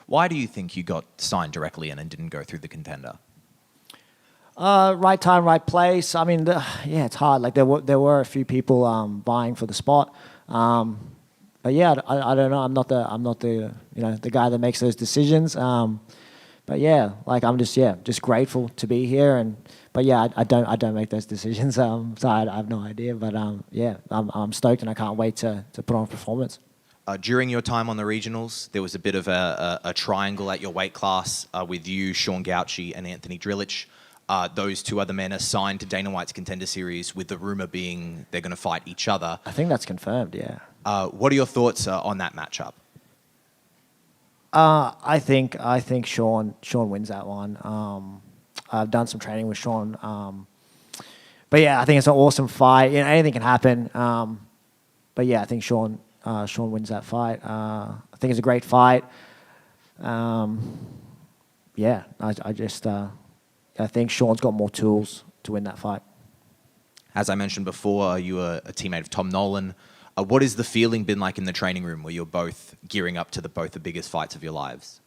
Why do you think you got signed directly in and didn't go through the contender? Right time, right place. I mean, it's hard. Like there were a few people vying for the spot. But yeah, I don't know. I'm not the the guy that makes those decisions. But yeah, like I'm just grateful to be here. But yeah, I don't make those decisions. So I have no idea. But I'm stoked and I can't wait to put on a performance. During your time on the regionals, there was a bit of a triangle at your weight class with you, Sean Gauci, and Anthony Drilic. Those two other men are signed to Dana White's Contender Series, with the rumor being they're going to fight each other. I think that's confirmed, yeah. What are your thoughts on that matchup? I think Sean wins that one. I've done some training with Sean. But yeah, I think it's an awesome fight. You know, anything can happen. But yeah, I think Sean wins that fight. I think it's a great fight. I think Sean's got more tools to win that fight. As I mentioned before, you were a teammate of Tom Nolan. What has the feeling been like in the training room where you're both gearing up to both the biggest fights of your lives?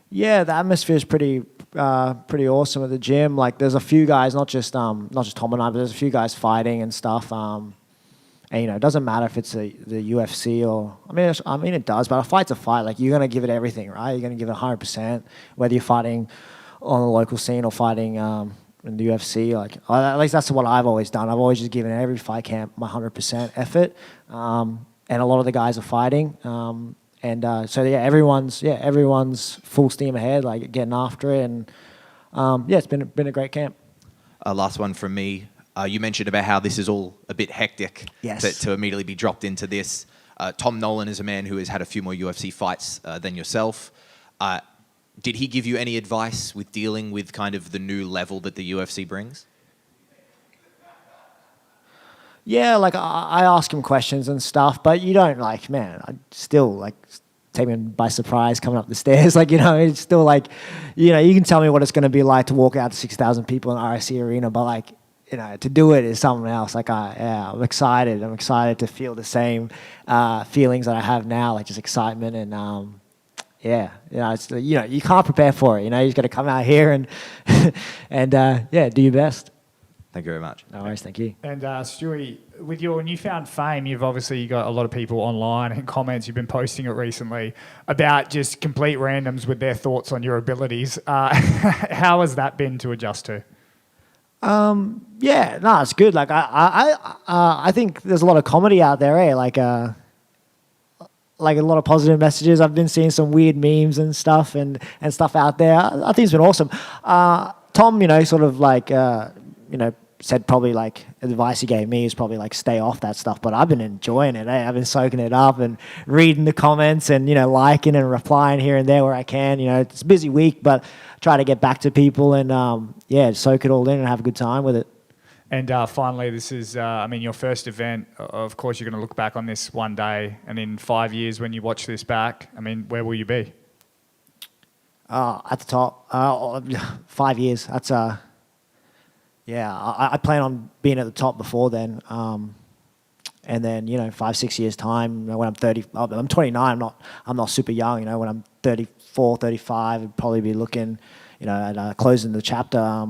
Yeah, the atmosphere is pretty awesome at the gym. Like, there's a few guys, not just Tom and I, but there's a few guys fighting and stuff. And it doesn't matter if it's the UFC or I mean it does, but a fight's a fight. Like, you're gonna give it everything, right? You're gonna give it 100%, whether you're fighting on the local scene or fighting in the UFC. Like, at least that's what I've always done. I've always just given every fight camp my 100% effort. And a lot of the guys are fighting. Everyone's full steam ahead, like getting after it. And it's been a great camp. Last one from me. You mentioned about how this is all a bit hectic. Yes. To immediately be dropped into this. Tom Nolan is a man who has had a few more UFC fights than yourself. Did he give you any advice with dealing with kind of the new level that the UFC brings? Yeah, like I ask him questions and stuff, but you don't I still take him by surprise coming up the stairs. It's still you can tell me what it's going to be like to walk out to 6,000 people in RSC Arena, but to do it is something else. I'm excited. I'm excited to feel the same feelings that I have now, like just excitement and you can't prepare for it. You just got to come out here and do your best. Thank you very much. No worries, thank you. And Stewie, with your newfound fame, you've obviously got a lot of people online and comments. You've been posting it recently about just complete randoms with their thoughts on your abilities. How has that been to adjust to? It's good. I think there's a lot of comedy out there, eh? Like a lot of positive messages. I've been seeing some weird memes and stuff and stuff out there. I think it's been awesome. Tom, said probably advice he gave me is probably stay off that stuff, but I've been enjoying it. I've been soaking it up and reading the comments and liking and replying here and there where I can. It's a busy week, but try to get back to people and soak it all in and have a good time with it. And finally, this is, your first event. Of course, you're going to look back on this one day, and in 5 years when you watch this back, where will you be? At the top. 5 years. That's I plan on being at the top before then. And then 5-6 years time, when I'm 30, I'm 29. I'm not super young. When I'm 34, 35, I'd probably be looking, at closing the chapter.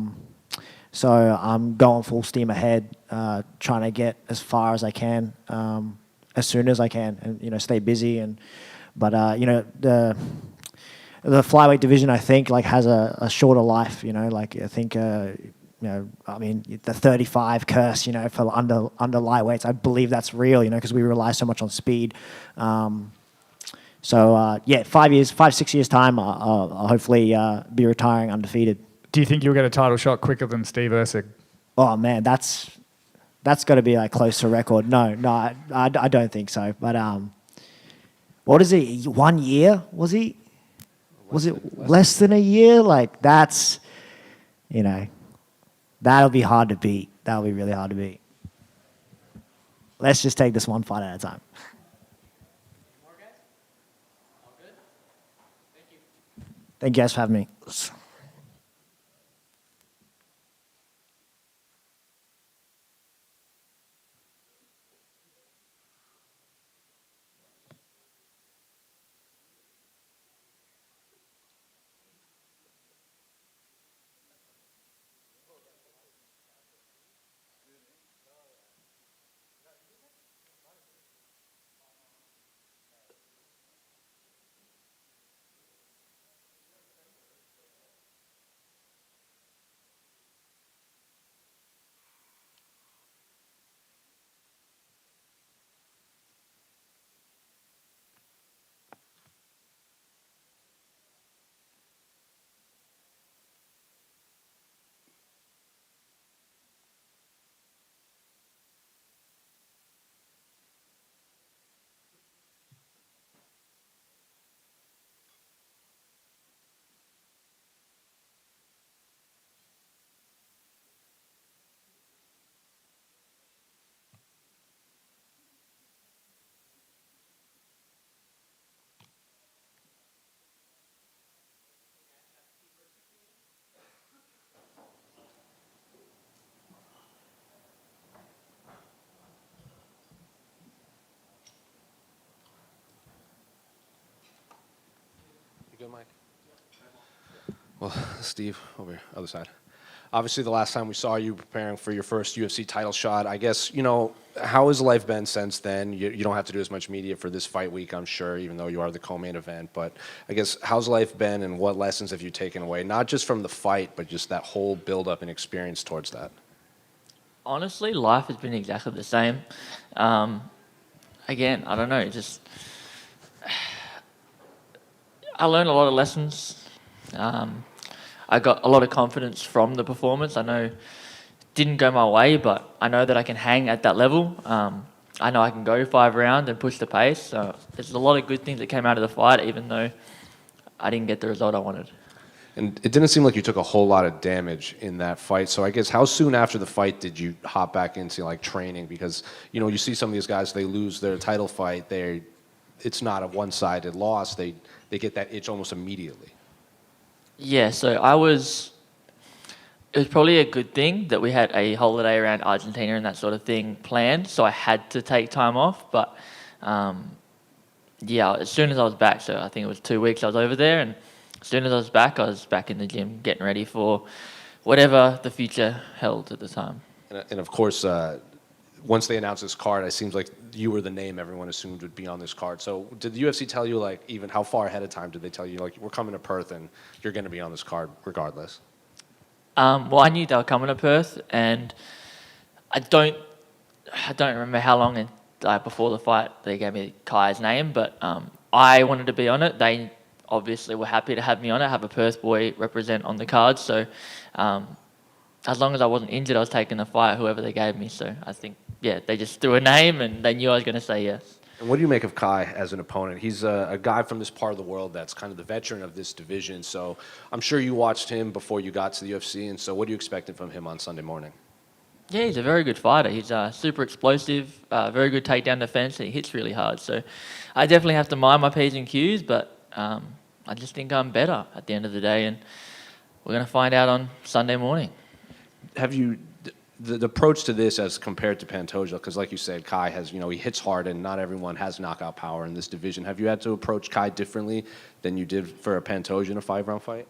So I'm going full steam ahead, trying to get as far as I can, as soon as I can, and stay busy. But the flyweight division, I think, has a shorter life. I think I mean, the 35 curse, for under lightweights, I believe that's real, because we rely so much on speed. So 6 years time, I'll hopefully be retiring undefeated. Do you think you'll get a title shot quicker than Steve Erceg? Oh man, that's got to be like close to a record. No, I don't think so. But what is it? 1 year was he? Was it less than a year? Like that's, that'll be hard to beat. That'll be really hard to beat. Let's just take this one fight at a time. Thank you guys for having me. Good, Mike. Well, Steve, over here, other side. Obviously, the last time we saw you preparing for your first UFC title shot, I guess, how has life been since then? You don't have to do as much media for this fight week, I'm sure, even though you are the co-main event. But I guess, how's life been and what lessons have you taken away? Not just from the fight, but just that whole build-up and experience towards that. Honestly, life has been exactly the same. Again, I don't know, I learned a lot of lessons. I got a lot of confidence from the performance. I know it didn't go my way, but I know that I can hang at that level. I know I can go 5 rounds and push the pace. So there's a lot of good things that came out of the fight, even though I didn't get the result I wanted. And it didn't seem like you took a whole lot of damage in that fight. So I guess how soon after the fight did you hop back into training? Because, you see some of these guys, they lose their title fight. It's not a one-sided loss. They get that itch almost immediately. Yeah, so it was probably a good thing that we had a holiday around Argentina and that sort of thing planned, so I had to take time off. But as soon as I was back, so I think it was 2 weeks I was over there, and as soon as I was back in the gym getting ready for whatever the future held at the time. And of course, once they announced this card, it seems like you were the name everyone assumed would be on this card. So did the UFC tell you, even how far ahead of time did they tell you, we're coming to Perth and you're going to be on this card regardless? Well, I knew they were coming to Perth, and I don't remember how long before the fight they gave me Kai's name, but I wanted to be on it. They obviously were happy to have me on it, have a Perth boy represent on the card. So as long as I wasn't injured, I was taking the fight, whoever they gave me. So I think, they just threw a name and they knew I was going to say yes. And what do you make of Kai as an opponent? He's a guy from this part of the world that's kind of the veteran of this division. So I'm sure you watched him before you got to the UFC. And so what are you expecting from him on Sunday morning? Yeah, he's a very good fighter. He's super explosive, very good takedown defense, and he hits really hard. So I definitely have to mind my P's and Q's, but I just think I'm better at the end of the day, and we're going to find out on Sunday morning. Have you, the approach to this as compared to Pantoja, because like you said, Kai has, he hits hard and not everyone has knockout power in this division. Have you had to approach Kai differently than you did for a Pantoja in a 5-round fight?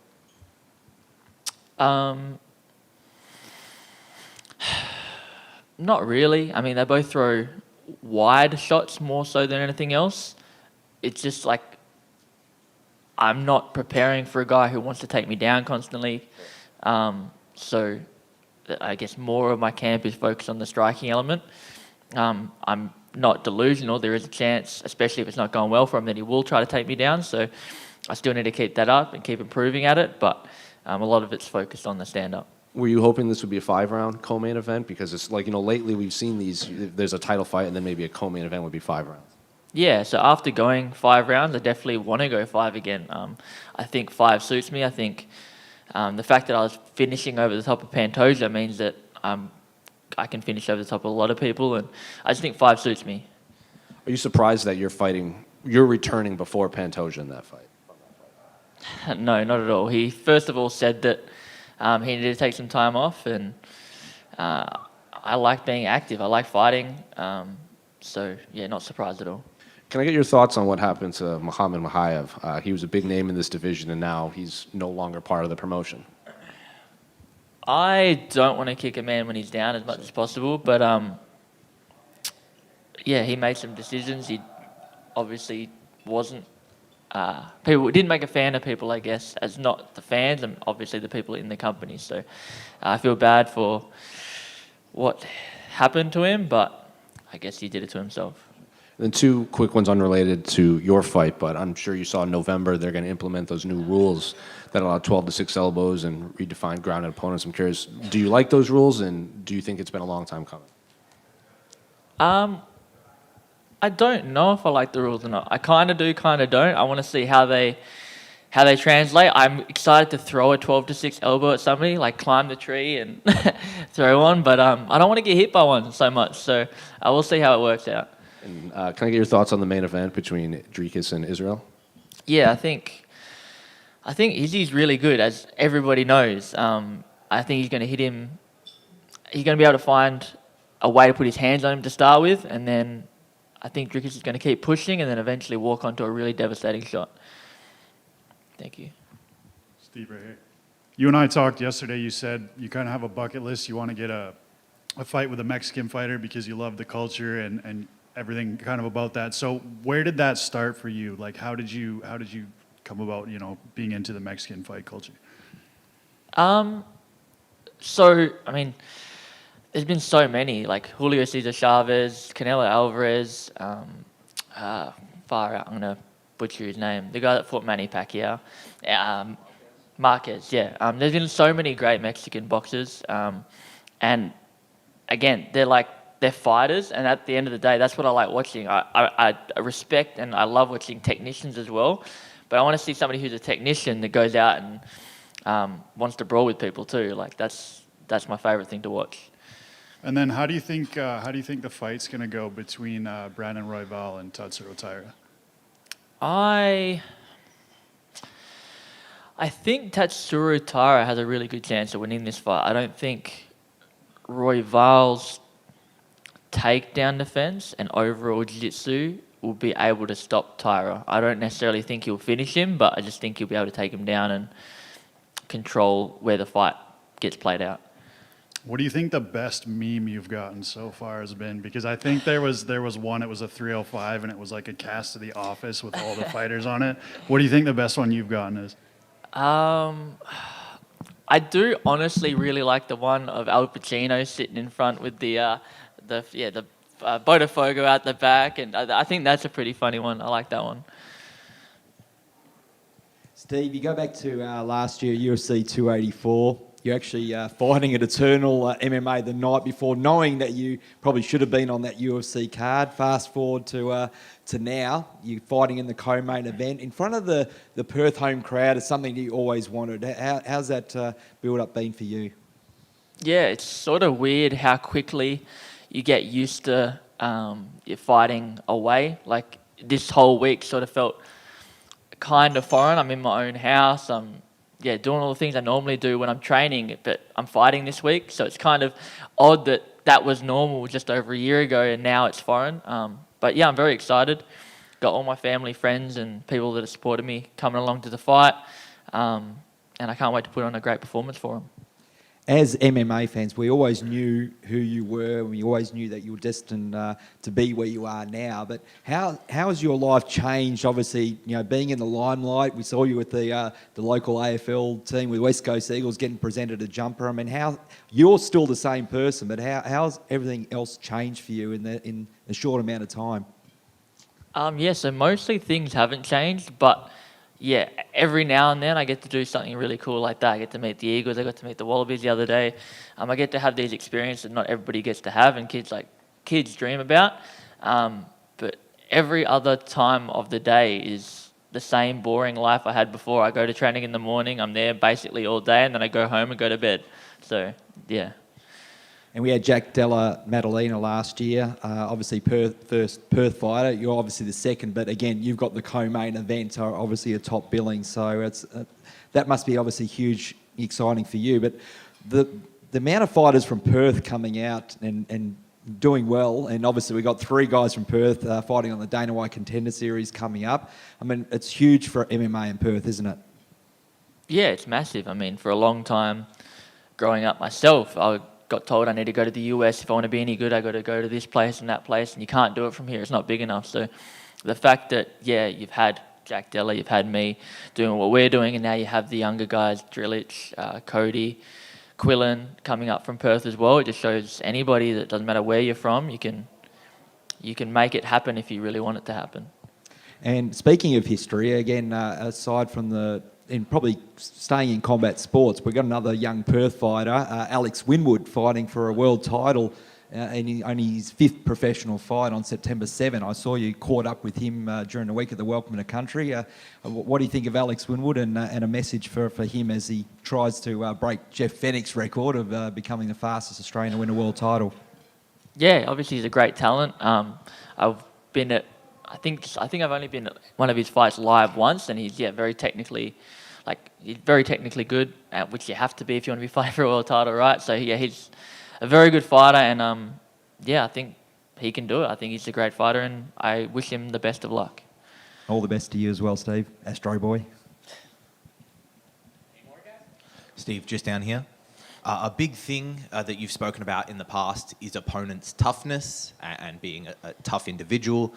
Not really. I mean, they both throw wide shots more so than anything else. It's just I'm not preparing for a guy who wants to take me down constantly. So I guess more of my camp is focused on the striking element. I'm not delusional. There is a chance, especially if it's not going well for him, that he will try to take me down. So I still need to keep that up and keep improving at it. But a lot of it's focused on the stand-up. Were you hoping this would be a 5-round co-main event? Because it's like, lately we've seen these, there's a title fight and then maybe a co-main event would be 5 rounds. Yeah, so after going 5 rounds, I definitely want to go 5 again. I think 5 suits me. I think the fact that I was finishing over the top of Pantoja means that I can finish over the top of a lot of people, and I just think 5 suits me. Are you surprised that you're returning before Pantoja in that fight? No, not at all. He first of all said that he needed to take some time off, and I like being active. I like fighting. So, yeah, not surprised at all. Can I get your thoughts on what happened to Muhammad Mokaev? He was a big name in this division, and now he's no longer part of the promotion. I don't want to kick a man when he's down as much as possible, but yeah, he made some decisions. He obviously wasn't. People didn't make a fan of people, I guess, as not the fans and obviously the people in the company. So I feel bad for what happened to him, but I guess he did it to himself. Then 2 quick ones unrelated to your fight, but I'm sure you saw in November they're going to implement those new rules that allow 12 to 6 elbows and redefine grounded opponents. I'm curious, do you like those rules, and do you think it's been a long time coming? I don't know if I like the rules or not. I kind of do, kind of don't. I want to see how they translate. I'm excited to throw a 12 to 6 elbow at somebody, like climb the tree and throw one, but I don't want to get hit by one so much. So I will see how it works out. And can I get your thoughts on the main event between Dricus and Israel? Yeah, I think Izzy's really good, as everybody knows. I think he's going to hit him. He's going to be able to find a way to put his hands on him to start with, and then I think Dricus is going to keep pushing and then eventually walk onto a really devastating shot. Thank you. Steve, right here. You and I talked yesterday. You said you kind of have a bucket list. You want to get a fight with a Mexican fighter because you love the culture and everything kind of about that. So where did that start for you? Like, how did you come about, being into the Mexican fight culture? So, I mean, there's been so many, like Julio Cesar Chavez, Canelo Alvarez, far out, I'm going to butcher his name, the guy that fought Manny Pacquiao, Marquez, yeah. There's been so many great Mexican boxers, and again, they're fighters, and at the end of the day, that's what I like watching. I respect and I love watching technicians as well, but I want to see somebody who's a technician that goes out and wants to brawl with people too. Like that's my favorite thing to watch. And then how do you think the fight's going to go between Brandon Royval and Tatsuro Taira? I think Tatsuro Taira has a really good chance of winning this fight. I don't think Royval's takedown defense and overall jiu-jitsu will be able to stop Taira. I don't necessarily think he'll finish him, but I just think he'll be able to take him down and control where the fight gets played out. What do you think the best meme you've gotten so far has been? Because I think there was one, it was a 305, and it was like a cast of The Office with all the fighters on it. What do you think the best one you've gotten is? I do honestly really like the one of Al Pacino sitting in front with the Botafogo out the back, and I think that's a pretty funny one. I like that one. Steve, you go back to last year, UFC 284. You're actually fighting at Eternal MMA the night before, knowing that you probably should have been on that UFC card. Fast forward to now, you're fighting in the co-main event in front of the Perth home crowd. Is something that you always wanted. How's that build-up been for you? Yeah, it's sort of weird how quickly you get used to you're fighting away. Like this whole week sort of felt kind of foreign. I'm in my own house. I'm doing all the things I normally do when I'm training, but I'm fighting this week. So it's kind of odd that was normal just over a year ago and now it's foreign. But yeah, I'm very excited. Got all my family, friends and people that have supported me coming along to the fight. And I can't wait to put on a great performance for them. as MMA fans, we always knew who you were. We always knew that you were destined to be where you are now. But how has your life changed? Obviously, being in the limelight. We saw you with the local AFL team with West Coast Eagles getting presented a jumper. I mean, how you're still the same person, but how's everything else changed for you in a short amount of time? Yeah, so mostly things haven't changed, but yeah, every now and then I get to do something really cool like that. I get to meet the Eagles, I got to meet the Wallabies the other day. I get to have these experiences that not everybody gets to have and kids dream about. But every other time of the day is the same boring life I had before. I go to training in the morning, I'm there basically all day, and then I go home and go to bed. So, yeah. And we had Jack Della Maddalena last year, obviously first Perth fighter. You're obviously the second, but again, you've got the co-main event, obviously a top billing. So it's that must be obviously huge, exciting for you. But the amount of fighters from Perth coming out and doing well, and obviously we've got 3 guys from Perth fighting on the Dana White Contender Series coming up. I mean, it's huge for MMA in Perth, isn't it? Yeah, it's massive. I mean, for a long time, growing up myself, I got told I need to go to the US. If I want to be any good, I got to go to this place and that place, and you can't do it from here. It's not big enough. So the fact that, you've had Jack Della, you've had me doing what we're doing, and now you have the younger guys, Drillich, Cody, Quillen, coming up from Perth as well. It just shows anybody that doesn't matter where you're from, you can make it happen if you really want it to happen. And speaking of history, again, aside from probably staying in combat sports, we've got another young Perth fighter, Alex Winwood, fighting for a world title in only his 5th professional fight on September 7. I saw you caught up with him during the week of the Welcome to Country. What do you think of Alex Winwood and a message for him as he tries to break Jeff Fennick's record of becoming the fastest Australian to win a world title? Yeah, obviously he's a great talent. I've been at I think I've only been at one of his fights live once, and he's very technically good, which you have to be if you want to be fighting for a world title, right? So he's a very good fighter, and I think he can do it. I think he's a great fighter, and I wish him the best of luck. All the best to you as well, Steve, Astro Boy. Steve, just down here. A big thing that you've spoken about in the past is opponents' toughness and being a tough individual.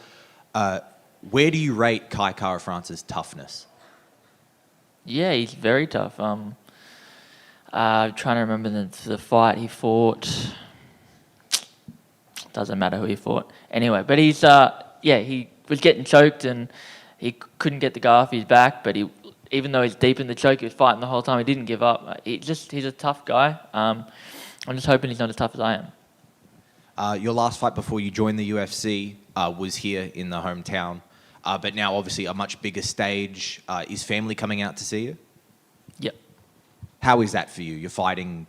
Where do you rate Kai Kara-France's toughness? Yeah, he's very tough. I'm trying to remember the fight he fought. Doesn't matter who he fought. Anyway, but he's he was getting choked and he couldn't get the guy off his back, but even though he's deep in the choke, he was fighting the whole time. He didn't give up. He's a tough guy. I'm just hoping he's not as tough as I am. Your last fight before you joined the UFC was here in the hometown, but now obviously a much bigger stage. Is family coming out to see you? Yep. How is that for you? You're fighting,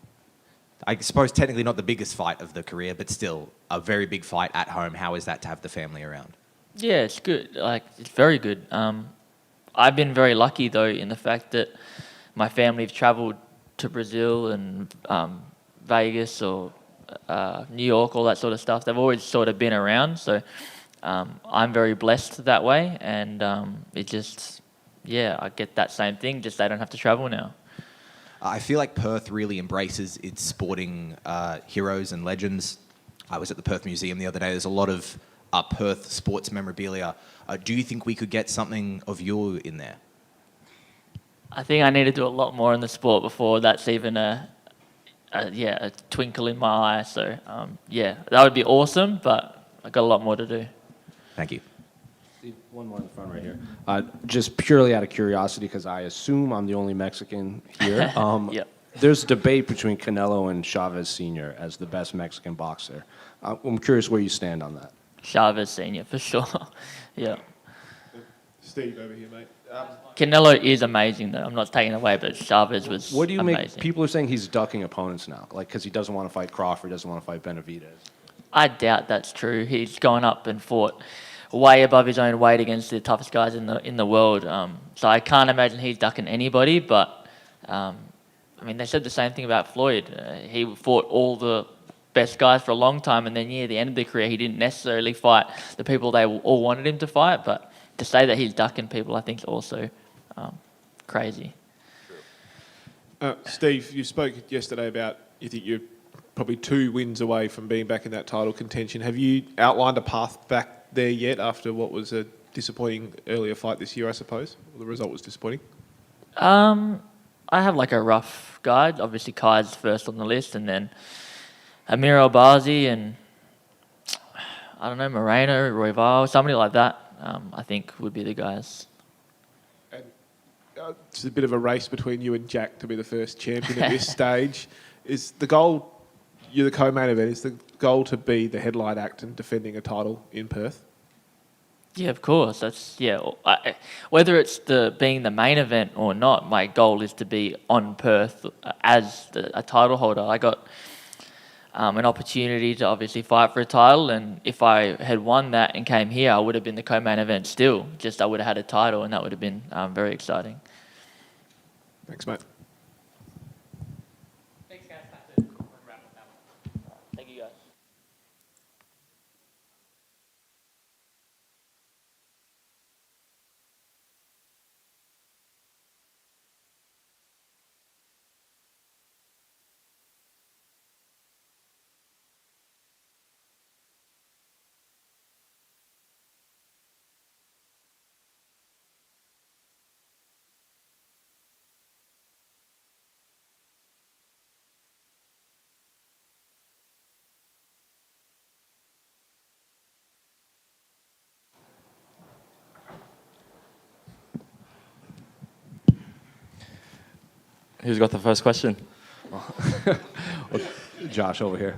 I suppose technically not the biggest fight of the career, but still a very big fight at home. How is that to have the family around? Yeah, it's good. It's very good. I've been very lucky though in the fact that my family have travelled to Brazil and Vegas or New York, all that sort of stuff. They've always sort of been around, so I'm very blessed that way, and I get that same thing, just they don't have to travel now. I feel like Perth really embraces its sporting heroes and legends. I was at the Perth Museum the other day. There's a lot of Perth sports memorabilia. Do you think we could get something of you in there? I think I need to do a lot more in the sport before that's even a twinkle in my eye. So, that would be awesome, but I've got a lot more to do. Thank you. Steve, one more in the front right here. Just purely out of curiosity, because I assume I'm the only Mexican here. Yep. There's debate between Canelo and Chavez Sr. as the best Mexican boxer. I'm curious where you stand on that. Chavez Sr. for sure. Yeah. Steve over here, mate. Canelo is amazing, though. I'm not taking it away, but Chavez was What do you amazing. make? People are saying he's ducking opponents now, because he doesn't want to fight Crawford, doesn't want to fight Benavidez. I doubt that's true. He's gone up and fought way above his own weight against the toughest guys in the world. So I can't imagine he's ducking anybody. But they said the same thing about Floyd. He fought all the best guys for a long time, and then at the end of the career, he didn't necessarily fight the people they all wanted him to fight. But to say that he's ducking people, I think is also crazy. Steve, you spoke yesterday about you think you're probably 2 wins away from being back in that title contention. Have you outlined a path back there yet after what was a disappointing earlier fight this year, I suppose? Well, the result was disappointing. I have like a rough guide. Obviously, Kai's first on the list, and then Amir Albazi and I don't know, Moreno, Royval, somebody like that. I think would be the guys. It's a bit of a race between you and Jack to be the first champion at this stage. Is the goal, you're the co-main event, is the goal to be the headline act and defending a title in Perth? Yeah, of course. That's whether it's being the main event or not, my goal is to be on Perth as a title holder. I got an opportunity to obviously fight for a title, and if I had won that and came here, I would have been the co-main event still. Just I would have had a title, and that would have been very exciting. Thanks, mate. Thanks, guys. Thank you, guys. Who's got the first question? Josh over here.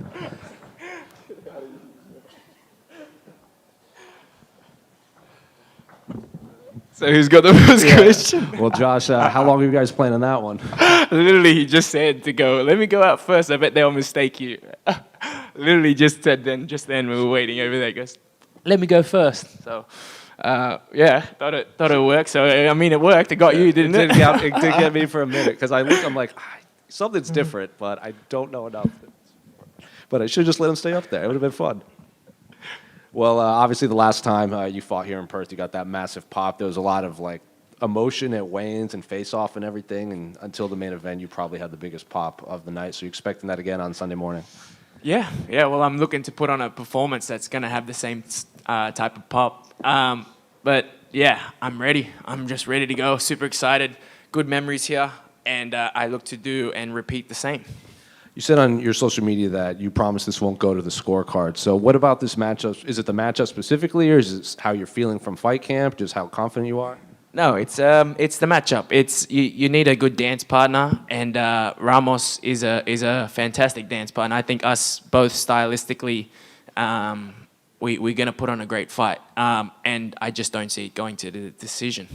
So who's got the first question? Well, Josh, how long are you guys planning that one? Literally, he just said to go, let me go out first. I bet they'll mistake you. Literally just said then we were waiting over there. He goes, let me go first. So, yeah, thought it would work. So, I mean, it worked. It got you, didn't it? It did get me for a minute because I looked, I'm like, something's different, but I don't know enough. But I should just let him stay up there. It would have been fun. Well, obviously, the last time you fought here in Perth, you got that massive pop. There was a lot of like emotion at weigh-ins and face-off and everything. And until the main event, you probably had the biggest pop of the night. So you're expecting that again on Sunday morning? Yeah. Well, I'm looking to put on a performance that's going to have the same type of pop. But yeah, I'm ready. I'm just ready to go. Super excited. Good memories here. And I look to do and repeat the same. You said on your social media that you promise this won't go to the scorecard. So what about this matchup? Is it the matchup specifically, or is it how you're feeling from fight camp, just how confident you are? No, it's the matchup. It's you need a good dance partner, and Ramos is a fantastic dance partner. I think us both stylistically, we're gonna put on a great fight, and I just don't see it going to the decision.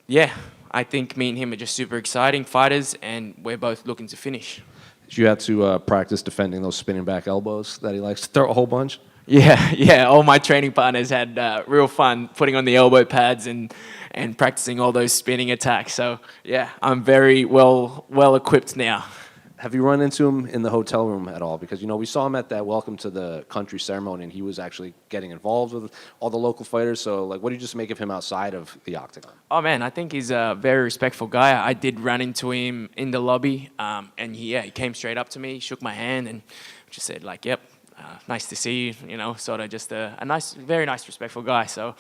Yeah. I think me and him are just super exciting fighters, and we're both looking to finish. You had to practice defending those spinning back elbows that he likes to throw a whole bunch? Yeah. All my training partners had real fun putting on the elbow pads and practicing all those spinning attacks. So, yeah, I'm very well equipped now. Have you run into him in the hotel room at all? Because, we saw him at that Welcome to the Country ceremony, and he was actually getting involved with all the local fighters. So, what do you just make of him outside of the octagon? Oh, man, I think he's a very respectful guy. I did run into him in the lobby, and he came straight up to me, shook my hand, and just said, yep, nice to see you, sort of just a nice, very nice, respectful guy. So,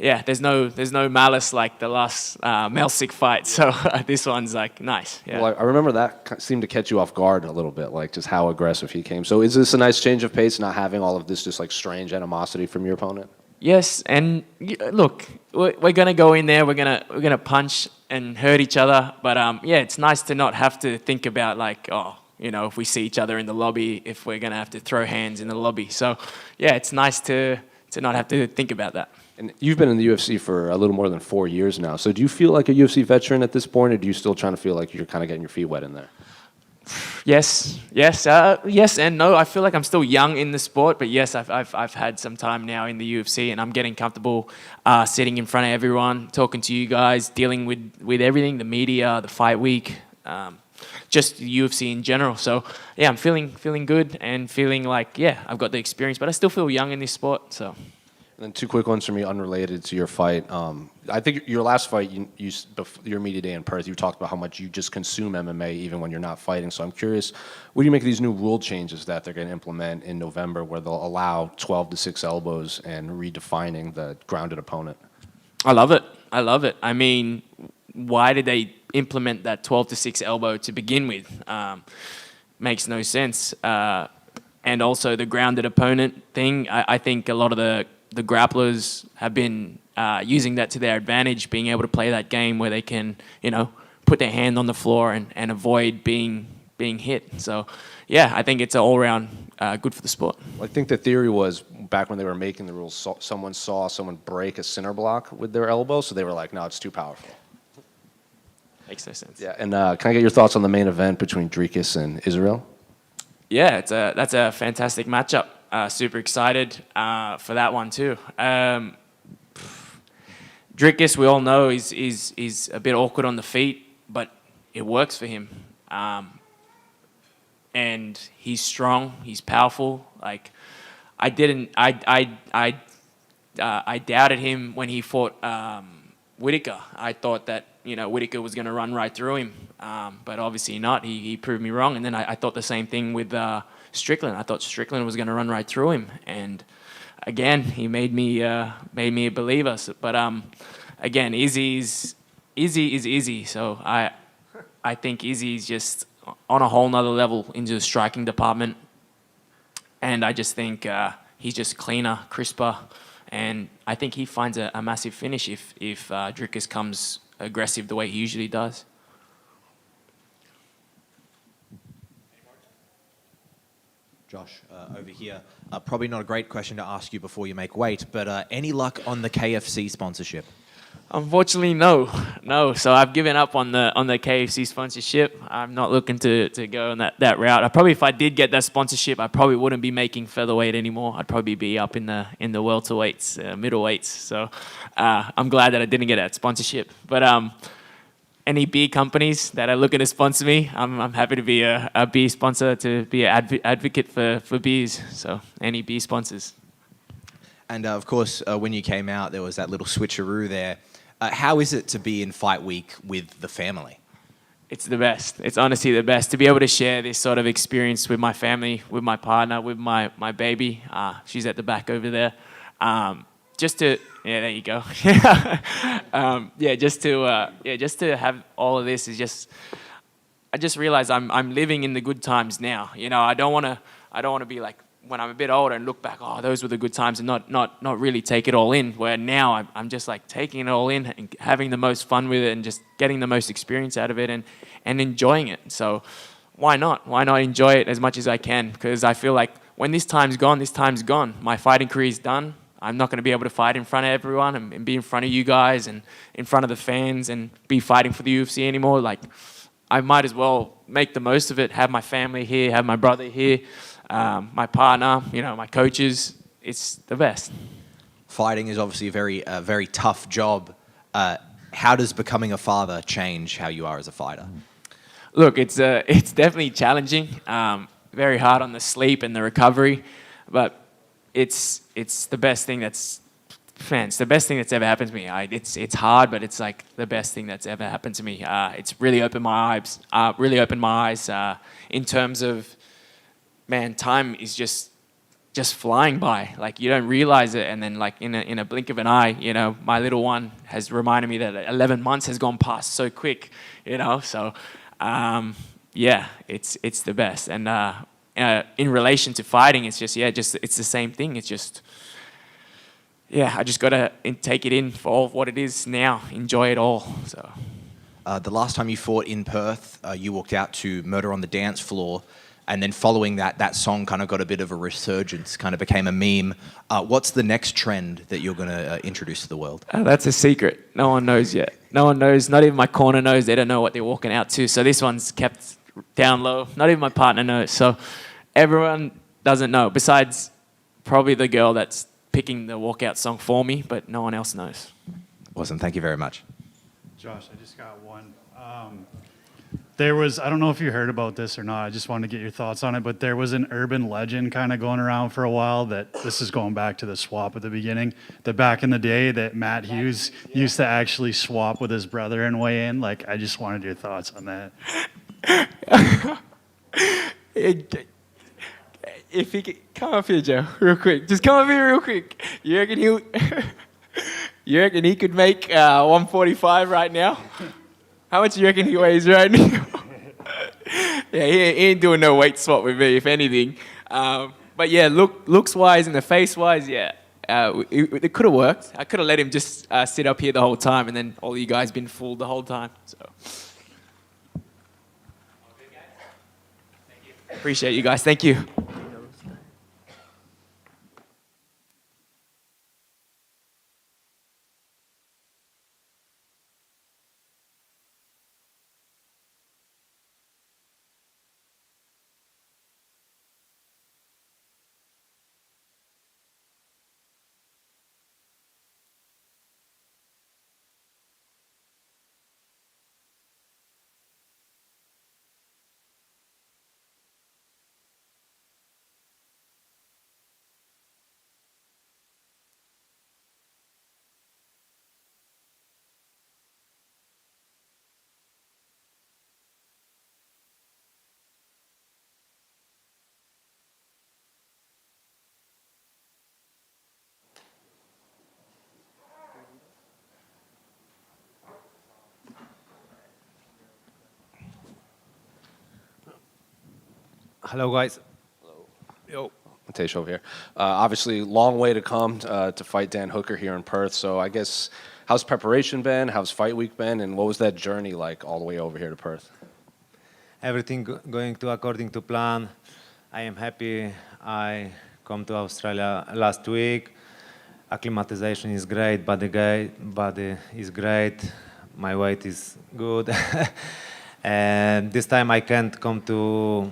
yeah, there's no malice like the last Melsick fight. So this one's nice. Yeah. Well, I remember that seemed to catch you off guard a little bit, just how aggressive he came. So is this a nice change of pace, not having all of this just strange animosity from your opponent? Yes, and look, we're gonna go in there. We're gonna punch and hurt each other. But yeah, it's nice to not have to think about if we see each other in the lobby, if we're gonna have to throw hands in the lobby. So yeah, it's nice to not have to think about that. And you've been in the UFC for a little more than 4 years now. So do you feel like a UFC veteran at this point, or do you still trying to feel like you're kind of getting your feet wet in there? Yes and no. I feel like I'm still young in the sport, but yes, I've had some time now in the UFC, and I'm getting comfortable sitting in front of everyone, talking to you guys, dealing with everything, the media, the fight week, just the UFC in general. So yeah, I'm feeling good and feeling like I've got the experience, but I still feel young in this sport. So. And then two quick ones for me, unrelated to your fight. I think your last fight, your media day in Perth, you talked about how much you just consume MMA even when you're not fighting. So I'm curious, what do you make of these new rule changes that they're going to implement in November, where they'll allow 12 to 6 elbows and redefining the grounded opponent? I love it. I love it. I mean, why did they implement that 12 to 6 elbow to begin with? Makes no sense. And also the grounded opponent thing, I think a lot of the grapplers have been using that to their advantage, being able to play that game where they can, put their hand on the floor and avoid being hit. So, yeah, I think it's all around good for the sport. Well, I think the theory was back when they were making the rules, someone saw someone break a center block with their elbow, so they were like, no, it's too powerful. Makes no sense. Yeah, and can I get your thoughts on the main event between Dricus and Israel? Yeah, that's a fantastic matchup. Super excited for that one too. Dricus, we all know, is a bit awkward on the feet, but it works for him. And he's strong. He's powerful. Like I doubted him when he fought Whittaker. I thought that Whittaker was going to run right through him, but obviously not. He proved me wrong. And then I thought the same thing with Strickland. I thought Strickland was going to run right through him, and again he made me a believer. But again, Izzy is Izzy. So I think Izzy's just on a whole nother level into the striking department, and I just think he's just cleaner, crisper, and I think he finds a massive finish if Dricus comes aggressive the way he usually does. Josh, over here. Probably not a great question to ask you before you make weight, but any luck on the KFC sponsorship? Unfortunately, no. So I've given up on the KFC sponsorship. I'm not looking to go on that route. If I did get that sponsorship, I probably wouldn't be making featherweight anymore. I'd probably be up in the welterweights, middleweights. So I'm glad that I didn't get that sponsorship. But any beer companies that are looking to sponsor me, I'm happy to be a beer sponsor, to be an advocate for beers. So any beer sponsors. And of course, when you came out, there was that little switcheroo there. How is it to be in fight week with the family? It's the best. It's honestly the best to be able to share this sort of experience with my family, with my partner, with my baby. She's at the back over there. There you go. Just to have all of this is just. I just realize I'm living in the good times now. I don't want to be like, when I'm a bit older and look back, those were the good times, and not really take it all in. Where now I'm just like taking it all in and having the most fun with it and just getting the most experience out of it and enjoying it. So why not? Why not enjoy it as much as I can? Because I feel like when this time's gone, this time's gone. My fighting career's done. I'm not going to be able to fight in front of everyone and be in front of you guys and in front of the fans and be fighting for the UFC anymore. Like, I might as well make the most of it, have my family here, have my brother here, my partner, my coaches. It's the best. Fighting is obviously a very tough job. How does becoming a father change how you are as a fighter? Look, it's definitely challenging. Very hard on the sleep and the recovery, but it's the best thing it's the best thing that's ever happened to me. It's hard, but it's like the best thing that's ever happened to me. It's really opened my eyes. In terms of, man, time is just flying by. Like, you don't realize it, and then like in a blink of an eye, my little one has reminded me that 11 months has gone past so quick. So it's the best. And in relation to fighting, it's it's the same thing. It's just. I just got to take it in for all of what it is now, enjoy it all. So, the last time you fought in Perth, you walked out to Murder on the Dance Floor, and then following that song kind of got a bit of a resurgence, kind of became a meme. What's the next trend that you're going to introduce to the world? That's a secret. No one knows yet. No one knows. Not even my corner knows. They don't know what they're walking out to. So this one's kept down low. Not even my partner knows. So everyone doesn't know, besides probably the girl that's picking the walkout song for me, but no one else knows. Awesome. Thank you very much. Josh, I just got one. There was, I don't know if you heard about this or not, I just wanted to get your thoughts on it, but there was an urban legend kind of going around for a while that, this is going back to the swap at the beginning, that back in the day that Matt Hughes used to actually swap with his brother and weigh in. Like, I just wanted your thoughts on that. If he could come up here, Joe, real quick. Just come up here real quick. You reckon you reckon he could make 145 right now? How much do you reckon he weighs right now? Yeah, he ain't doing no weight swap with me, if anything. But yeah, looks-wise and the face-wise, yeah, it could have worked. I could have let him just sit up here the whole time, and then all you guys been fooled the whole time. So, appreciate you guys. Thank you. Hello, guys. Yo. Mateusz over here. Obviously, long way to come to fight Dan Hooker here in Perth. So I guess, how's preparation been? How's fight week been? And what was that journey like all the way over here to Perth? Everything going to according to plan. I am happy. I come to Australia last week. Acclimatization is great. Body is great. My weight is good. And this time I can't come to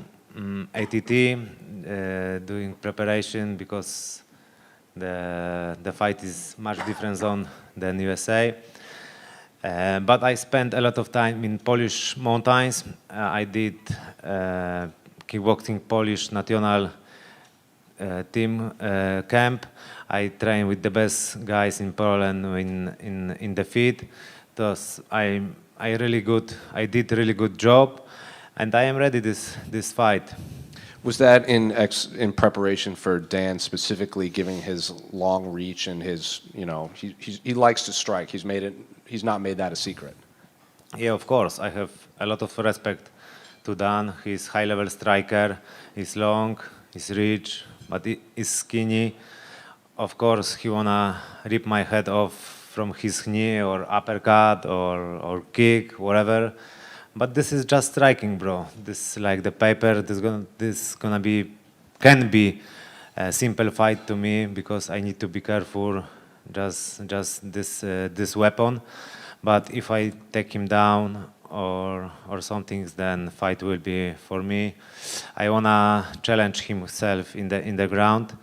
ATT doing preparation because the fight is much different zone than USA. But I spent a lot of time in Polish mountains. I did kickboxing Polish national team camp. I trained with the best guys in Poland in the feed. Thus, I did really good job, and I am ready this fight. Was that in preparation for Dan specifically, giving his long reach and his, he likes to strike. He's not made that a secret. Yeah, of course. I have a lot of respect to Dan. He's high-level striker. He's long. He's rich, but he's skinny. Of course, he wanna rip my head off from his knee or uppercut or kick, whatever. But this is just striking, bro. This like the paper. Can be a simple fight to me because I need to be careful. Just this weapon. But if I take him down or something, then fight will be for me. I wanna challenge himself in the ground.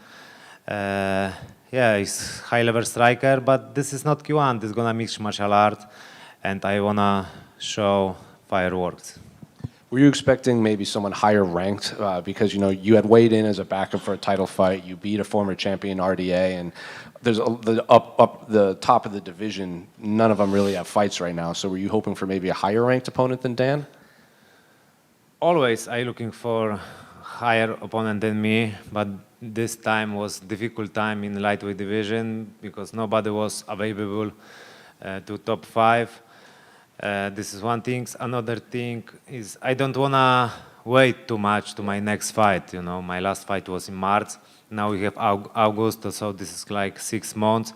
Yeah, he's high-level striker, but this is not Q1. This is gonna mix martial art, and I wanna show fireworks. Were you expecting maybe someone higher ranked? Because you had weighed in as a backup for a title fight. You beat a former champion RDA, and there's up the top of the division. None of them really have fights right now. So were you hoping for maybe a higher ranked opponent than Dan? Always I looking for higher opponent than me, but this time was difficult time in lightweight division because nobody was available to top 5. This is one thing. Another thing is I don't wanna wait too much to my next fight. My last fight was in March. Now we have August, so this is like 6 months.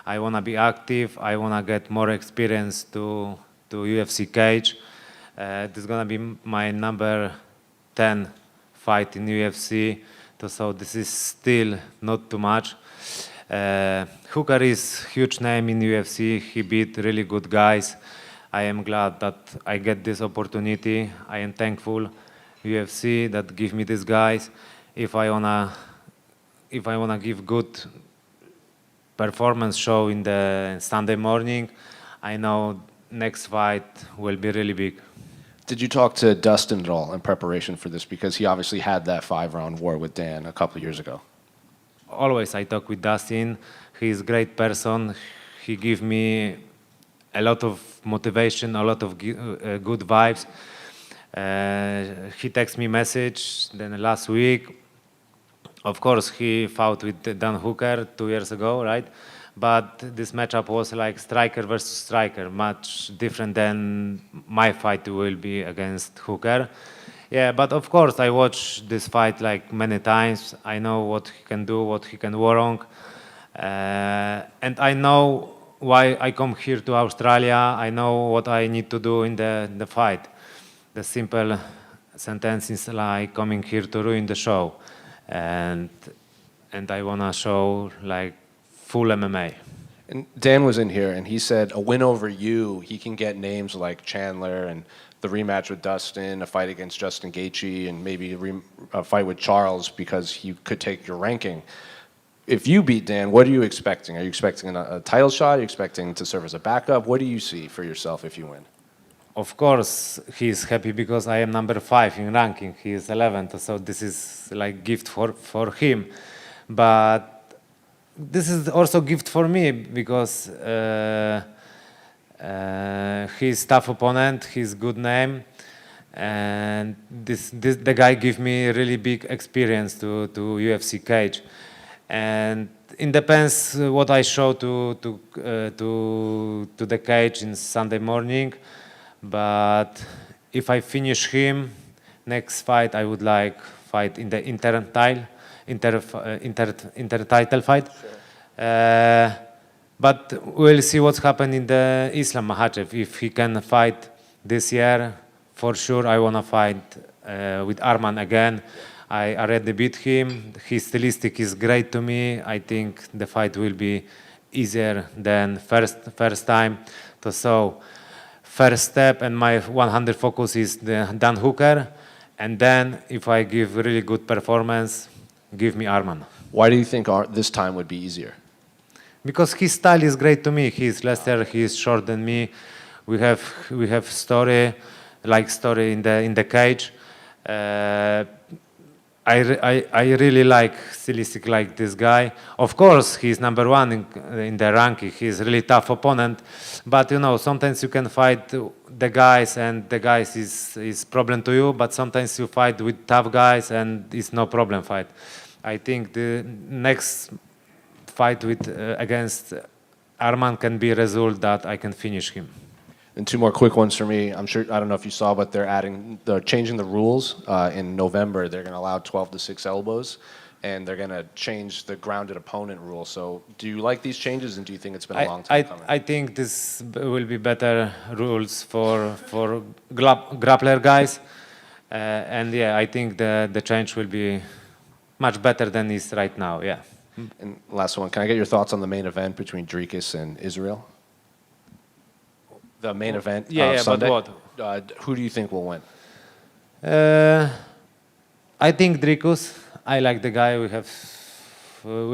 I wanna be active. I wanna get more experience to UFC cage. This is gonna be my number 10 fight in UFC. So this is still not too much. Hooker is huge name in UFC. He beat really good guys. I am glad that I get this opportunity. I am thankful UFC that give me these guys. If I wanna give good performance show in the Sunday morning, I know next fight will be really big. Did you talk to Dustin at all in preparation for this? Because he obviously had that 5-round war with Dan a couple of years ago. Always I talk with Dustin. He's a great person. He give me a lot of motivation, a lot of good vibes. He texted me message then last week. Of course, he fought with Dan Hooker 2 years ago, right? But this matchup was like striker versus striker, much different than my fight will be against Hooker. Yeah, but of course, I watched this fight like many times. I know what he can do, what he can work on. And I know why I come here to Australia. I know what I need to do in the fight. The simple sentence is like coming here to ruin the show. And I want to show like full MMA. And Dan was in here, and he said a win over you, he can get names like Chandler and the rematch with Dustin, a fight against Justin Gaethje, and maybe a fight with Charles because he could take your ranking. If you beat Dan, what are you expecting? Are you expecting a title shot? Are you expecting to serve as a backup? What do you see for yourself if you win? Of course, he's happy because I am number 5 in ranking. He is 11th, so this is like gift for him. But this is also gift for me because he's tough opponent, he's good name, and the guy give me really big experience to UFC cage. And it depends what I show to the cage in Sunday morning. But if I finish him, next fight I would like fight in the inter-title fight. Sure. But we'll see what's happened in the Islam Makhachev. If he can fight this year, for sure I want to fight with Arman again. I already beat him. His stylistic is great to me. I think the fight will be easier than first time. So first step and my 100 focus is the Dan Hooker. And then if I give really good performance, give me Arman. Why do you think this time would be easier? Because his style is great to me. He's lesser, he's shorter than me. We have story in the cage. I really like stylistic like this guy. Of course, he's number 1 in the ranking. He's a really tough opponent. But you know, sometimes you can fight the guys and the guys is problem to you. But sometimes you fight with tough guys and it's no problem fight. I think the next fight with against Arman can be a result that I can finish him. And 2 more quick ones for me. I'm sure, I don't know if you saw, but they're changing the rules in November. They're going to allow 12 to 6 elbows, and they're going to change the grounded opponent rule. So do you like these changes, and do you think it's been a long time coming? I think this will be better rules for grappler guys. And yeah, I think the change will be much better than is right now, yeah. And last one, can I get your thoughts on the main event between Dricus and Israel? The main event of Sunday. But what? Who do you think will win? I think Dricus. I like the guy. We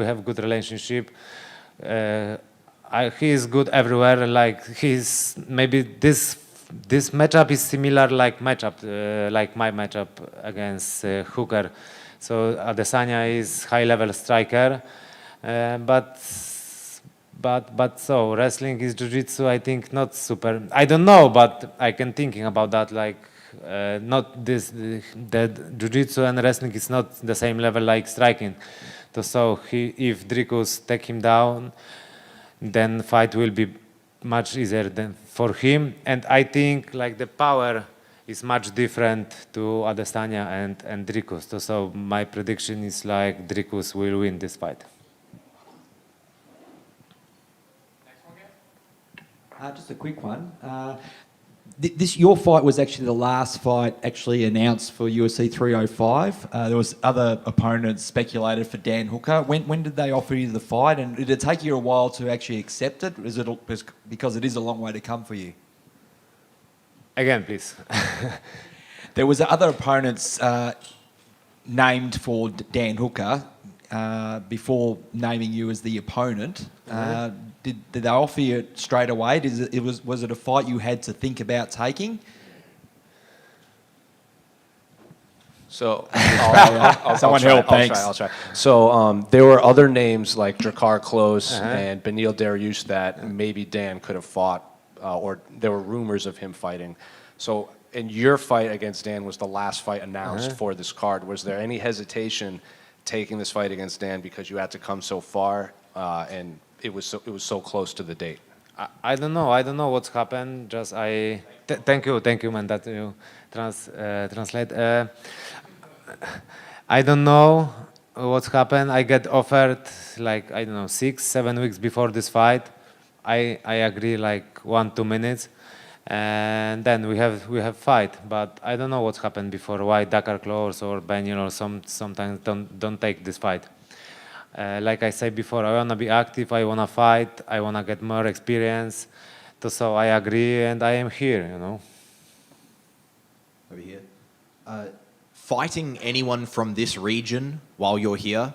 have good relationship. He is good everywhere. Like he's maybe this matchup is similar like my matchup against Hooker. So Adesanya is high level striker, but so wrestling is jiu-jitsu. I think not super. I don't know, but I can thinking about that. Like not this. The jiu-jitsu and wrestling is not the same level like striking. So if Dricus take him down, then fight will be much easier than for him. And I think like the power is much different to Adesanya and Dricus. So my prediction is like Dricus will win this fight. Just a quick one. Your fight was actually the last fight actually announced for UFC 305. There was other opponents speculated for Dan Hooker. When did they offer you the fight, and did it take you a while to actually accept it? Is it because it is a long way to come for you? Again, please. There was other opponents named for Dan Hooker before naming you as the opponent. Did they offer you it straight away? Was it a fight you had to think about taking? So I'll Someone try, help, I'll thanks. try, I'll try. So there were other names like Drakkar Klose Uh-huh. and Beneil Dariush that maybe Dan could have fought, or there were rumors of him fighting. So in your fight against Dan was the last fight announced for this card. Was there any hesitation taking this fight against Dan because you had to come so far and it was so close to the date? I don't know. I don't know what's happened. Just thank you, man, that you translate. I don't know what's happened. I get offered like I don't know 6-7 weeks before this fight. I agree like 1-2 minutes, and then we have fight. But I don't know what's happened before. Why Dakar Close or Benil or sometimes don't take this fight. Like I said before, I wanna be active. I wanna fight. I wanna get more experience. So I agree, and I am here. You know. Over here. Fighting anyone from this region while you're here,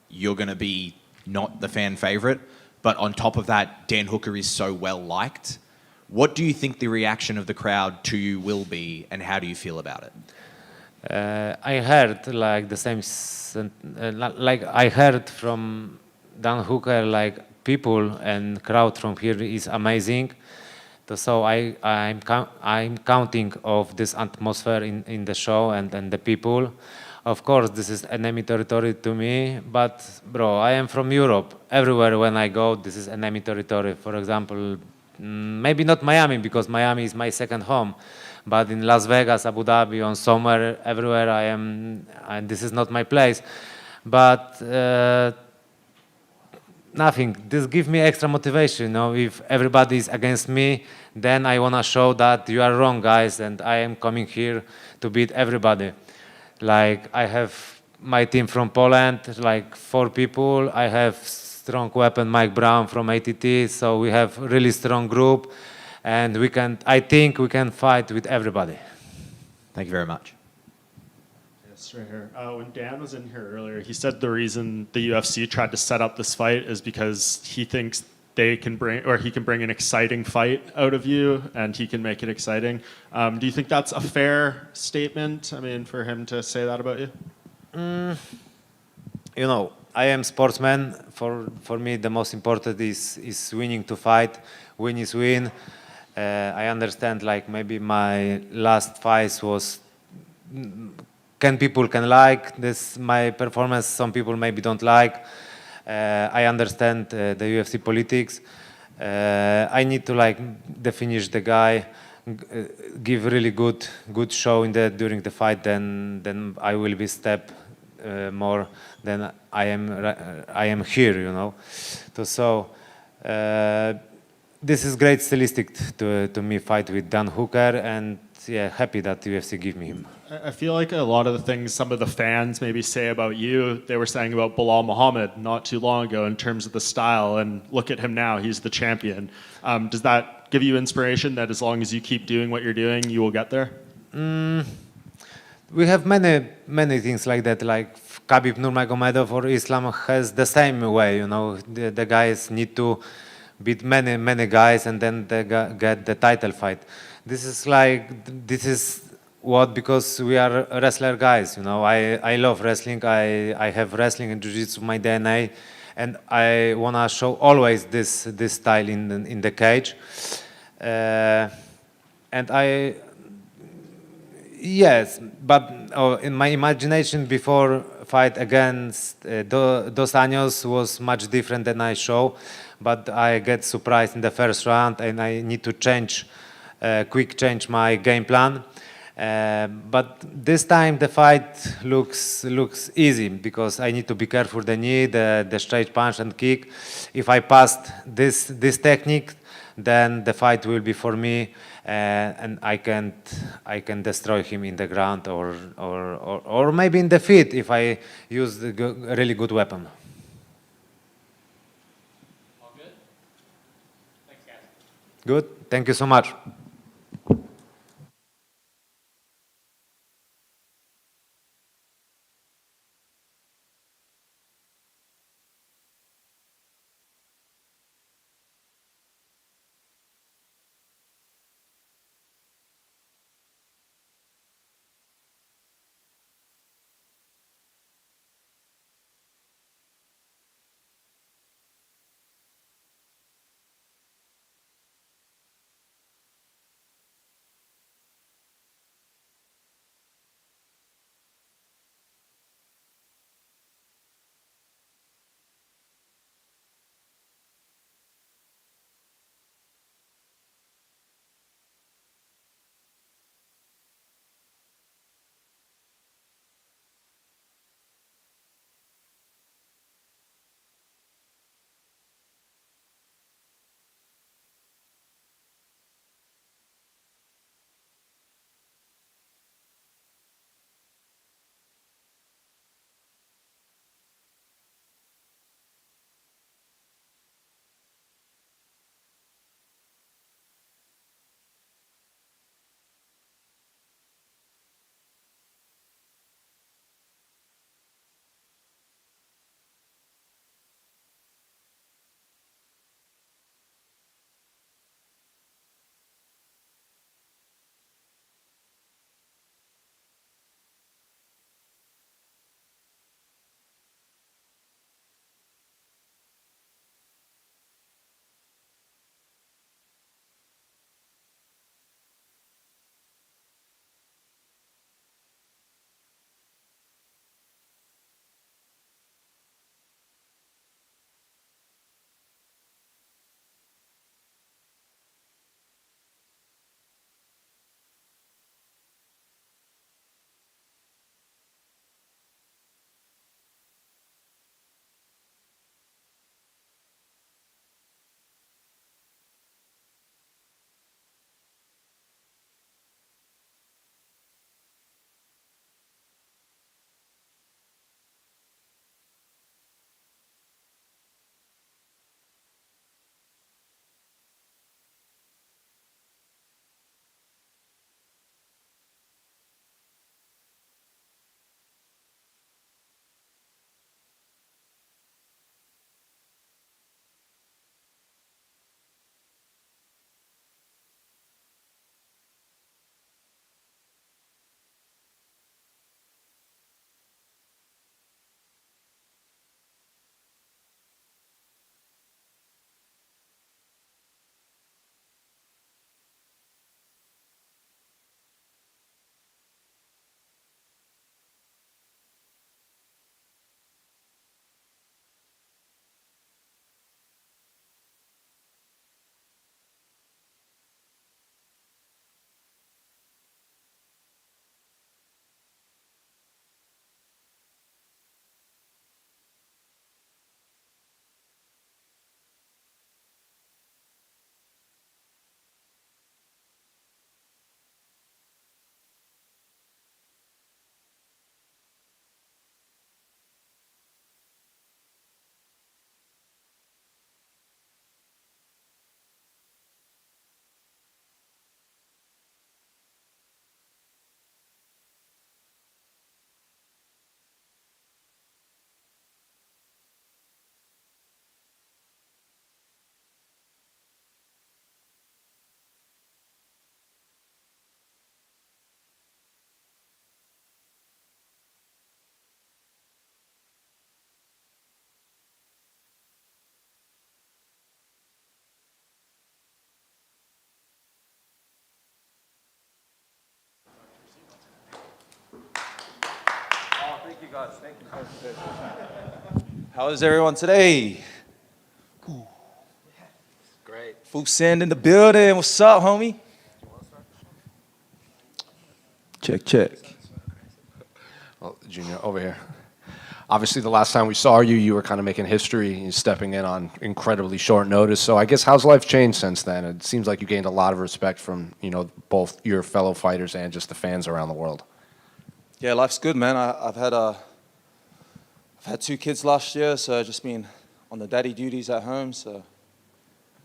you're going to be not the fan favorite. But on top of that, Dan Hooker is so well liked. What do you think the reaction of the crowd to you will be, and how do you feel about it? I heard like the same, like I heard from Dan Hooker, like people and crowd from here is amazing. So I'm counting of this atmosphere in the show and the people. Of course, this is enemy territory to me, but bro, I am from Europe. Everywhere when I go, this is enemy territory. For example, maybe not Miami because Miami is my second home, but in Las Vegas, Abu Dhabi, on somewhere, everywhere I am, and this is not my place. But nothing. This gives me extra motivation. You know, if everybody is against me, then I wanna show that you are wrong, guys, and I am coming here to beat everybody. Like I have my team from Poland, like 4 people. I have strong weapon Mike Brown from ATT, so we have really strong group, and we can. I think we can fight with everybody. Thank you very much. Yes, right here. When Dan was in here earlier, he said the reason the UFC tried to set up this fight is because he thinks he can bring an exciting fight out of you, and he can make it exciting. Do you think that's a fair statement? I mean, for him to say that about you? You know, I am sportsman. For me, the most important is winning to fight. Win is win. I understand. Like maybe my last fight was. People can like this my performance. Some people maybe don't like. I understand the UFC politics. I need to like finish the guy, give really good show during the fight. Then I will be step more than I am here. You know, so this is great stylistic to me fight with Dan Hooker, and yeah, happy that UFC give me him. I feel like a lot of the things some of the fans maybe say about you, they were saying about Belal Muhammad not too long ago in terms of the style, and look at him now, he's the champion. Does that give you inspiration that as long as you keep doing what you're doing, you will get there? We have many things like that, like Khabib Nurmagomedov or Islam has the same way, you know, the guys need to beat many guys and then they get the title fight. This is what, because we are wrestler guys, you know. I love wrestling. I have wrestling and jiu-jitsu in my DNA, and I wanna show always this style in the cage. And yes, but in my imagination before fight against Dos Anjos was much different than I show, but I get surprised in the first round and I need to change my game plan. But this time the fight looks easy because I need to be careful the knee, the straight punch and kick. If I passed this technique, then the fight will be for me, and I can destroy him in the ground or maybe in the feet if I use a really good weapon. All good? Thanks, guys. Good. Thank you so much. you guys. Thank you. How is everyone today? Great. Full send in the building. What's up, homie? Check. Well, Junior, over here. Obviously, the last time we saw you, you were kind of making history and stepping in on incredibly short notice. So I guess how's life changed since then? It seems like you gained a lot of respect from, both your fellow fighters and just the fans around the world. Yeah, life's good, man. I've had 2 kids last year, so I've just been on the daddy duties at home. So,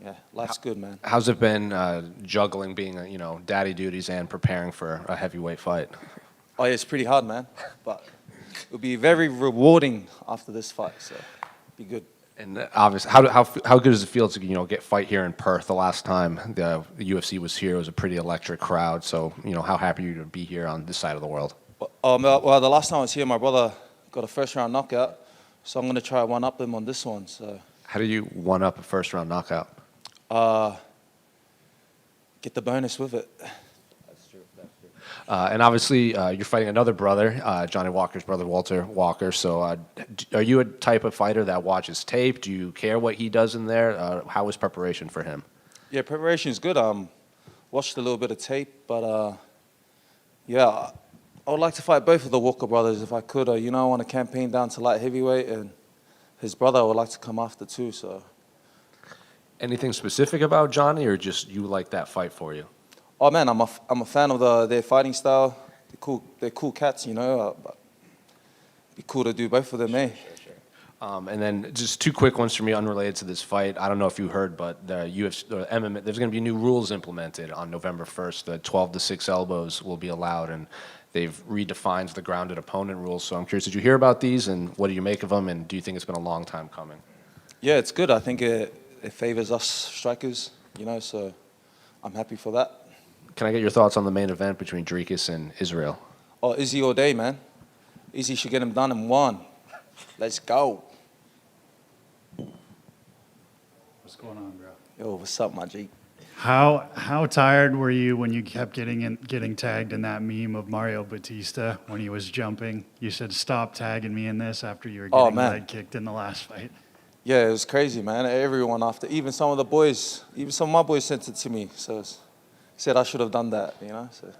yeah, life's good, man. How's it been juggling being, daddy duties and preparing for a heavyweight fight? Oh, yeah, it's pretty hard, man. But it'll be very rewarding after this fight, so be good. And obviously, how good does it feel to get fight here in Perth? The last time the UFC was here, it was a pretty electric crowd. So how happy are you to be here on this side of the world? Well, the last time I was here, my brother got a first-round knockout, so I'm going to try one-up him on this one. So how do you one-up a first-round knockout? Get the bonus with it. And obviously, you're fighting another brother, Johnny Walker's brother, Walter Walker. So are you a type of fighter that watches tape? Do you care what he does in there? How is preparation for him? Yeah, preparation is good. Watched a little bit of tape, but yeah, I would like to fight both of the Walker brothers if I could. I want to campaign down to light heavyweight, and his brother I would like to come after too. So, anything specific about Johnny, or just you like that fight for you? Oh man, I'm a fan of their fighting style. They're cool cats, But it'd be cool to do both of them, eh? And then just 2 quick ones for me, unrelated to this fight. I don't know if you heard, but the UFC, the MMA, there's going to be new rules implemented on November 1st. The 12-6 elbows will be allowed, and they've redefined the grounded opponent rules. So I'm curious, did you hear about these, and what do you make of them, and do you think it's been a long time coming? Yeah, it's good. I think it favors us strikers, So I'm happy for that. Can I get your thoughts on the main event between Dricus and Israel? Oh, Izzy all day, man. Izzy should get him done in 1. Let's go. What's going on, bro? Yo, what's up, my G? How tired were you when you kept getting tagged in that meme of Mario Batista when he was jumping? You said, "Stop tagging me in this," after you were getting leg kicked in the last fight. Yeah, it was crazy, man. Everyone after, even some of my boys sent it to me. So said I should have done that, So.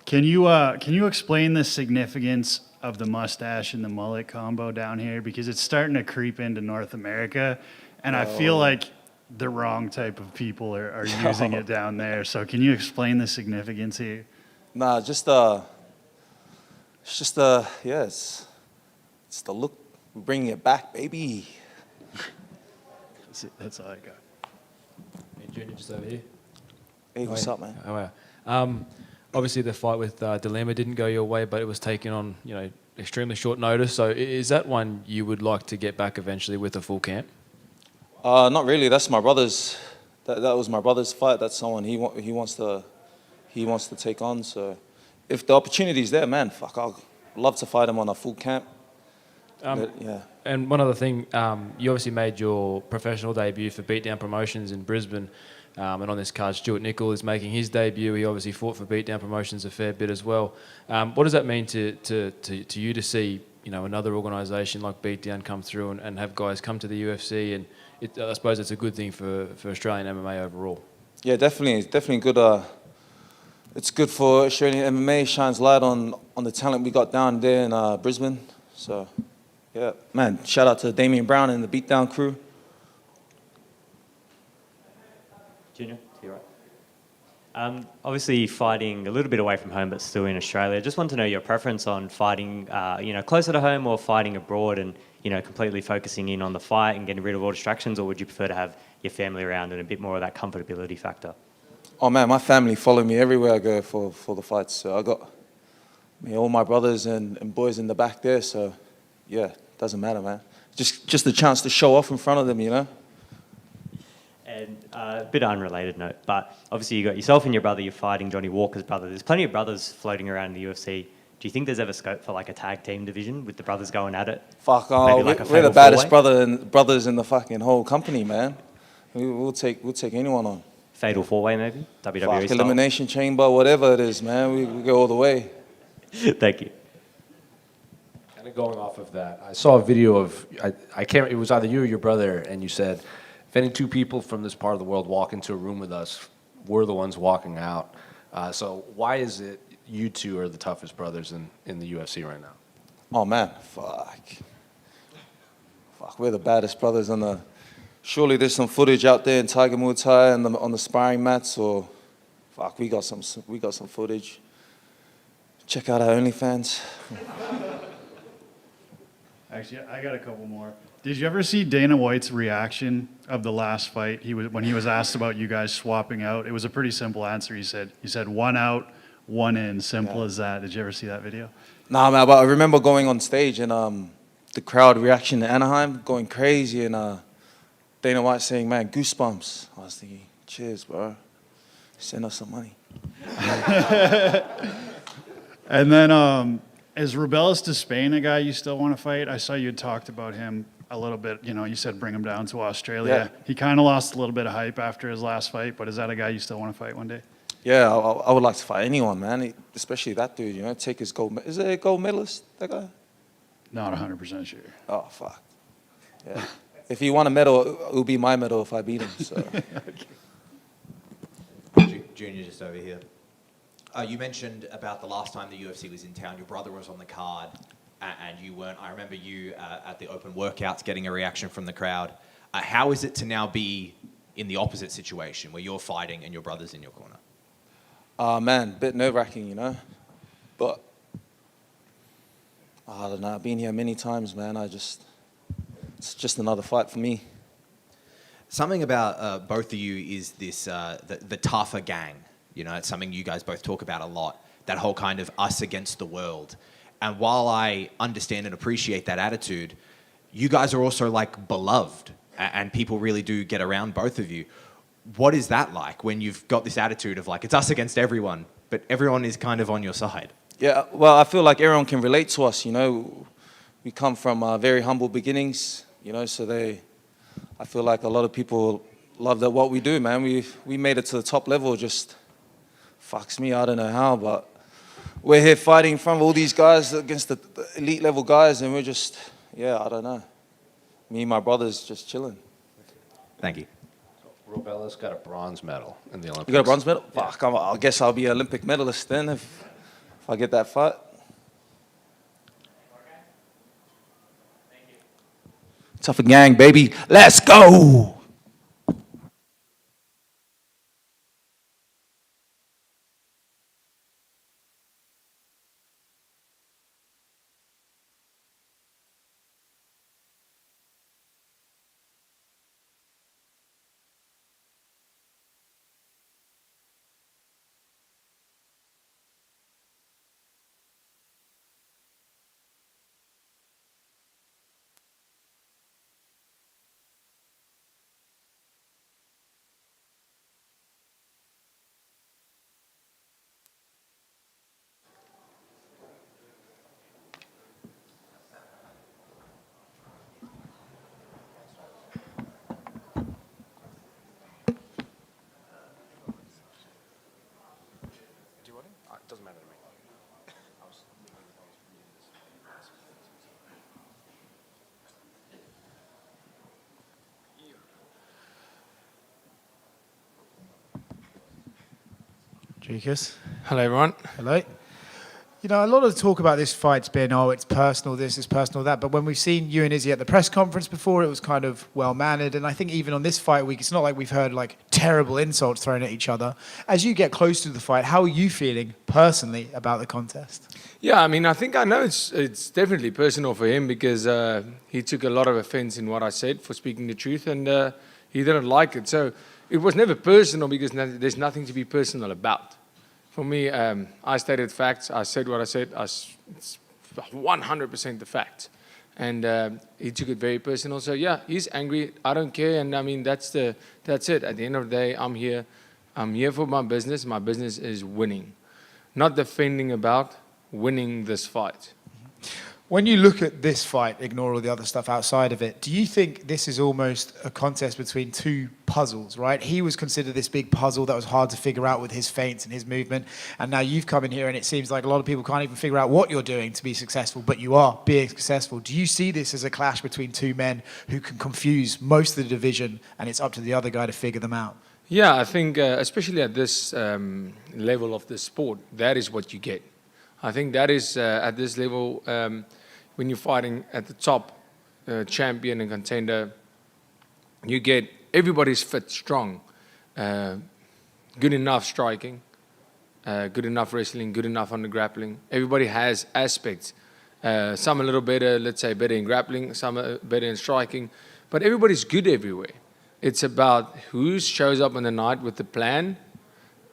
Can you explain the significance of the mustache and the mullet combo down here, because it's starting to creep into North America, and I feel like the wrong type of people are using it down there. So can you explain the significance here? Nah, it's the look. We're bringing it back, baby. That's all I got. Hey, Junior, just over here. Hey, what's up, man? How are you? Obviously, the fight with Dilemma didn't go your way, but it was taken on, extremely short notice. So is that one you would like to get back eventually with a full camp? Not really. That's my brother's. That was my brother's fight. That's someone he wants to take on. So, if the opportunity's there, man, fuck, I'd love to fight him on a full camp. Yeah. And one other thing, you obviously made your professional debut for Beatdown Promotions in Brisbane, and on this card, Stewart Nicoll is making his debut. He obviously fought for Beatdown Promotions a fair bit as well. What does that mean to you to see another organisation like Beatdown come through and have guys come to the UFC? And I suppose it's a good thing for Australian MMA overall. Yeah, definitely. It's definitely good. It's good for Australian MMA. Shines light on the talent we got down there in Brisbane. So, yeah, man. Shout out to Damian Brown and the Beatdown crew. Junior, to your right. Obviously, fighting a little bit away from home, but still in Australia. Just want to know your preference on fighting, closer to home or fighting abroad, and completely focusing in on the fight and getting rid of all distractions, or would you prefer to have your family around and a bit more of that comfortability factor? Oh man, my family follow me everywhere I go for the fights. So I got all my brothers and boys in the back there. So yeah, doesn't matter, man. Just a chance to show off in front of them, And a bit unrelated note, but obviously you got yourself and your brother, you're fighting Johnny Walker's brother. There's plenty of brothers floating around in the UFC. Do you think there's ever scope for like a tag team division with the brothers going at it? Fuck, Maybe like a we're the fatal baddest four-way? brothers in the fucking whole company, man. We'll take anyone on. Fatal four-way maybe? WWE Fuck, style? elimination chamber, whatever it is, man. We go all the way. Thank you. Kind of going off of that, I saw a video of, I can't, it was either you or your brother, and you said, if any two people from this part of the world walk into a room with us, we're the ones walking out. So why is it you two are the toughest brothers in the UFC right now? Oh man, fuck, we're the baddest brothers on the. Surely there's some footage out there in Tiger Muay Thai and on the sparring mats, or fuck, we got some footage. Check out our OnlyFans. Actually, I got a couple more. Did you ever see Dana White's reaction of the last fight? When he was asked about you guys swapping out. It was a pretty simple answer. He said 1 out, 1 in. Simple as that. Did you ever see that video? Nah, man, but I remember going on stage and the crowd reaction to Anaheim going crazy, and Dana White saying, "Man, goosebumps." I was thinking, cheers, bro. Send us some money. And then, is Rubelas to Spain a guy you still want to fight? I saw you had talked about him a little bit. You know, you said bring him down to Australia. Yeah. He kind of lost a little bit of hype after his last fight, but is that a guy you still want to fight one day? Yeah, I would like to fight anyone, man. Especially that dude, you know, take his gold. Is it a gold medalist, that guy? Not 100% sure. Oh, fuck. Yeah. If he won a medal, it would be my medal if I beat him. So. Junior, just over here. You mentioned about the last time the UFC was in town, your brother was on the card and you weren't. I remember you at the open workouts getting a reaction from the crowd. How is it to now be in the opposite situation where you're fighting and your brother's in your corner? Man, bit nerve-wracking, you know. But, I don't know, I've been here many times, man. It's just another fight for me. Something about both of you is this, the Tafa gang. You know, it's something you guys both talk about a lot, that whole kind of us against the world. And while I understand and appreciate that attitude, you guys are also like beloved and people really do get around both of you. What is that like when you've got this attitude of like, it's us against everyone, but everyone is kind of on your side? Yeah, well, I feel like everyone can relate to us, you know. We come from very humble beginnings, you know, so I feel like a lot of people love that what we do, man. We made it to the top level, just fucks me, I don't know how, but we're here fighting in front of all these guys against the elite level guys, and we're just, I don't know. Me and my brother's just chilling. Thank you. Rubelas got a bronze medal in the Olympics. You got a bronze medal? Yeah. Fuck, I guess I'll be an Olympic medalist then if I get that fight. Tougher gang, baby. Let's go! Doesn't matter to me. Dricus. Hello, everyone. Hello. You know, a lot of the talk about this fight's been, it's personal this, it's personal that. But when we've seen you and Izzy at the press conference before, it was kind of well-mannered. And I think even on this fight week, it's not like we've heard, like, terrible insults thrown at each other. As you get close to the fight, how are you feeling personally about the contest? Yeah, I mean, I think I know it's definitely personal for him because he took a lot of offense in what I said for speaking the truth, and he didn't like it. So it was never personal because there's nothing to be personal about. For me, I stated facts. I said what I said. It's 100% the fact. And he took it very personal. So, yeah, he's angry. I don't care. And, I mean, that's it. At the end of the day, I'm here. I'm here for my business. My business is winning. Not defending about winning this fight. When you look at this fight, ignore all the other stuff outside of it, do you think this is almost a contest between two puzzles, right? He was considered this big puzzle that was hard to figure out with his feints and his movement, and now you've come in here and it seems like a lot of people can't even figure out what you're doing to be successful, but you are being successful. Do you see this as a clash between two men who can confuse most of the division, and it's up to the other guy to figure them out? Yeah, I think especially at this level of the sport, that is what you get. I think that is at this level, when you're fighting at the top champion and contender, you get everybody's fit, strong, good enough striking, good enough wrestling, good enough on the grappling. Everybody has aspects. Some a little better, let's say better in grappling, some are better in striking, but everybody's good everywhere. It's about who shows up on the night with the plan,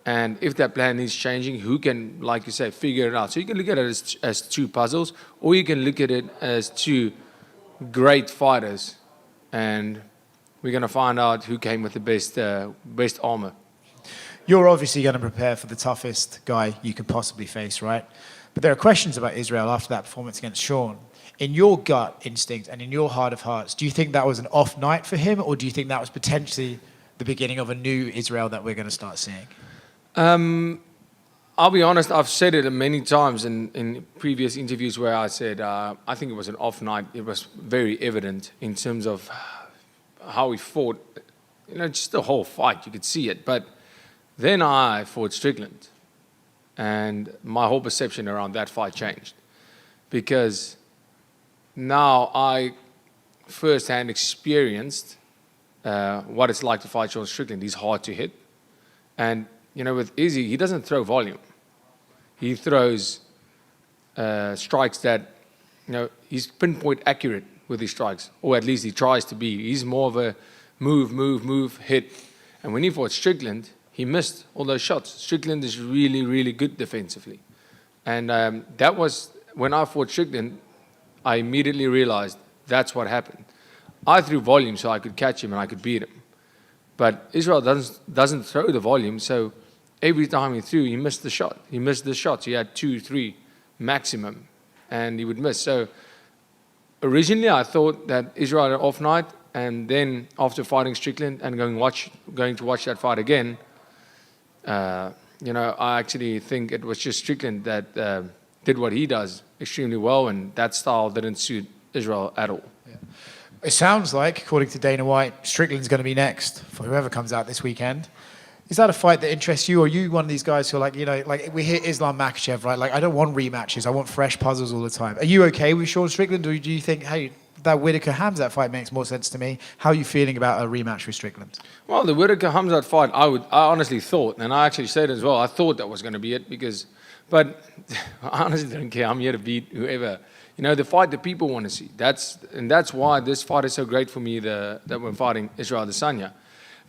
and if that plan is changing, who can, like you say, figure it out. So you can look at it as two puzzles, or you can look at it as two great fighters, and we're going to find out who came with the best armor. You're obviously going to prepare for the toughest guy you can possibly face, right? But there are questions about Israel after that performance against Sean. In your gut instinct and in your heart of hearts, do you think that was an off night for him, or do you think that was potentially the beginning of a new Israel that we're going to start seeing? I'll be honest, I've said it many times in previous interviews where I said I think it was an off night. It was very evident in terms of how he fought. Just the whole fight, you could see it. But then I fought Strickland, and my whole perception around that fight changed. Because now I firsthand experienced what it's like to fight Sean Strickland. He's hard to hit. And with Izzy, he doesn't throw volume. He throws strikes that, he's pinpoint accurate with his strikes, or at least he tries to be. He's more of a move, hit. And when he fought Strickland, he missed all those shots. Strickland is really, really good defensively. And that was, when I fought Strickland, I immediately realized that's what happened. I threw volume so I could catch him and I could beat him. But Israel doesn't throw the volume, so every time he threw, he missed the shot. He missed the shots. He had 2, 3 maximum, and he would miss. So originally, I thought that Israel had an off night, and then after fighting Strickland and going to watch that fight again, I actually think it was just Strickland that did what he does extremely well, and that style didn't suit Israel at all. Yeah. It sounds like, according to Dana White, Strickland's going to be next for whoever comes out this weekend. Is that a fight that interests you, or are you one of these guys who are like we hear Islam Makhachev, right? Like, I don't want rematches. I want fresh puzzles all the time. Are you okay with Sean Strickland, or do you think, hey, that Whittaker-Hamzat fight makes more sense to me? How are you feeling about a rematch with Strickland? Well, the Whittaker-Hamzat fight, I honestly thought, and I actually said as well, I thought that was going to be it but I honestly don't care. I'm here to beat whoever. The fight that people want to see. That's why this fight is so great for me, that we're fighting Israel Adesanya.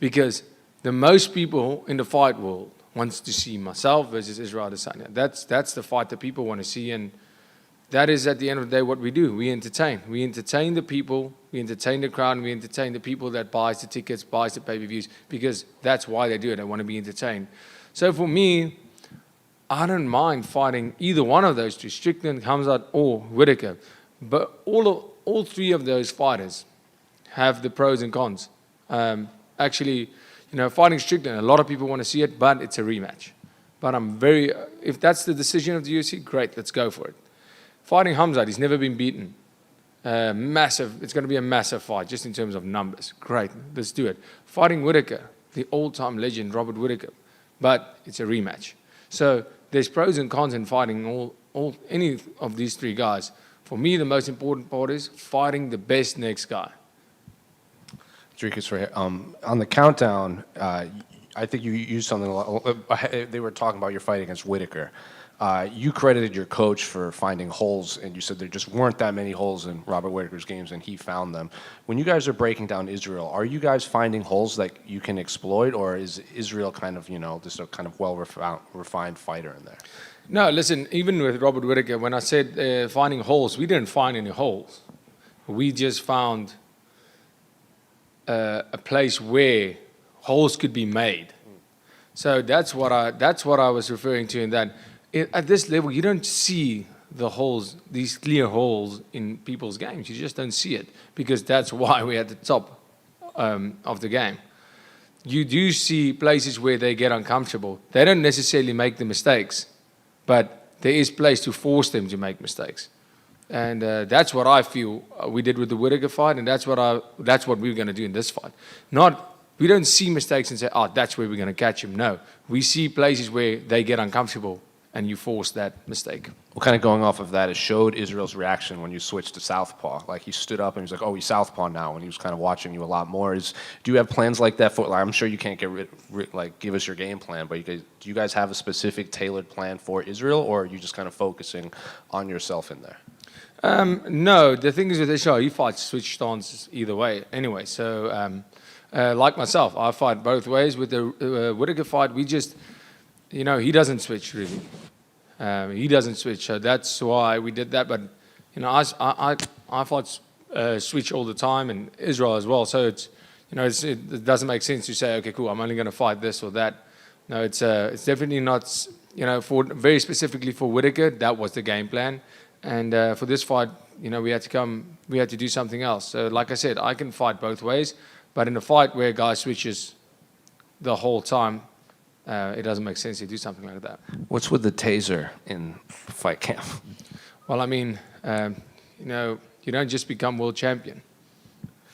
Because the most people in the fight world wants to see myself versus Israel Adesanya. That's the fight that people want to see, and that is at the end of the day what we do. We entertain. We entertain the people, we entertain the crowd, and we entertain the people that buys the tickets, buys the pay-per-views, because that's why they do it. They want to be entertained. So for me, I don't mind fighting either one of those two, Strickland, Hamzat, or Whittaker. But all three of those fighters have the pros and cons. Actually, fighting Strickland, a lot of people want to see it, but it's a rematch. But if that's the decision of the UFC, great, let's go for it. Fighting Hamzat, he's never been beaten. It's going to be a massive fight, just in terms of numbers. Great, let's do it. Fighting Whittaker, the all-time legend, Robert Whittaker, but it's a rematch. So there's pros and cons in fighting any of these three guys. For me, the most important part is fighting the best next guy. Dricus, right here. On the countdown, I think you used something. They were talking about your fight against Whittaker. You credited your coach for finding holes, and you said there just weren't that many holes in Robert Whittaker's games, and he found them. When you guys are breaking down Israel, are you guys finding holes that you can exploit, or is Israel kind of, just a kind of well-refined fighter in there? No, listen, even with Robert Whittaker, when I said finding holes, we didn't find any holes. We just found a place where holes could be made. So that's what I was referring to, in that at this level, you don't see the holes, these clear holes in people's games. You just don't see it because that's why we're at the top of the game. You do see places where they get uncomfortable. They don't necessarily make the mistakes, but there is place to force them to make mistakes. And that's what I feel we did with the Whittaker fight, and that's what we're going to do in this fight. We don't see mistakes and say, oh, that's where we're going to catch him. No, we see places where they get uncomfortable, and you force that mistake. Well, kind of going off of that, it showed Israel's reaction when you switched to southpaw. Like, he stood up and he's like, oh, he's southpaw now, and he was kind of watching you a lot more. Do you have plans like that for, like, I'm sure you can't give us your game plan, but do you guys have a specific tailored plan for Israel, or are you just kind of focusing on yourself in there? No, the thing is with Israel, he fights switch stance either way anyway. So, like myself, I fight both ways. With the Whittaker fight, we just, he doesn't switch really. He doesn't switch, so that's why we did that. But, I fight switch all the time, and Israel as well. So it doesn't make sense to say, okay, cool, I'm only going to fight this or that. No, it's definitely not, very specifically for Whittaker, that was the game plan. And for this fight, we had to do something else. So like I said, I can fight both ways, but in a fight where a guy switches the whole time, it doesn't make sense to do something like that. What's with the taser in fight camp? Well, I mean, you don't just become world champion.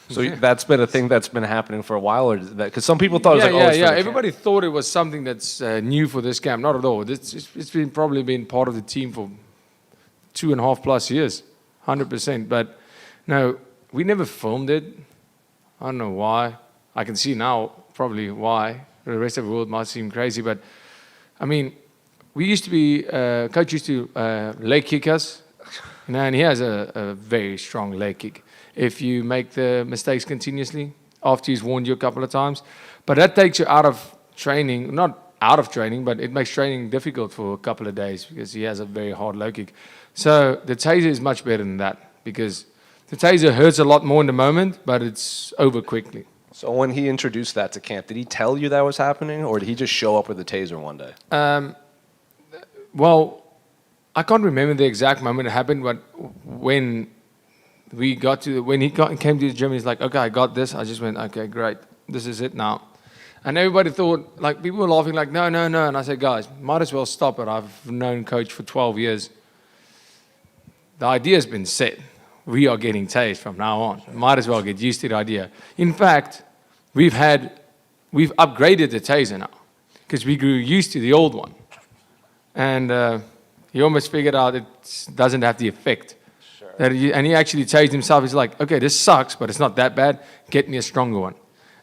So that's been a thing that's been happening for a while, or because some people thought it was like, Everybody thought it was something that's new for this camp. Not at all. It's probably been part of the team for 2.5+ years, 100%. But no, we never filmed it. I don't know why. I can see now probably why. The rest of the world might seem crazy, but I mean, we used to be, coach used to leg kick us, and he has a very strong leg kick. If you make the mistakes continuously, after he's warned you a couple of times, but that takes you out of training, not out of training, but it makes training difficult for a couple of days because he has a very hard low kick. So the taser is much better than that because the taser hurts a lot more in the moment, but it's over quickly. So when he introduced that to camp, did he tell you that was happening, or did he just show up with a taser one day? Well, I can't remember the exact moment it happened, but when he came to the gym, he's like, okay, I got this. I just went, okay, great. This is it now. And everybody thought, like, people were laughing like, no. And I said, guys, might as well stop it. I've known coach for 12 years. The idea's been set. We are getting tased from now on. Might as well get used to the idea. In fact, we've upgraded the taser now because we grew used to the old one. And he almost figured out it doesn't have the effect. Sure. And he actually tased himself. He's like, okay, this sucks, but it's not that bad. Get me a stronger one.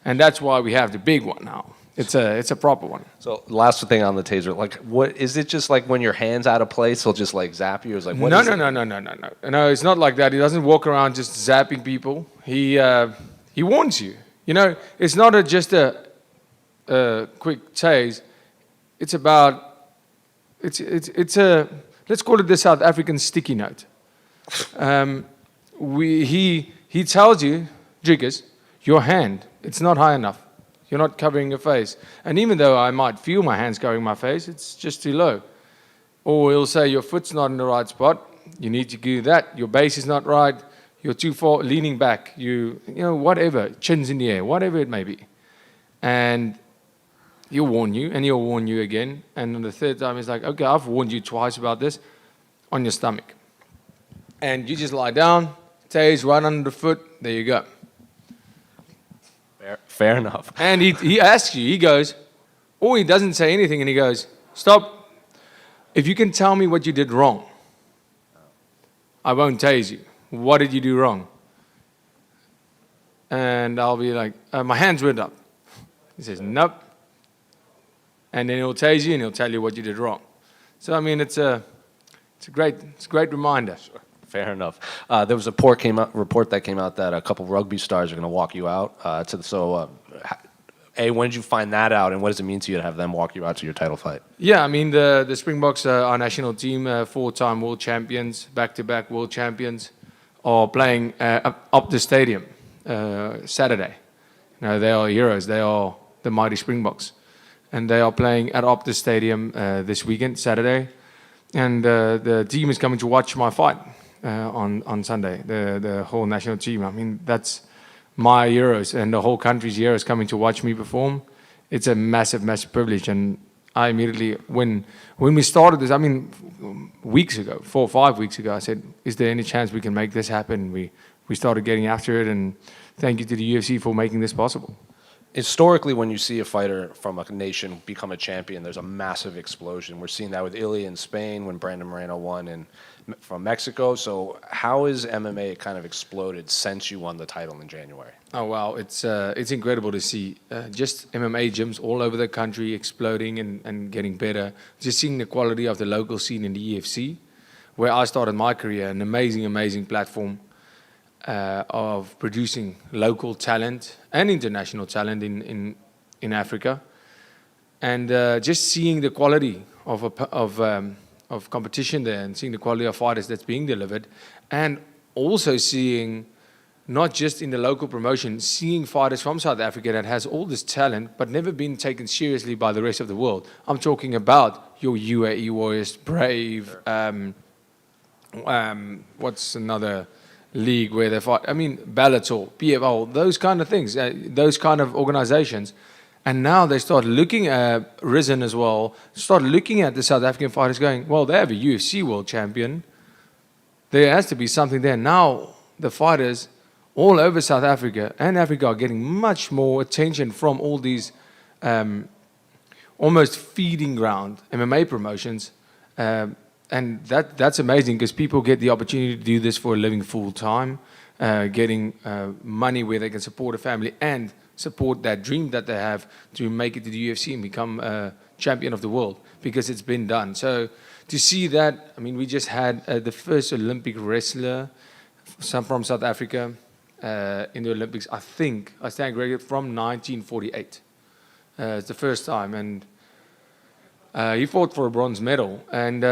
And that's why we have the big one now. It's a proper one. So last thing on the taser, like, what is it? Just like when your hand's out of place, he'll just like zap you? Or is like, what no, is no, it? no, no, no, no, no. No, it's not like that. He doesn't walk around just zapping people. He warns you. It's not just a quick tase. It's about it's a, let's call it the South African sticky note. He tells you, Dricus, your hand, it's not high enough. You're not covering your face. And even though I might feel my hands covering my face, it's just too low. Or he'll say your foot's not in the right spot. You need to do that. Your base is not right. You're too far leaning back. Whatever, chin's in the air, whatever it may be. And he'll warn you, and he'll warn you again. And on the third time, he's like, okay, I've warned you twice about this, on your stomach. And you just lie down, tase right under the foot, there you go. Fair enough. And he asks you, he goes, or he doesn't say anything, and he goes, stop. If you can tell me what you did wrong, I won't tase you. What did you do wrong? And I'll be like, my hands went up. He says, nope. And then he'll tase you and he'll tell you what you did wrong. So, I mean, it's a great reminder. Sure. Fair enough. There was a report that came out that a couple rugby stars are going to walk you out. When did you find that out, and what does it mean to you to have them walk you out to your title fight? Yeah, I mean, the Springboks, our national team, 4-time world champions, back-to-back world champions, are playing up the stadium Saturday. They are heroes. They are the mighty Springboks. And they are playing at Optus Stadium this weekend, Saturday. and the team is coming to watch my fight on Sunday. The whole national team. I mean, that's my heroes, and the whole country's heroes coming to watch me perform. It's a massive, massive privilege, and I immediately, when we started this, I mean, weeks ago, 4 or 5 weeks ago, I said, is there any chance we can make this happen? We started getting after it, and thank you to the UFC for making this possible. Historically, when you see a fighter from a nation become a champion, there's a massive explosion. We're seeing that with Ilya in Spain when Brandon Moreno won from Mexico. So how has MMA kind of exploded since you won the title in January? Oh wow, it's incredible to see just MMA gyms all over the country exploding and getting better. Just seeing the quality of the local scene in the UFC, where I started my career, an amazing, amazing platform of producing local talent and international talent in Africa, and just seeing the quality of competition there, and seeing the quality of fighters that's being delivered, and also seeing not just in the local promotion, seeing fighters from South Africa that has all this talent but never been taken seriously by the rest of the world. I'm talking about your UAE Warriors, Brave, what's another league where they fight? I mean, Bellator, PFL, those kind of things, those kind of organizations. And now they start looking at Risen as well, start looking at the South African fighters going, well, they have a UFC world champion. There has to be something there. Now the fighters all over South Africa and Africa are getting much more attention from all these almost feeding ground MMA promotions. And that's amazing because people get the opportunity to do this for a living full time, getting money where they can support a family and support that dream that they have to make it to the UFC and become a champion of the world, because it's been done. So to see that, I mean, we just had the first Olympic wrestler from South Africa in the Olympics, I think, I stand corrected, from 1948. It's the first time. And he fought for a bronze medal. And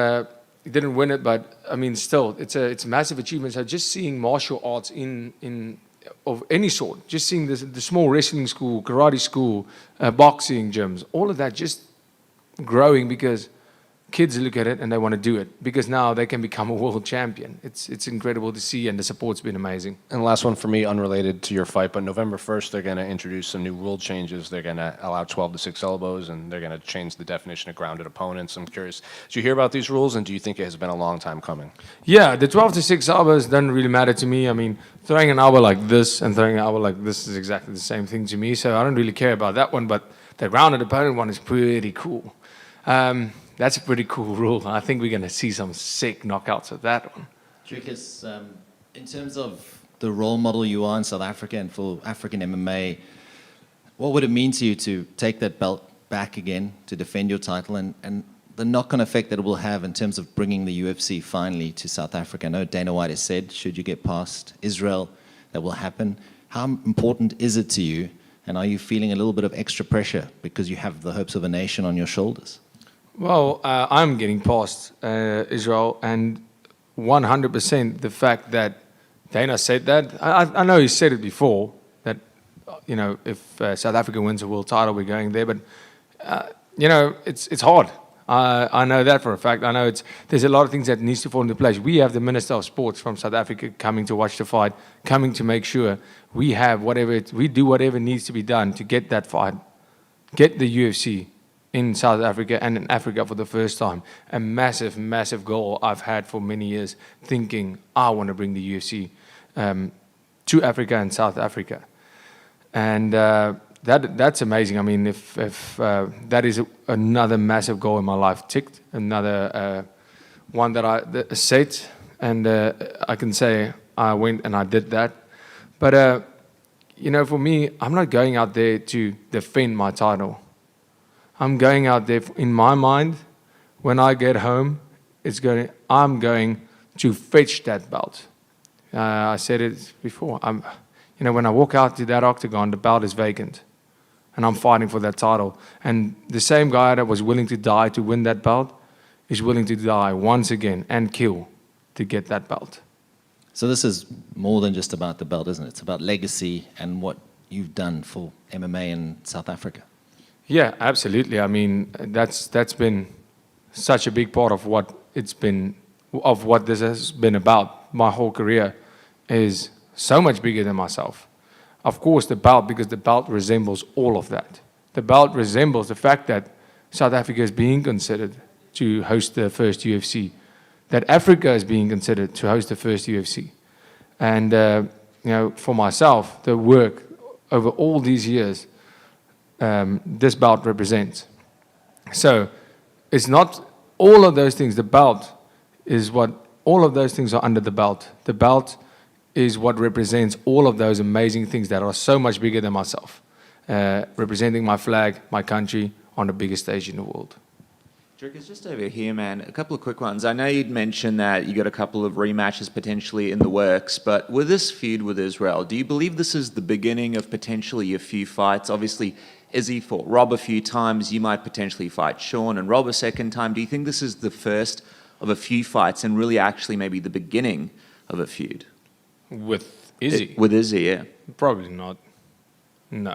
he didn't win it, but I mean, still, it's a massive achievement. So just seeing martial arts of any sort, just seeing the small wrestling school, karate school, boxing gyms, all of that just growing because kids look at it and they want to do it because now they can become a world champion. It's incredible to see, and the support's been amazing. And last one for me, unrelated to your fight, but November 1st, they're going to introduce some new rule changes. They're going to allow 12 to 6 elbows, and they're going to change the definition of grounded opponents. I'm curious, did you hear about these rules, and do you think it has been a long time coming? Yeah, the 12 to 6 elbows doesn't really matter to me. I mean, throwing an elbow like this and throwing an elbow like this is exactly the same thing to me, so I don't really care about that one, but the grounded opponent one is pretty cool. That's a pretty cool rule. I think we're going to see some sick knockouts of that one. Dricus, in terms of the role model you are in South Africa and for African MMA, what would it mean to you to take that belt back again, to defend your title, and the knock-on effect that it will have in terms of bringing the UFC finally to South Africa? I know Dana White has said, should you get past Israel, that will happen. How important is it to you, and are you feeling a little bit of extra pressure because you have the hopes of a nation on your shoulders? Well, I'm getting past Israel, and 100% the fact that Dana said that. I know he said it before, that, you know, if South Africa wins a world title, we're going there. But, you know, it's hard. I know that for a fact. I know there's a lot of things that needs to fall into place. We have the Minister of Sports from South Africa coming to watch the fight, coming to make sure we have we do whatever needs to be done to get that fight, get the UFC in South Africa and in Africa for the first time. A massive, massive goal I've had for many years, thinking I want to bring the UFC to Africa and South Africa. And that's amazing. I mean, if that is another massive goal in my life ticked, another one that I set, and I can say I went and I did that. But, you know, for me, I'm not going out there to defend my title. I'm going out there, in my mind, when I get home, I'm going to fetch that belt. I said it before. You know, when I walk out to that octagon, the belt is vacant, and I'm fighting for that title. And the same guy that was willing to die to win that belt is willing to die once again and kill to get that belt. So this is more than just about the belt, isn't it? It's about legacy and what you've done for MMA in South Africa. Yeah, absolutely. I mean, that's been such a big part of what it's been, of what this has been about, my whole career, is so much bigger than myself. Of course, the belt, because the belt resembles all of that. The belt resembles the fact that South Africa is being considered to host the first UFC, that Africa is being considered to host the first UFC. And, for myself, the work over all these years, this belt represents. So it's not all of those things. The belt is what, all of those things are under the belt. The belt is what represents all of those amazing things that are so much bigger than myself, representing my flag, my country, on the biggest stage in the world. Dricus, just over here, man, a couple of quick ones. I know you'd mentioned that you got a couple of rematches potentially in the works, but with this feud with Israel, do you believe this is the beginning of potentially a few fights? Obviously, Izzy fought Rob a few times. You might potentially fight Sean and Rob a second time. Do you think this is the first of a few fights and really actually maybe the beginning of a feud? With Izzy? With Izzy, yeah. Probably not. No.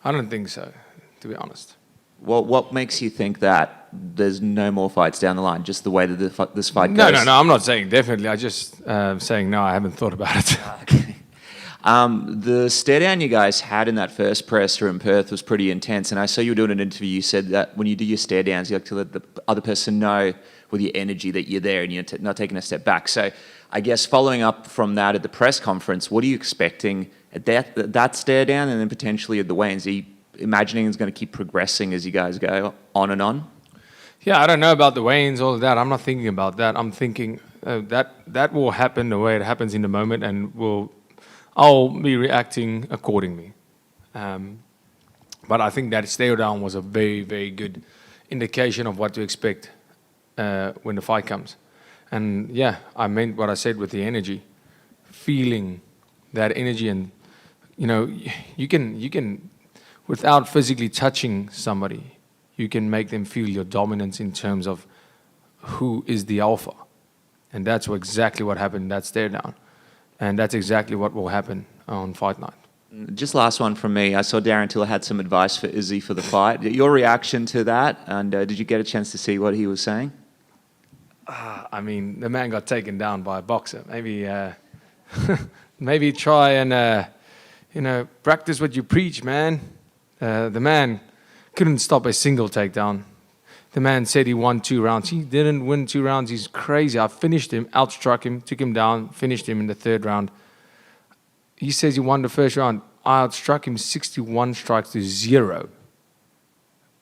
I don't think so, to be honest. Well, what makes you think that there's no more fights down the line, just the way that this fight No, goes? no, I'm not saying definitely. I just saying no, I haven't thought about it. Okay. The stare down you guys had in that first presser in Perth was pretty intense, and I saw you were doing an interview. You said that when you do your stare downs, you like to let the other person know with your energy that you're there and you're not taking a step back. So I guess following up from that at the press conference, what are you expecting at that stare down and then potentially at the weigh-ins? Are you imagining it's going to keep progressing as you guys go on and on? Yeah, I don't know about the weigh-ins, all of that. I'm not thinking about that. I'm thinking that will happen the way it happens in the moment, and I'll be reacting accordingly. But I think that stare down was a very, very good indication of what to expect when the fight comes. And yeah, I meant what I said with the energy, feeling that energy, and you can without physically touching somebody, you can make them feel your dominance in terms of who is the alpha. And that's exactly what happened in that stare down. And that's exactly what will happen on fight night. Just last one from me. I saw Darren Till had some advice for Izzy for the fight. Your reaction to that, and did you get a chance to see what he was saying? I mean, the man got taken down by a boxer. Maybe, maybe try and, practice what you preach, man. The man couldn't stop a single takedown. The man said he won 2 rounds. He didn't win 2 rounds. He's crazy. I finished him, outstruck him, took him down, finished him in the 3rd round. He says he won the 1st round. I outstruck him 61 strikes to 0.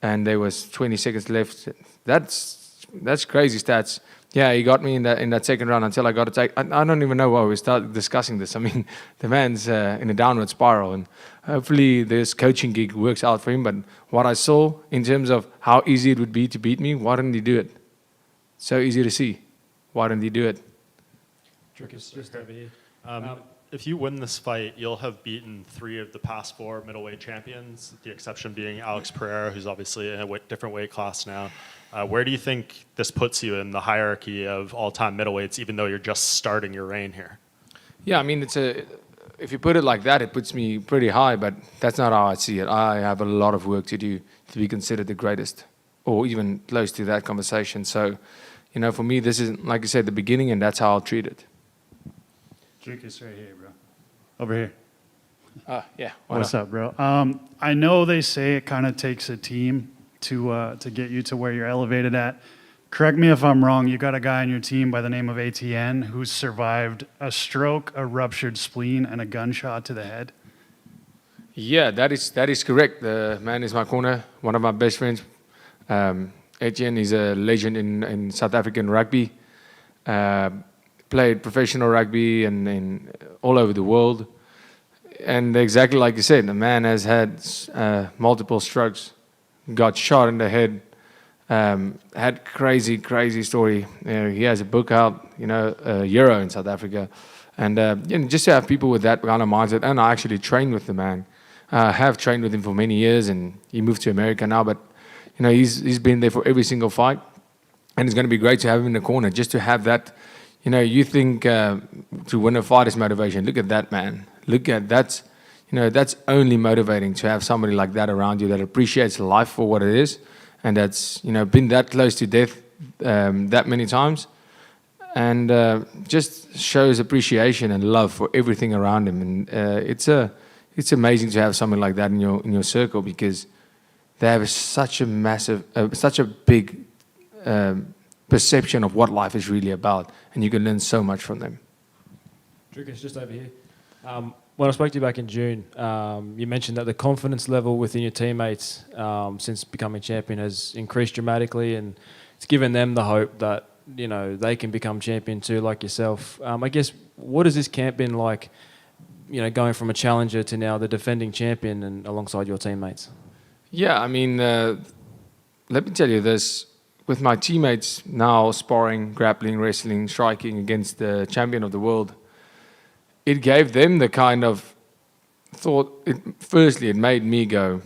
And there was 20 seconds left. That's crazy stats. Yeah, he got me in that 2nd round until I got a take. I don't even know why we started discussing this. I mean, the man's in a downward spiral, and hopefully this coaching gig works out for him. But what I saw in terms of how easy it would be to beat me, why didn't he do it? So easy to see. Why didn't he do it? Dricus, just over here. If you win this fight, you'll have beaten 3 of the past 4 middleweight champions, the exception being Alex Pereira, who's obviously in a different weight class now. Where do you think this puts you in the hierarchy of all-time middleweights, even though you're just starting your reign here? Yeah, I mean, if you put it like that, it puts me pretty high, but that's not how I see it. I have a lot of work to do to be considered the greatest, or even close to that conversation. So, for me, this is, like I said, the beginning, and that's how I'll treat it. Dricus right here, bro. Over here. Yeah. What's up, bro? I know they say it kind of takes a team to get you to where you're elevated at. Correct me if I'm wrong. You got a guy on your team by the name of ATN who's survived a stroke, a ruptured spleen, and a gunshot to the head. Yeah, that is correct. The man is my corner, one of my best friends. Etienne is a legend in South African rugby. Played professional rugby and all over the world. And exactly like you said, the man has had multiple strokes, got shot in the head, had crazy story. He has a book out, Euro in South Africa. And just to have people with that kind of mindset, and I actually trained with the man. Have trained with him for many years, and he moved to America now, but he's been there for every single fight. And it's going to be great to have him in the corner, just to have that. You think to win a fight is motivation. Look at that, man. Look at that. That's only motivating to have somebody like that around you that appreciates life for what it is, and that's been that close to death that many times, and just shows appreciation and love for everything around him. And it's amazing to have someone like that in your circle, because they have such a big perception of what life is really about, and you can learn so much from them. Dricus, just over here. When I spoke to you back in June, you mentioned that the confidence level within your teammates since becoming champion has increased dramatically, and it's given them the hope that they can become champion too, like yourself. I guess, what has this camp been like? Going from a challenger to now the defending champion, and alongside your teammates. Yeah, I mean, let me tell you this. With my teammates now sparring, grappling, wrestling, striking against the champion of the world, it gave them the kind of thought. Firstly, it made me go,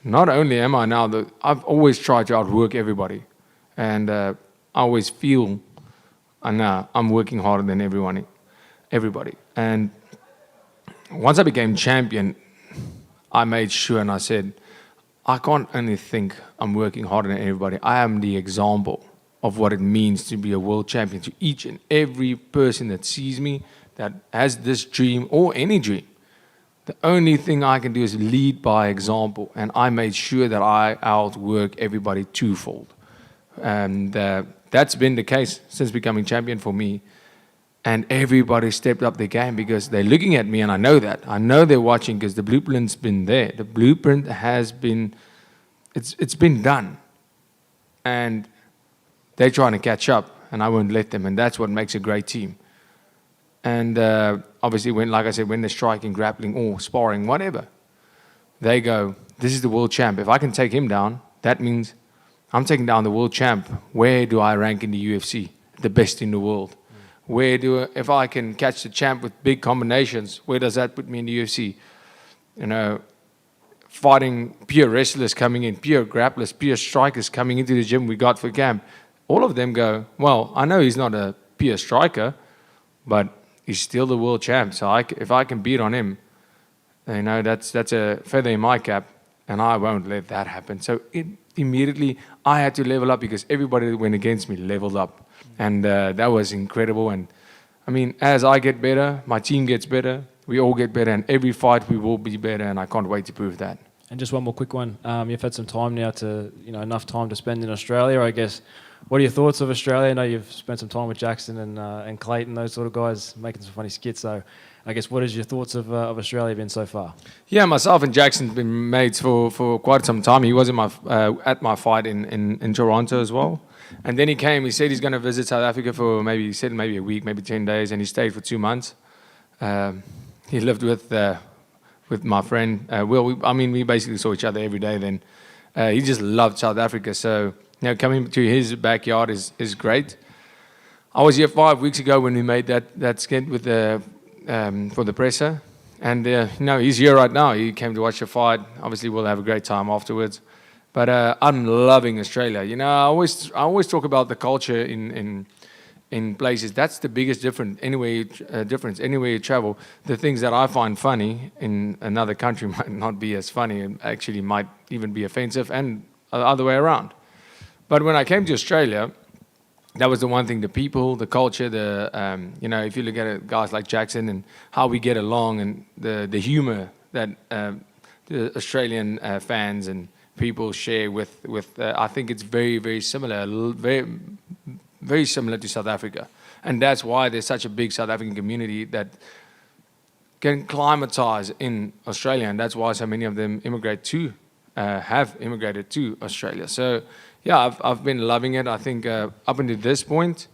not only am I now I've always tried to outwork everybody, and I always feel, I'm working harder than everybody. And once I became champion, I made sure, and I said, I can't only think I'm working harder than everybody. I am the example of what it means to be a world champion to each and every person that sees me, that has this dream or any dream. The only thing I can do is lead by example, and I made sure that I outwork everybody twofold. And that's been the case since becoming champion for me. And everybody stepped up their game because they're looking at me, and I know that. I know they're watching because the blueprint's been there. The blueprint has been, it's been done. And they're trying to catch up, and I won't let them. And that's what makes a great team. And obviously, like I said, when they're striking, grappling, or sparring, whatever, they go, this is the world champ. If I can take him down, that means I'm taking down the world champ. Where do I rank in the UFC? The best in the world. If I can catch the champ with big combinations, where does that put me in the UFC? Fighting pure wrestlers coming in, pure grapplers, pure strikers coming into the gym we got for camp. All of them go, well, I know he's not a pure striker, but he's still the world champ. So if I can beat on him, that's a feather in my cap, and I won't let that happen. So immediately I had to level up because everybody that went against me leveled up. And that was incredible. And I mean, as I get better, my team gets better, we all get better, and every fight we will be better, and I can't wait to prove that. And just one more quick one. You've had some time now enough time to spend in Australia, I guess. What are your thoughts of Australia? I know you've spent some time with Jackson and Clayton, those sort of guys, making some funny skits. So I guess, what is your thoughts of Australia been so far? Yeah, myself and Jackson have been mates for quite some time. He was at my fight in Toronto as well. And then he came, he said he's going to visit South Africa for maybe a week, maybe 10 days, and he stayed for 2 months. He lived with my friend Will. We basically saw each other every day then. He just loved South Africa, so coming to his backyard is great. I was here 5 weeks ago when we made that skit with for the presser, and he's here right now. He came to watch the fight. Obviously, we'll have a great time afterwards. But I'm loving Australia. I always talk about the culture in places. That's the biggest difference. Anywhere you travel, the things that I find funny in another country might not be as funny, and actually might even be offensive, and the other way around. But when I came to Australia, that was the one thing: the people, the culture. If you look at guys like Jackson and how we get along, and the humor that the Australian fans and people share with I think it's very, very similar, very, very similar to South Africa. And that's why there's such a big South African community that can climatize in Australia, and that's why so many of them have immigrated to Australia. So yeah, I've been loving it. I think up until this point,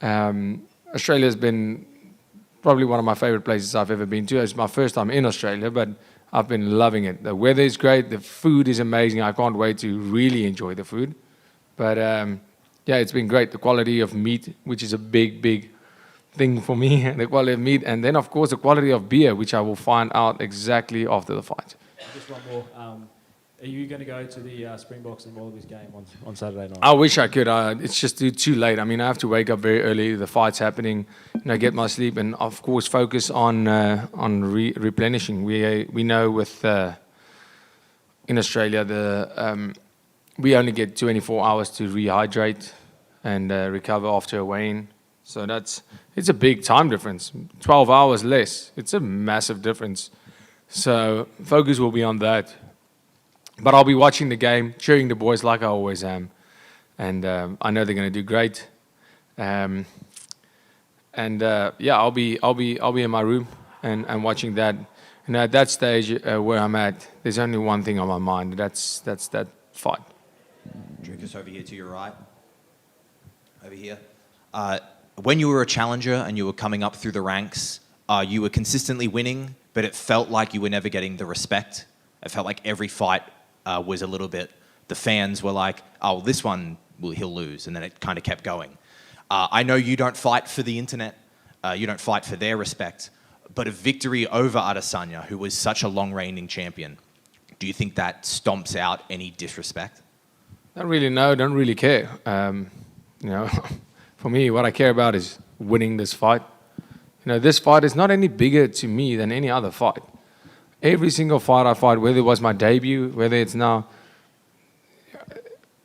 Australia has been probably one of my favorite places I've ever been to. It's my first time in Australia, but I've been loving it. The weather is great. The food is amazing. I can't wait to really enjoy the food. But it's been great. The quality of meat, which is a big, big thing for me, the quality of meat. And then, of course, the quality of beer, which I will find out exactly after the fight. Just one more. Are you going to go to the Springboks and Wallabies game on Saturday night? I wish I could. It's just too late. I have to wake up very early. The fight's happening. Get my sleep, and of course focus on replenishing. We know with in Australia we only get 24 hours to rehydrate. and recover after a weigh-in. So it's a big time difference. 12 hours less. It's a massive difference. So focus will be on that. But I'll be watching the game, cheering the boys like I always am. And I know they're going to do great. Yeah, I'll be in my room and watching that. And at that stage where I'm at, there's only one thing on my mind. That's that fight. Dricus, over here to your right. Over here. When you were a challenger and you were coming up through the ranks, you were consistently winning, but it felt like you were never getting the respect. It felt like every fight was a little bit, the fans were like, oh, this one he'll lose, and then it kind of kept going. I know you don't fight for the internet, you don't fight for their respect, but a victory over Adesanya, who was such a long-reigning champion, do you think that stomps out any disrespect? Don't really know, don't really care. For me, what I care about is winning this fight. This fight is not any bigger to me than any other fight. Every single fight I fight, whether it was my debut, whether it's now,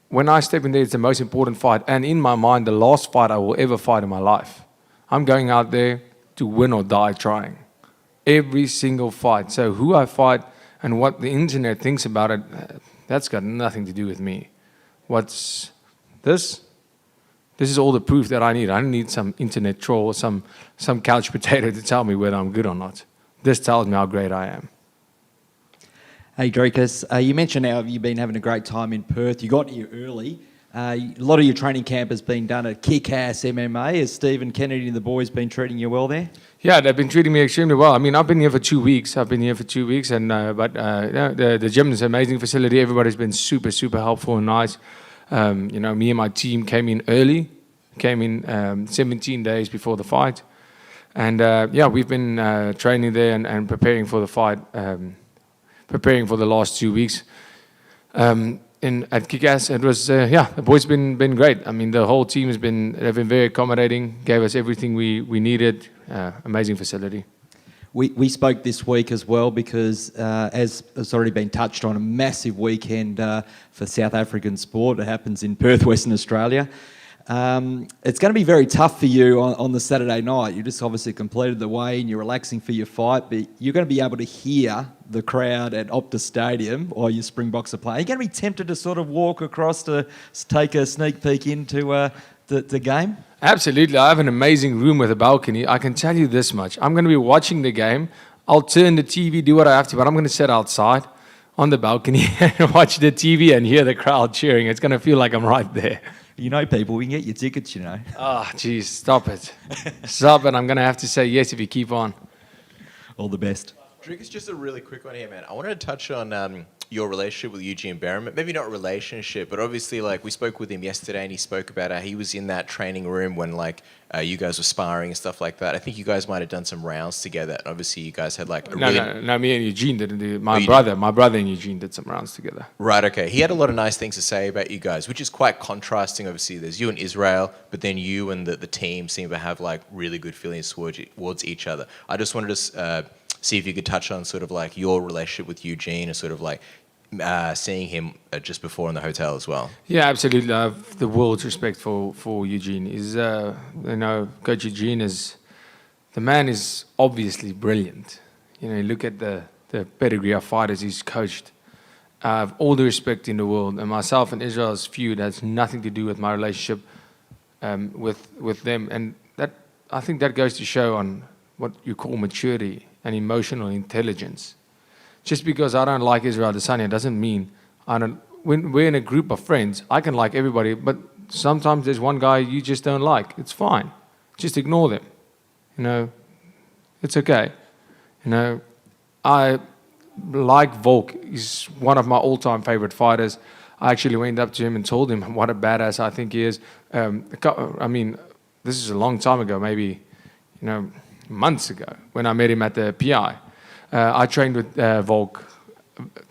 when I step in there, it's the most important fight. And in my mind, the last fight I will ever fight in my life. I'm going out there to win or die trying. Every single fight. So who I fight and what the internet thinks about it, that's got nothing to do with me. What's this? This is all the proof that I need. I don't need some internet troll or some couch potato to tell me whether I'm good or not. This tells me how great I am. Hey, Dricus, you mentioned how you've been having a great time in Perth. You got here early. A lot of your training camp has been done at Kick-Ass MMA. Has Stephen Kennedy and the boys been treating you well there? Yeah, they've been treating me extremely well. I mean, I've been here for 2 weeks. the gym is an amazing facility. Everybody's been super, super helpful and nice. Me and my team came in early, 17 days before the fight. And we've been training there and preparing for the fight, preparing for the last 2 weeks. At Kick-Ass, it was, the boys been great. I mean, the whole team they've been very accommodating, gave us everything we needed. Amazing facility. We spoke this week as well because, as has already been touched on, a massive weekend for South African sport. It happens in Perth, Western Australia. It's going to be very tough for you on the Saturday night. You just obviously completed the weigh and you're relaxing for your fight, but you're going to be able to hear the crowd at Optus Stadium while your Springboks are playing. You're going to be tempted to sort of walk across to take a sneak peek into the game? Absolutely. I have an amazing room with a balcony. I can tell you this much. I'm going to be watching the game. I'll turn the TV, do what I have to, but I'm going to sit outside on the balcony and watch the TV and hear the crowd cheering. It's going to feel like I'm right there. You know, people, we can get your tickets, you know. Oh, geez, stop it. Stop it. I'm going to have to say yes if you keep on. All the best. Dricus, just a really quick one here, man. I wanted to touch on your relationship with Eugene Berriman. Maybe not relationship, but obviously, like, we spoke with him yesterday and he spoke about how he was in that training room when, like, you guys were sparring and stuff like that. I think you guys might have done some rounds together. And obviously, you guys had, like, a No, me and Eugene didn't do it. My brother and Eugene did some rounds together. Right, okay. He had a lot of nice things to say about you guys, which is quite contrasting. Obviously, there's you and Israel, but then you and the team seem to have, like, really good feelings towards each other. I just wanted to see if you could touch on sort of, like, your relationship with Eugene and sort of, like, seeing him just before in the hotel as well. Yeah, absolutely. I have the world's respect for Eugene. Coach Eugene the man is obviously brilliant. You look at the pedigree of fighters he's coached. I have all the respect in the world. And myself and Israel's feud has nothing to do with my relationship with them. And that, I think that goes to show on what you call maturity and emotional intelligence. Just because I don't like Israel Adesanya doesn't mean I don't. When we're in a group of friends, I can like everybody, but sometimes there's one guy you just don't like. It's fine. Just ignore them. It's okay. I like Volk. He's one of my all-time favorite fighters. I actually went up to him and told him what a badass I think he is. I mean, this is a long time ago, maybe, months ago, when I met him at the PI. I trained with Volk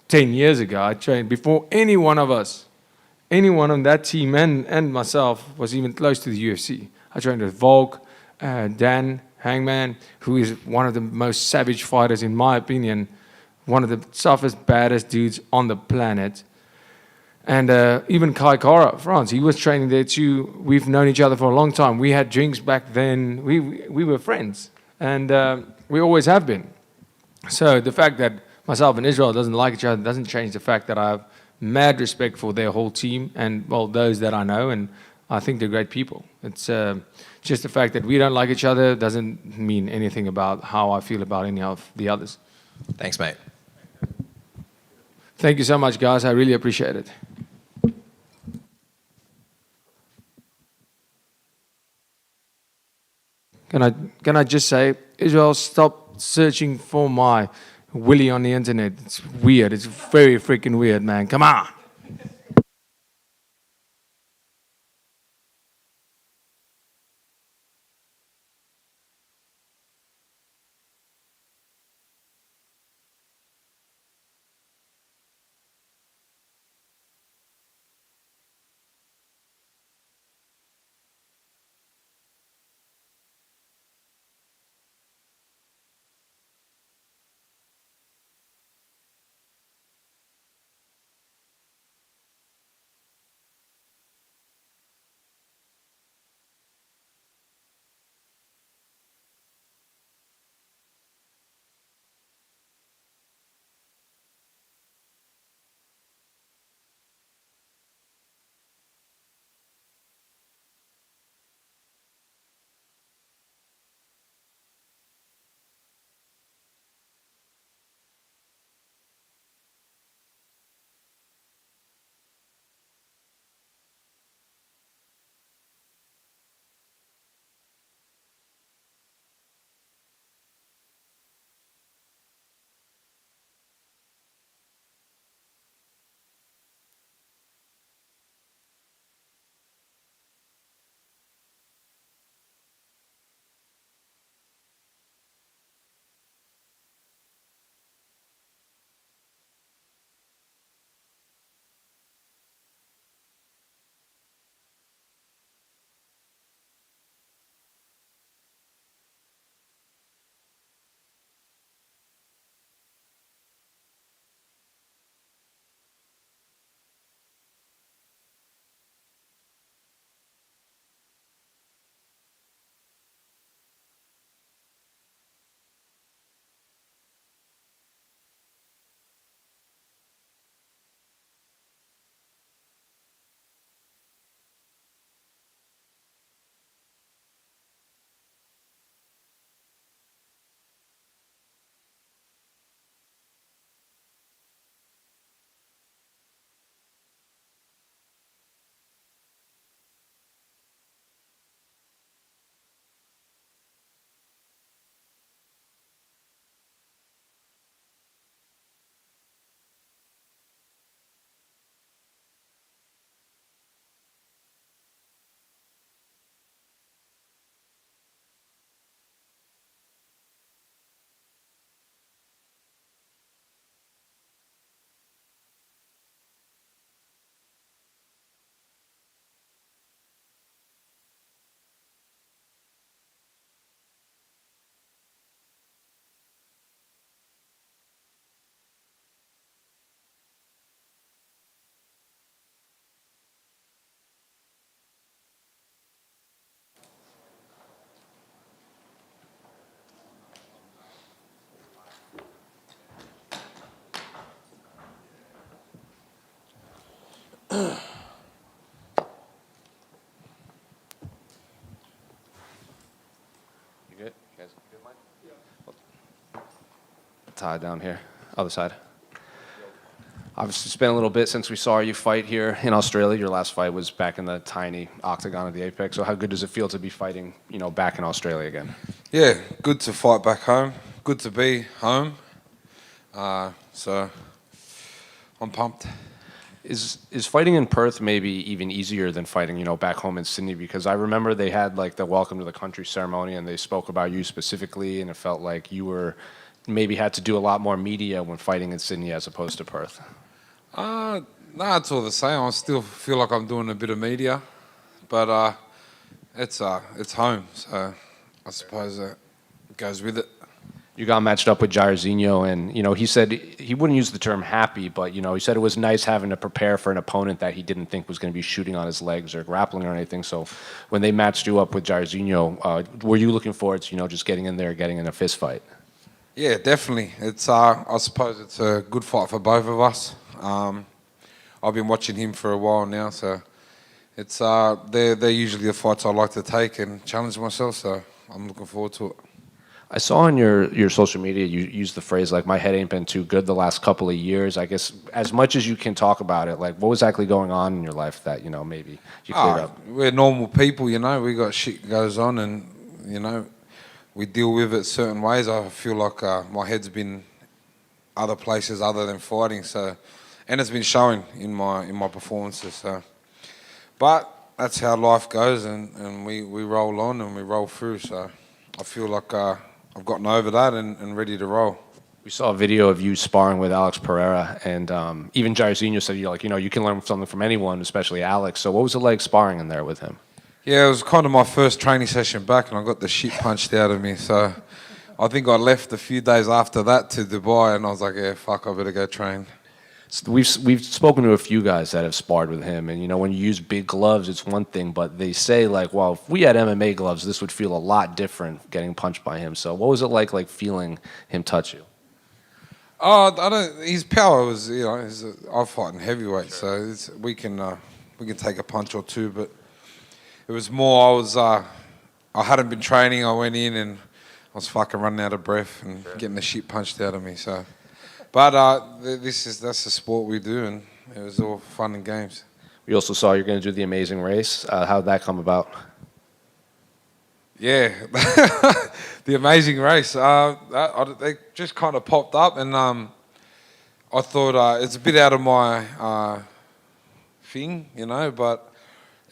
10 years ago. I trained before any one of that team and myself was even close to the UFC. I trained with Volk, Dan Hangman, who is one of the most savage fighters, in my opinion, one of the toughest, baddest dudes on the planet. And even Kai Kara, France, he was training there too. We've known each other for a long time. We had drinks back then. We were friends, and we always have been. So the fact that myself and Israel doesn't like each other doesn't change the fact that I have mad respect for their whole team and, well, those that I know, and I think they're great people. It's just the fact that we don't like each other doesn't mean anything about how I feel about any of the others. Thanks, mate. Thank you so much, guys. I really appreciate it. Can I just say, Israel, stop searching for my Willie on the internet. It's weird. It's very freaking weird, man. Come on. You good? You guys good, Mike? Yeah. Tie down here, other side. Obviously, it's been a little bit since we saw you fight here in Australia. Your last fight was back in the tiny octagon of the Apex. So how good does it feel to be fighting, back in Australia again? Yeah, good to fight back home. Good to be home. So I'm pumped. Is fighting in Perth maybe even easier than fighting, back home in Sydney? Because I remember they had like the welcome to the country ceremony and they spoke about you specifically, and it felt like you were maybe had to do a lot more media when fighting in Sydney as opposed to Perth. No, it's all the same. I still feel like I'm doing a bit of media, but it's home, so I suppose it goes with it. You got matched up with Jairzinho, and he said he wouldn't use the term happy, but he said it was nice having to prepare for an opponent that he didn't think was going to be shooting on his legs or grappling or anything. So when they matched you up with Jairzinho, were you looking forward to just getting in there, getting in a fist fight? Yeah, definitely. It's I suppose it's a good fight for both of us. I've been watching him for a while now, so it's they're usually the fights I like to take and challenge myself. So I'm looking forward to it. I saw on your social media you used the phrase like, my head ain't been too good the last couple of years. I guess as much as you can talk about it, like what was exactly going on in your life that, maybe you cleared up? We're normal people, we got shit goes on and, we deal with it certain ways. I feel like my head's been other places other than fighting, so, and it's been showing in my performances. So. But that's how life goes and we roll on and we roll through, so I feel like I've gotten over that and ready to roll. We saw a video of you sparring with Alex Pereira, and even Jairzinho said you can learn something from anyone, especially Alex. So what was it like sparring in there with him? Yeah, it was kind of my first training session back, and I got the shit punched out of me. So I think I left a few days after that to Dubai, and I was like, yeah, fuck, I better go train. We've spoken to a few guys that have sparred with him, and when you use big gloves, it's one thing, but they say well, if we had MMA gloves, this would feel a lot different getting punched by him. So what was it like feeling him touch you? His power was, I fight in heavyweight, so we can take a punch or two, but it was more I hadn't been training. I went in and I was fucking running out of breath and getting the shit punched out of me. So. But that's the sport we do, and it was all fun and games. We also saw you're going to do the Amazing Race. How'd that come about? Yeah, the Amazing Race. They just kind of popped up, and I thought it's a bit out of my thing, but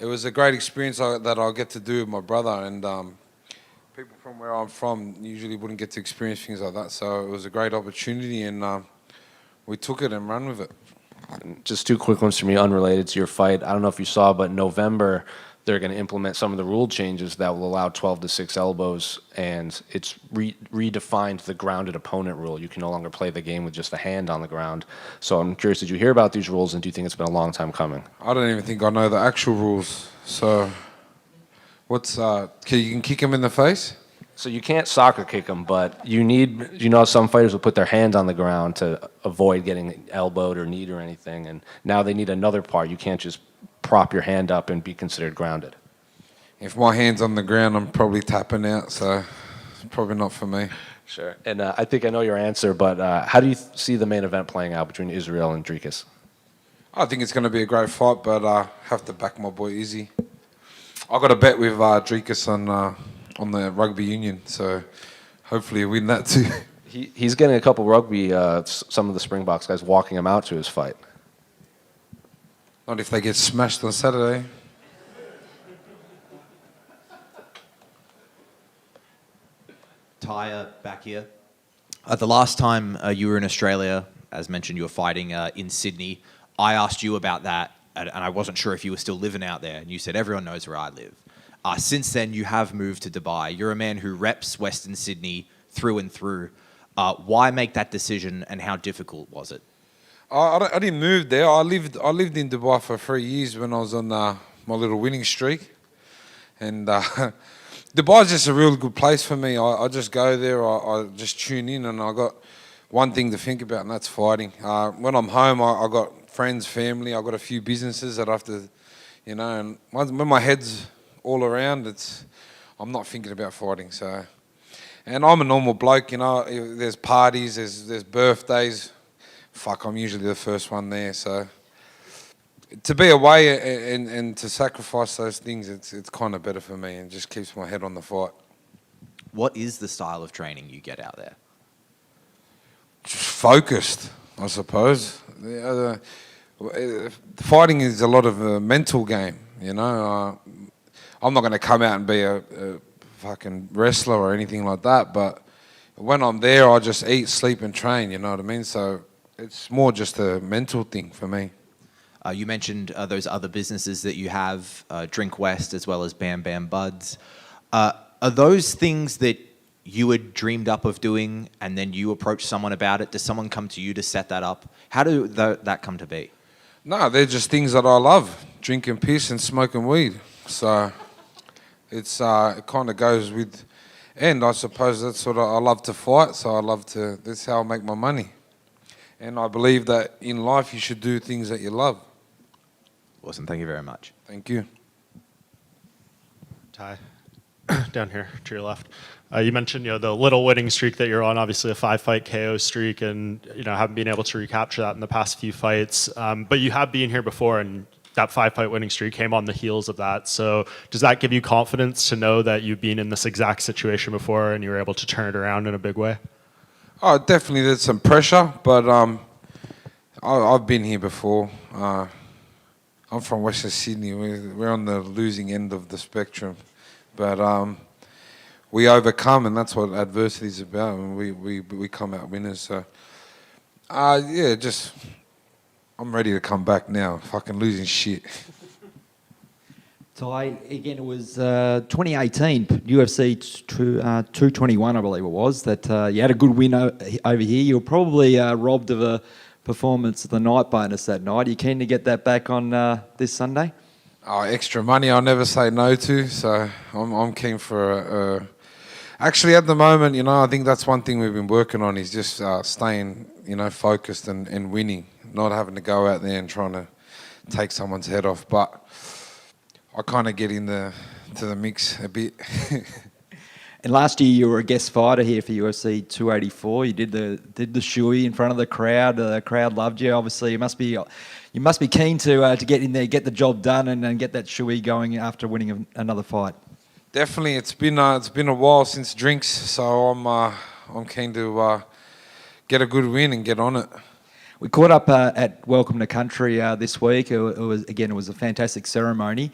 it was a great experience that I'll get to do with my brother, and people from where I'm from usually wouldn't get to experience things like that. So it was a great opportunity, and we took it and ran with it. Just two quick ones for me, unrelated to your fight. I don't know if you saw, but in November, they're going to implement some of the rule changes that will allow 12 to 6 elbows, and it's redefined the grounded opponent rule. You can no longer play the game with just a hand on the ground. So I'm curious, did you hear about these rules, and do you think it's been a long time coming? I don't even think I know the actual rules. So you can kick him in the face? So you can't soccer kick them, but you need, some fighters will put their hands on the ground to avoid getting elbowed or kneed or anything, and now they need another part. You can't just prop your hand up and be considered grounded. If my hand's on the ground, I'm probably tapping out, so it's probably not for me. Sure. And I think I know your answer, but how do you see the main event playing out between Israel and Dricus? I think it's going to be a great fight, but I have to back my boy Izzy. I got a bet with Dricus on the rugby union, so hopefully he'll win that too. He's getting a couple rugby, some of the Springboks guys walking him out to his fight. Not if they get smashed on Saturday. Tyre, back here. The last time you were in Australia, as mentioned, you were fighting in Sydney. I asked you about that, and I wasn't sure if you were still living out there, and you said, everyone knows where I live. Since then, you have moved to Dubai. You're a man who reps Western Sydney through and through. Why make that decision, and how difficult was it? I didn't move there. I lived in Dubai for 3 years when I was on my little winning streak. And Dubai's just a real good place for me. I just go there, I just tune in, and I got one thing to think about, and that's fighting. When I'm home, I got friends, family, I got a few businesses that I have to, and when my head's all around, I'm not thinking about fighting. So, and I'm a normal bloke, there's parties, there's birthdays. Fuck, I'm usually the first one there. So to be away and to sacrifice those things, it's kind of better for me and just keeps my head on the fight. What is the style of training you get out there? Just focused, I suppose. Fighting is a lot of a mental game, I'm not going to come out and be a fucking wrestler or anything like that, but when I'm there, I just eat, sleep, and train, you know what I mean? So it's more just a mental thing for me. You mentioned those other businesses that you have, Drink West as well as Bam Bam Buds. Are those things that you had dreamed up of doing, and then you approach someone about it? Does someone come to you to set that up? How do that come to be? No, they're just things that I love, drinking piss and smoking weed. So it's it kind of goes with, and I suppose that's what I love to fight, so I love to, that's how I make my money. And I believe that in life you should do things that you love. Awesome, thank you very much. Thank you. Ty, down here to your left. You mentioned, the little winning streak that you're on, obviously a 5-fight KO streak, and haven't been able to recapture that in the past few fights. But you have been here before, and that 5-fight winning streak came on the heels of that. So does that give you confidence to know that you've been in this exact situation before and you were able to turn it around in a big way? Oh, definitely there's some pressure, but I've been here before. I'm from Western Sydney. We're on the losing end of the spectrum, but we overcome, and that's what adversity is about. And we come out winners. So, yeah, just I'm ready to come back now. Fucking losing shit. Ty, again, it was 2018, UFC 221, I believe it was, that you had a good win over here. You were probably robbed of a performance of the night bonus that night. Are you keen to get that back on this Sunday? Oh, extra money I'll never say no to, so I'm keen for actually, at the moment, I think that's one thing we've been working on is just staying, focused and winning, not having to go out there and trying to take someone's head off. But I kind of get to the mix a bit. And last year you were a guest fighter here for UFC 284. You did the shoey in front of the crowd. The crowd loved you. Obviously, you must be keen to get in there, get the job done, and get that shoey going after winning another fight. Definitely, it's been a while since drinks, so I'm keen to get a good win and get on it. We caught up at Welcome to Country this week. It was a fantastic ceremony.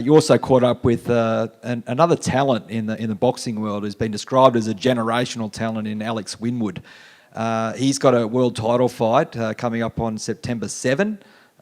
You also caught up with another talent in the boxing world who's been described as a generational talent in Alex Winwood. He's got a world title fight coming up on September 7.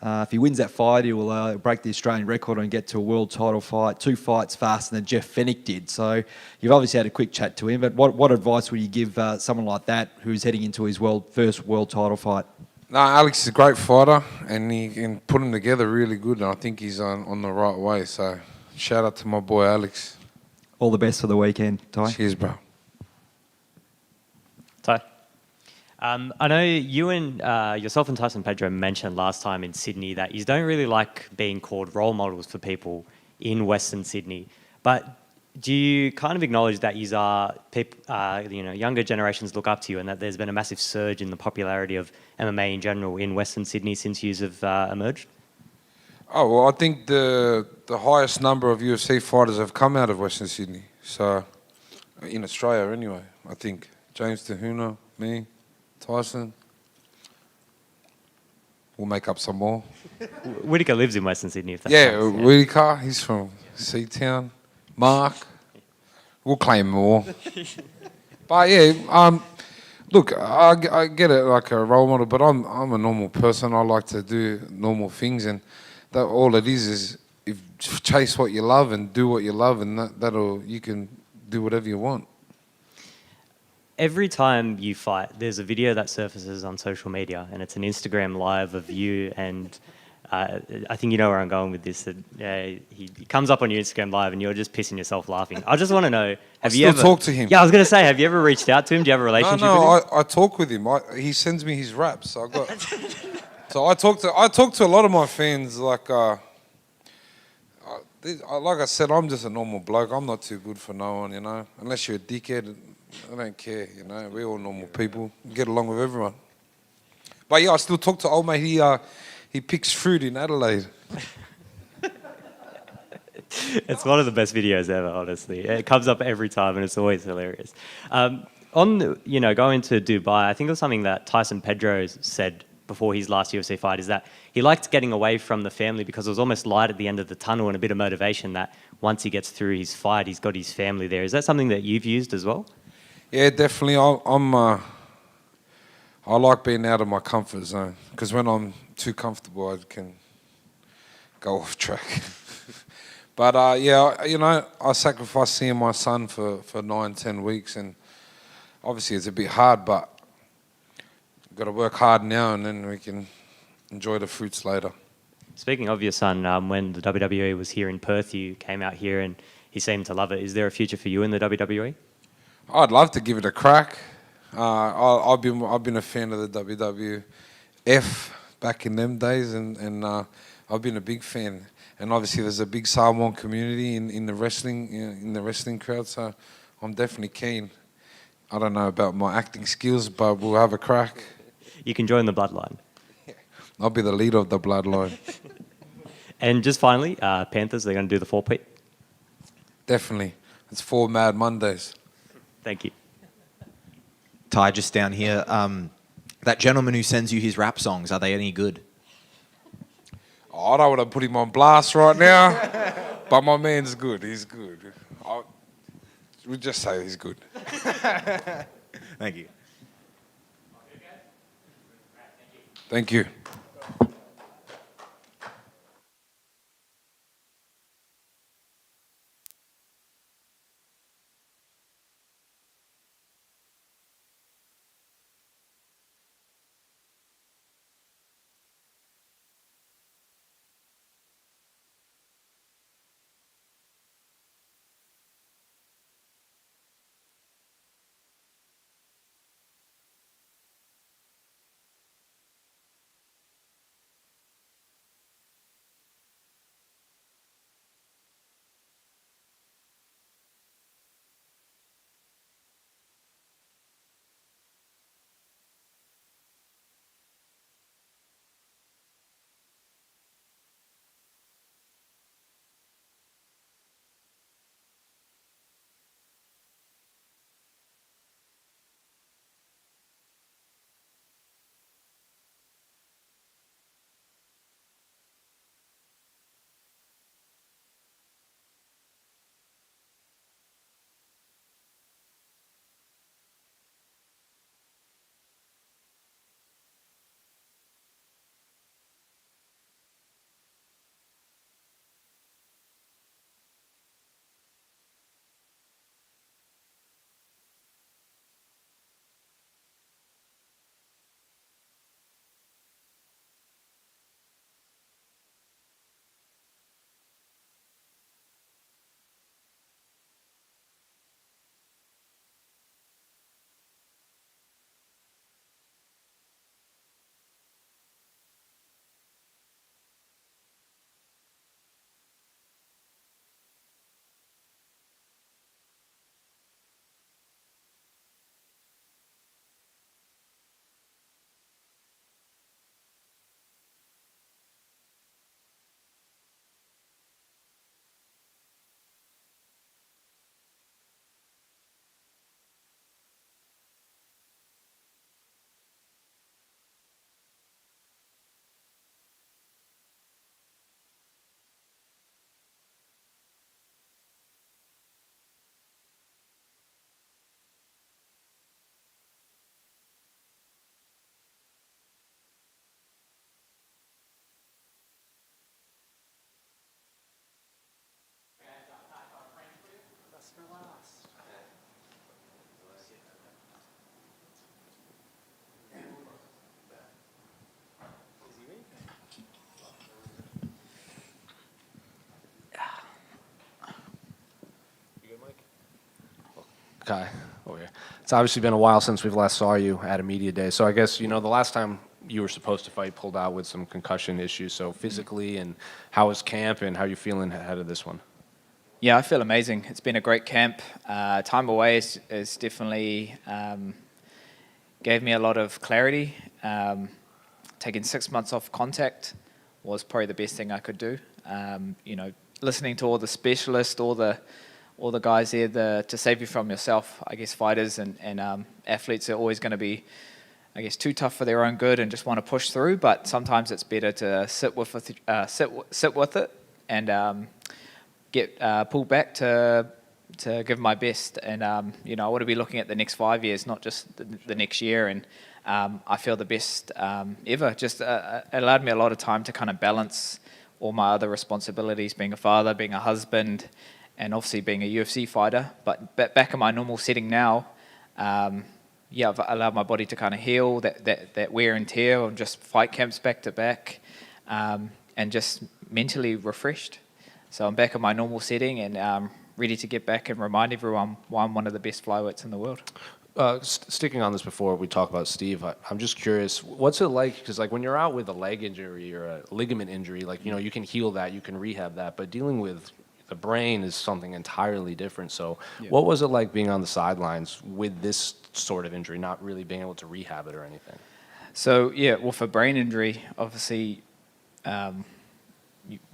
If he wins that fight, he will break the Australian record and get to a world title fight, 2 fights faster than Jeff Fennick did. So you've obviously had a quick chat to him, but what advice would you give someone like that who's heading into his first world title fight? No, Alex is a great fighter, and he can put them together really good, and I think he's on the right way. So shout out to my boy Alex. All the best for the weekend, Ty. Cheers, bro. Ty. I know you and yourself and Tyson Pedro mentioned last time in Sydney that you don't really like being called role models for people in Western Sydney. But do you kind of acknowledge that younger generations look up to you, and that there's been a massive surge in the popularity of MMA in general in Western Sydney since you have emerged? Oh, well, I think the highest number of UFC fighters have come out of Western Sydney. So, in Australia anyway, I think. James Tahuna, me, Tyson. We'll make up some more. Whitaker lives in Western Sydney, if that yeah, counts, yeah, Whitaker, he's from Seatown. Mark, we'll claim more. But yeah, look, I get it like a role model, but I'm a normal person. I like to do normal things, and that all it is if chase what you love and do what you love, and you can do whatever you want. Every time you fight, there's a video that surfaces on social media, and it's an Instagram live of you and. I think you know where I'm going with this. He comes up on your Instagram live and you're just pissing yourself laughing. I just want to know, have you ever talk to him? Yeah, I was going to say, have you ever reached out to him? Do you have a relationship with him? No, I talk with him. He sends me his raps. So I talk to a lot of my fans. Like I said, I'm just a normal bloke. I'm not too good for no one, Unless you're a dickhead, I don't care. We're all normal people. Get along with everyone. But yeah, I still talk to old mate. He picks fruit in Adelaide. It's one of the best videos ever, honestly. It comes up every time and it's always hilarious. Going to Dubai, I think it was something that Tyson Pedro said before his last UFC fight, is that he liked getting away from the family because it was almost light at the end of the tunnel and a bit of motivation that once he gets through his fight, he's got his family there. Is that something that you've used as well? Yeah, definitely. I like being out of my comfort zone because when I'm too comfortable, I can go off track. But yeah, you know, I sacrificed seeing my son for 9, 10 weeks, and obviously it's a bit hard, but got to work hard now, and then we can enjoy the fruits later. Speaking of your son, when the WWE was here in Perth, you came out here and he seemed to love it. Is there a future for you in the WWE? I'd love to give it a crack. I've been a fan of the WWF back in them days, and I've been a big fan. And obviously, there's a big Samoan community in the wrestling crowd, so I'm definitely keen. I don't know about my acting skills, but we'll have a crack. You can join the bloodline. I'll be the leader of the bloodline. And just finally, Panthers, they're going to do the 4-peat? Definitely. It's 4 Mad Mondays. Thank you. Ty, just down here, that gentleman who sends you his rap songs, are they any good? Oh, I don't want to put him on blast right now, but my man's good. He's good. We'll just say he's good. Thank you. Thank you. Okay, over here. It's obviously been a while since we've last saw you at a media day. So I guess, you know, the last time you were supposed to fight pulled out with some concussion issues. So physically, and how was camp, and how are you feeling ahead of this one? Yeah, I feel amazing. It's been a great camp. Time away is definitely gave me a lot of clarity. Taking 6 months off contact was probably the best thing I could do. You know, listening to all the specialists, all the guys there to save you from yourself. I guess fighters and athletes are always going to be, I guess, too tough for their own good and just want to push through. But sometimes it's better to sit with it and get pulled back to give my best. And you know, I want to be looking at the next 5 years, not just the next year. And I feel the best ever. Just it allowed me a lot of time to kind of balance all my other responsibilities, being a father, being a husband, and obviously being a UFC fighter. But back in my normal setting now, I've allowed my body to kind of heal that wear and tear of just fight camps back to back, and just mentally refreshed. So I'm back in my normal setting and ready to get back and remind everyone why I'm one of the best flyweights in the world. Sticking on this before we talk about Steve, I'm just curious, what's it like? Because like when you're out with a leg injury or a ligament injury, like, you know, you can heal that, you can rehab that, but dealing with the brain is something entirely different. So what was it like being on the sidelines with this sort of injury, not really being able to rehab it or anything? So for brain injury, obviously,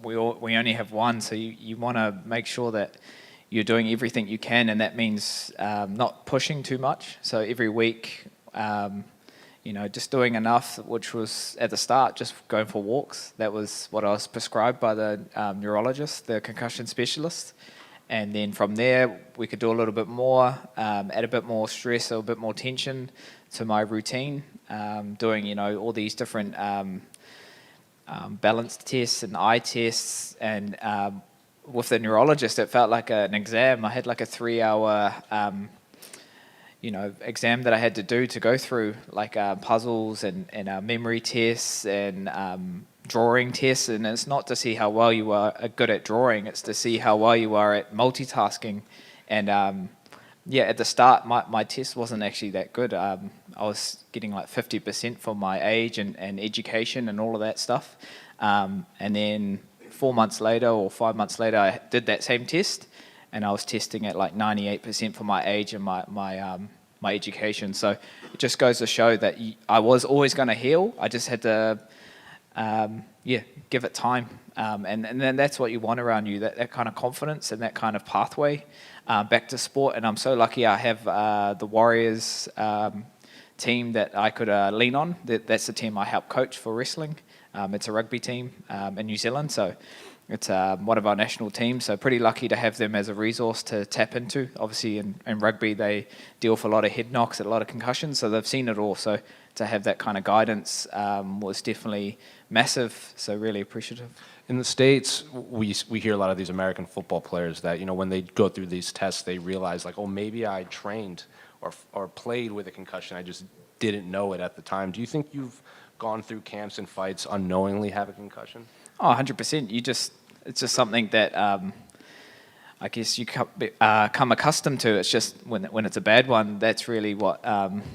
we only have one, so you want to make sure that you're doing everything you can, and that means not pushing too much. So every week, just doing enough, which was at the start just going for walks. That was what I was prescribed by the neurologist, the concussion specialist. And then from there, we could do a little bit more, add a bit more stress or a bit more tension to my routine, doing, all these different balance tests and eye tests. And with the neurologist, it felt like an exam. I had like a 3-hour, exam that I had to do to go through, like puzzles and memory tests and drawing tests. And it's not to see how well you are good at drawing, it's to see how well you are at multitasking. And at the start, my test wasn't actually that good. I was getting like 50% for my age and education and all of that stuff. And then 4 months later or 5 months later, I did that same test, and I was testing at like 98% for my age and my education. So it just goes to show that I was always going to heal. I just had to, give it time. And then that's what you want around you, that kind of confidence and that kind of pathway back to sport. And I'm so lucky I have the Warriors team that I could lean on. That's the team I help coach for wrestling. It's a rugby team in New Zealand, so it's one of our national teams. So pretty lucky to have them as a resource to tap into. Obviously, in rugby, they deal with a lot of head knocks, a lot of concussions, so they've seen it all. So to have that kind of guidance was definitely massive. So really appreciative. In the States, we hear a lot of these American football players that, when they go through these tests, they realize like, oh, maybe I trained or played with a concussion. I just didn't know it at the time. Do you think you've gone through camps and fights unknowingly have a concussion? Oh, 100%. It's just something that I guess you come accustomed to. It's just when it's a bad one, that's really what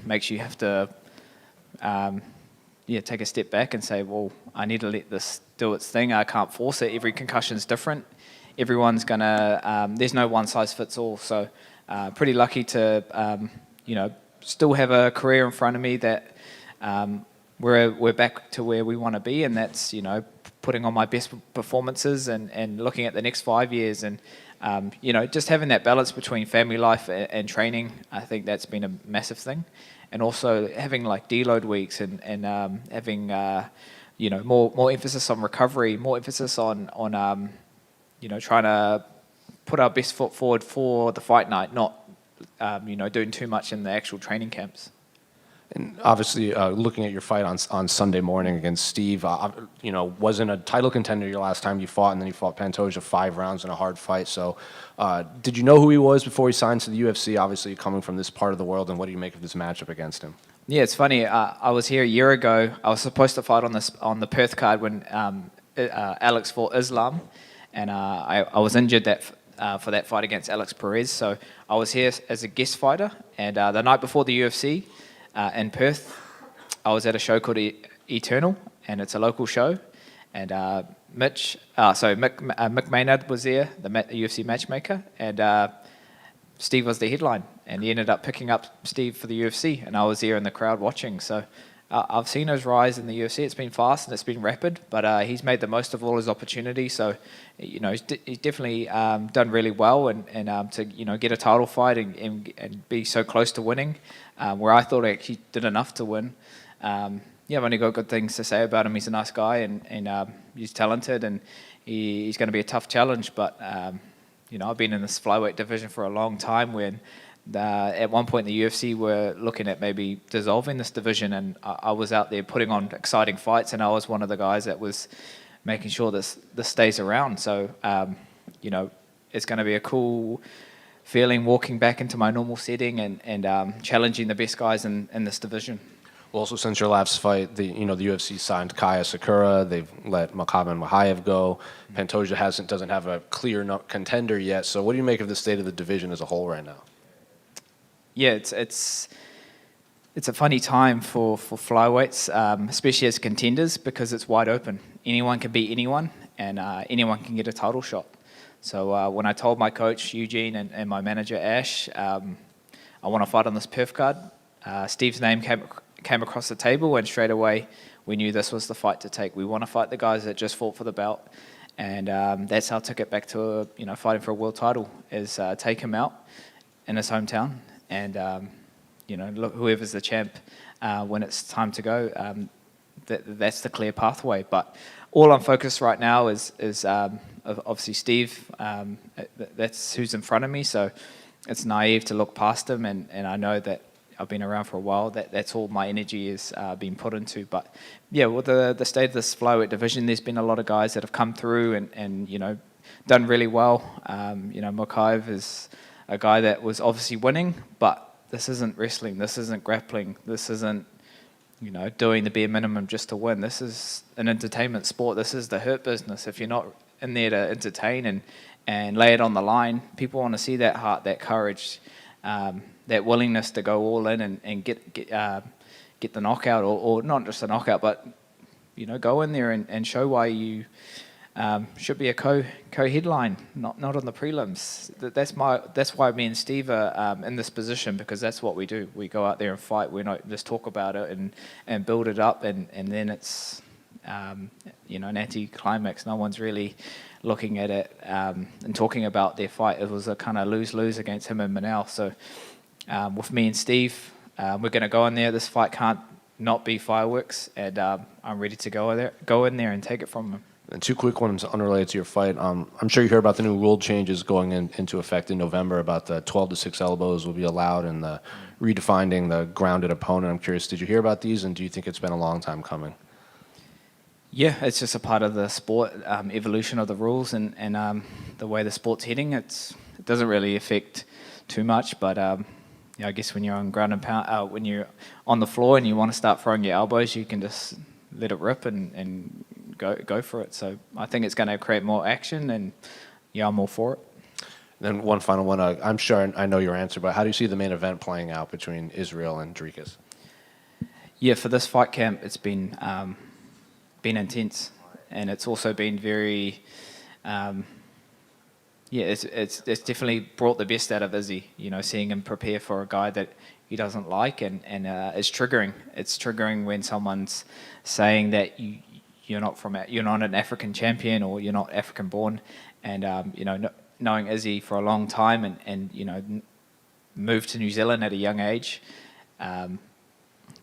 makes you have to take a step back and say, well, I need to let this do its thing. I can't force it. Every concussion's different. Everyone's gonna. There's no one size fits all. So pretty lucky to still have a career in front of me that. We're back to where we want to be, and that's putting on my best performances and looking at the next 5 years, and just having that balance between family life and training. I think that's been a massive thing, and also having like deload weeks and having more emphasis on recovery, more emphasis on trying to put our best foot forward for the fight night, not doing too much in the actual training camps. And obviously, looking at your fight on Sunday morning against Steve, wasn't a title contender your last time you fought, and then you fought Pantoja 5 rounds in a hard fight. So did you know who he was before he signed to the UFC? Obviously, coming from this part of the world, and what do you make of this matchup against him? Yeah, it's funny. I was here a year ago. I was supposed to fight on the Perth card when Alex fought Islam, and I was injured for that fight against Alex Perez. So I was here as a guest fighter, and the night before the UFC, in Perth, I was at a show called Eternal, and it's a local show. And Mick Maynard was there, the UFC matchmaker, and Steve was the headline. And he ended up picking up Steve for the UFC, and I was there in the crowd watching. So I've seen his rise in the UFC. It's been fast and it's been rapid, but he's made the most of all his opportunities. So, he's definitely done really well, and to get a title fight and be so close to winning, where I thought he did enough to win. I've only got good things to say about him. He's a nice guy, and he's talented, and he's going to be a tough challenge. But I've been in this flyweight division for a long time. When at one point the UFC were looking at maybe dissolving this division, and I was out there putting on exciting fights, and I was one of the guys that was making sure this stays around. So, you know, it's going to be a cool feeling walking back into my normal setting and challenging the best guys in this division. Well, also since your last fight, the UFC signed Kaya Sakura. They've let Makhavan Mahayev go. Pantoja doesn't have a clear contender yet. So what do you make of the state of the division as a whole right now? Yeah, it's a funny time for flyweights, especially as contenders, because it's wide open. Anyone can beat anyone, and anyone can get a title shot. So when I told my coach Eugene and my manager Ash, I want to fight on this perf card, Steve's name came across the table, and straight away we knew this was the fight to take. We want to fight the guys that just fought for the belt, and that's our ticket back to fighting for a world title, is take him out in his hometown, and look, whoever's the champ when it's time to go, that's the clear pathway. But all I'm focused right now is obviously Steve. That's who's in front of me, so it's naive to look past him, and I know that I've been around for a while. That's all my energy is being put into. But yeah, with the state of this flyweight division, there's been a lot of guys that have come through and done really well. Makhayev is a guy that was obviously winning, but this isn't wrestling. This isn't grappling. This isn't doing the bare minimum just to win. This is an entertainment sport. This is the hurt business. If you're not in there to entertain and lay it on the line, people want to see that heart, that courage, that willingness to go all in and get the knockout, or not just a knockout, but go in there and show why you should be a co-headline, not on the prelims. That's why me and Steve are in this position, because that's what we do. We go out there and fight. We don't just talk about it and build it up, and then it's an anti-climax. No one's really looking at it and talking about their fight. It was a kind of lose-lose against him and Manel. So with me and Steve, we're going to go in there. This fight can't not be fireworks, and I'm ready to go in there and take it from him. And two quick ones unrelated to your fight. I'm sure you heard about the new rule changes going into effect in November about the 12 to 6 elbows will be allowed and the redefining the grounded opponent. I'm curious, did you hear about these, and do you think it's been a long time coming? Yeah, it's just a part of the sport evolution of the rules and the way the sport's heading. It doesn't really affect too much, but I guess when you're on ground and pound, when you're on the floor and you want to start throwing your elbows, you can just let it rip and go for it. So I think it's going to create more action, and yeah, I'm all for it. Then one final one. I'm sure I know your answer, but how do you see the main event playing out between Israel and Dricus? Yeah, for this fight camp, it's been intense, and it's also been very, it's definitely brought the best out of Izzy. Seeing him prepare for a guy that he doesn't like, and it's triggering. It's triggering when someone's saying that you're not an African champion, or you're not African born, and knowing Izzy for a long time and moved to New Zealand at a young age.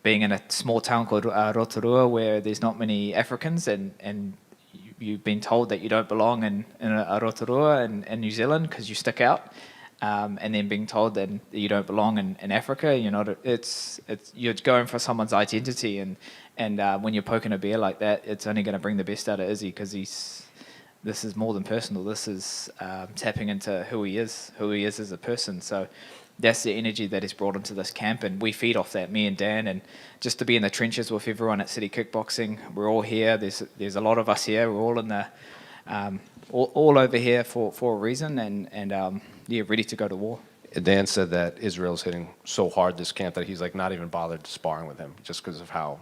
Being in a small town called Rotorua where there's not many Africans, and you've been told that you don't belong in a Rotorua in New Zealand because you stick out, and then being told that you don't belong in Africa, you're going for someone's identity, and when you're poking a bear like that, it's only going to bring the best out of Izzy, because this is more than personal. This is tapping into who he is as a person. So that's the energy that is brought into this camp, and we feed off that, me and Dan, and just to be in the trenches with everyone at City Kickboxing. We're all here. There's a lot of us here. We're all in the all over here for a reason, and ready to go to war. Dan said that Israel's hitting so hard this camp that he's not even bothered sparring with him just because of how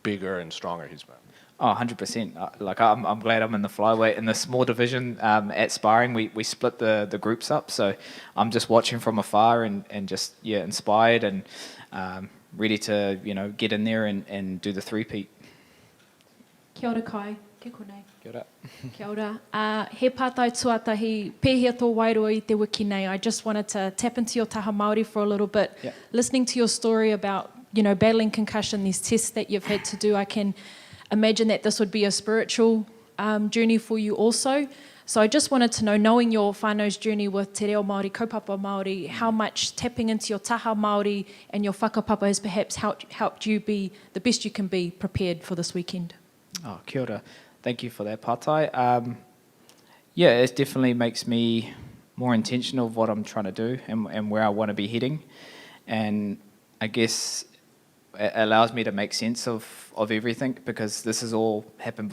bigger and stronger he's been. Oh, 100%. I'm glad I'm in the flyweight. In the small division at sparring, we split the groups up. So I'm just watching from afar and just, inspired and ready to, get in there and do the three-peat. Kia ora kai, ke konei. Kia ora. Kia ora. He pātai tuatahi, pēhea tō wairoa I te wiki nei. I just wanted to tap into your taha Māori for a little bit. Yeah. Listening to your story about, battling concussion, these tests that you've had to do, I can imagine that this would be a spiritual journey for you also. So I just wanted to know, knowing your whānau's journey with te reo Māori, kaupapa Māori, how much tapping into your taha Māori and your whakapapa has perhaps helped you be the best you can be prepared for this weekend. Oh, kia ora. Thank you for that, Patai. Yeah, it definitely makes me more intentional of what I'm trying to do and where I want to be heading. And I guess it allows me to make sense of everything, because this has all happened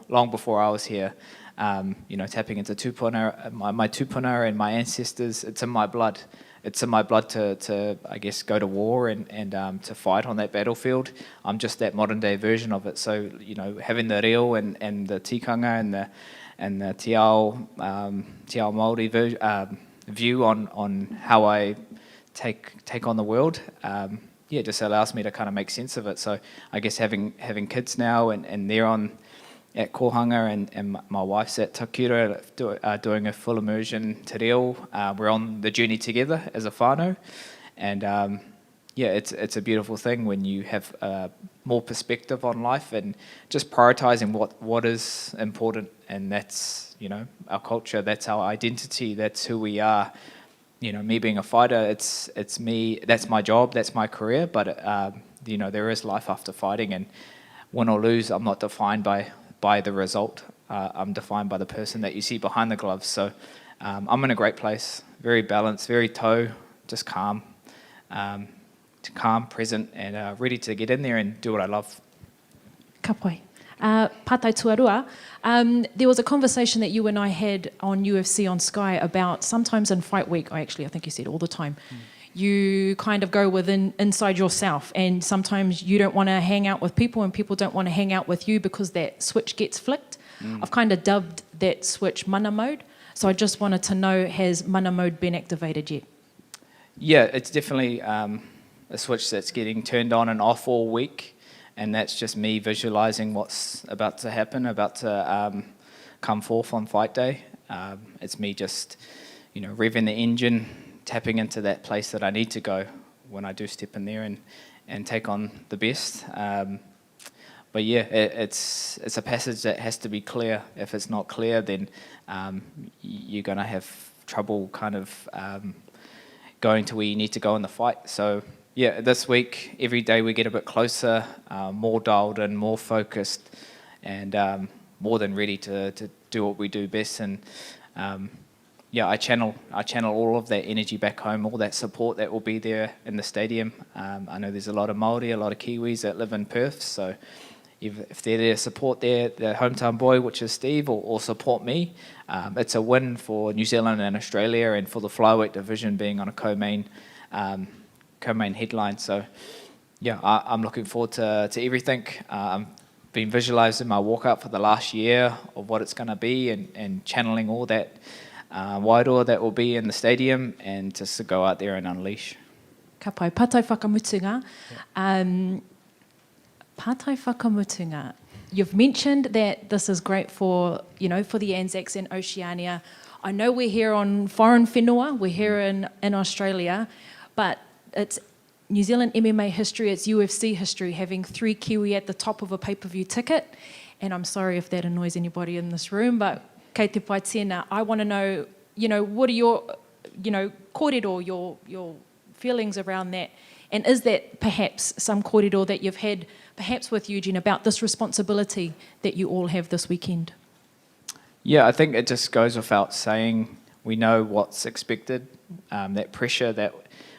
long before I was here. Tapping into tupuna, my tupuna and my ancestors, it's in my blood. It's in my blood to I guess, go to war and to fight on that battlefield. I'm just that modern day version of it. So, having the reo and the tikanga and the te ao Māori view on how I take on the world, just allows me to kind of make sense of it. So I guess having kids now and they're at Kohanga and my wife's at Takura doing a full immersion te reo. We're on the journey together as a whānau. And it's a beautiful thing when you have more perspective on life and just prioritising what is important. And that's, our culture, that's our identity, that's who we are. Me being a fighter, it's me, that's my job, that's my career, but there is life after fighting, and win or lose, I'm not defined by the result. I'm defined by the person that you see behind the gloves. So I'm in a great place, very balanced, very just calm, present, and ready to get in there and do what I love. Ka pai. Patai Tuarua, there was a conversation that you and I had on UFC on Sky about sometimes in fight week, I think you said all the time, you kind of go inside yourself, and sometimes you don't want to hang out with people and people don't want to hang out with you because that switch gets flicked. I've kind of dubbed that switch mana mode. So I just wanted to know, has mana mode been activated yet? Yeah, it's definitely a switch that's getting turned on and off all week. And that's just me visualizing what's about to happen, about to come forth on fight day. It's me just, revving the engine, tapping into that place that I need to go when I do step in there and take on the best. But yeah, it's a passage that has to be clear. If it's not clear, then you're going to have trouble kind of going to where you need to go in the fight. So yeah, this week, every day we get a bit closer, more dialed in, more focused, and more than ready to do what we do best. And I channel all of that energy back home, all that support that will be there in the stadium. I know there's a lot of Māori, a lot of Kiwis that live in Perth, so if they're there to support their hometown boy, which is Steve, or support me, it's a win for New Zealand and Australia, and for the flyweight division being on a co-main headline. So yeah, I'm looking forward to everything. I've been visualizing my walkout for the last year of what it's going to be, and channeling all that wairoa that will be in the stadium, and just to go out there and unleash. Ka pai, patai whakamutunga. Patai whakamutunga. You've mentioned that this is great for the Anzacs in Oceania. I know we're here on foreign whenua, we're here in Australia, but it's New Zealand MMA history, it's UFC history, having 3 Kiwi at the top of a pay-per-view ticket. And I'm sorry if that annoys anybody in this room, but kei te pai tēnā, I want to know, what are your, kōrero, your feelings around that? And is that perhaps some kōrero that you've had, perhaps with Eugene, about this responsibility that you all have this weekend? Yeah, I think it just goes without saying, we know what's expected, that pressure that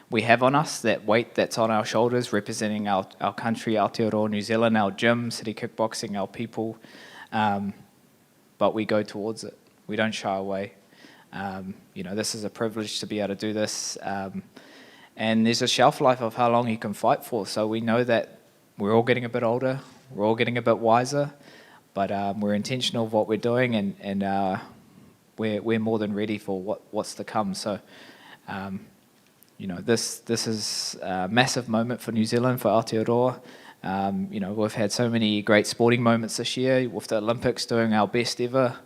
we have on us, that weight that's on our shoulders, representing our country, Aotearoa, New Zealand, our gym, city kickboxing, our people. But we go towards it. We don't shy away. This is a privilege to be able to do this. And there's a shelf life of how long you can fight for. So we know that we're all getting a bit older. We're all getting a bit wiser. But we're intentional of what we're doing, and we're more than ready for what's to come. So, this is a massive moment for New Zealand, for Aotearoa. We've had so many great sporting moments this year, with the Olympics doing our best ever.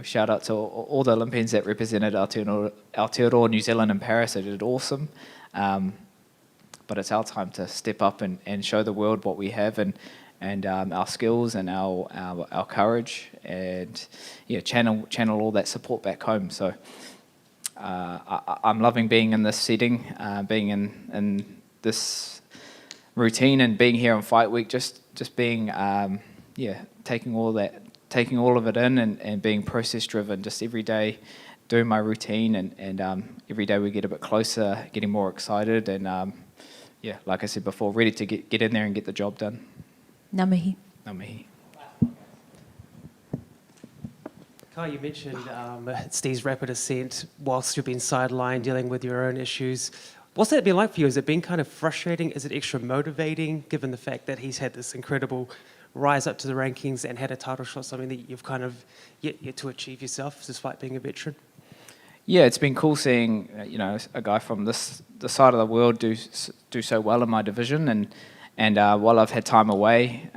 Shout out to all the Olympians that represented Aotearoa, New Zealand in Paris. They did awesome. But it's our time to step up and show the world what we have, and our skills and our courage, and channel all that support back home. So I'm loving being in this setting, being in this routine, and being here on Fight Week. Just being taking all that taking all of it in and being process driven, just every day doing my routine, and every day we get a bit closer, getting more excited, and yeah, like I said before, ready to get in there and get the job done. Ngā mihi. Ngā mihi. Kai, you mentioned Steve's rapid ascent whilst you've been sidelined dealing with your own issues. What's that been like for you? Has it been kind of frustrating? Is it extra motivating, given the fact that he's had this incredible rise up to the rankings and had a title shot, something that you've kind of yet to achieve yourself, despite being a veteran? Yeah, it's been cool seeing a guy from the side of the world do so well in my division, and while I've had time away,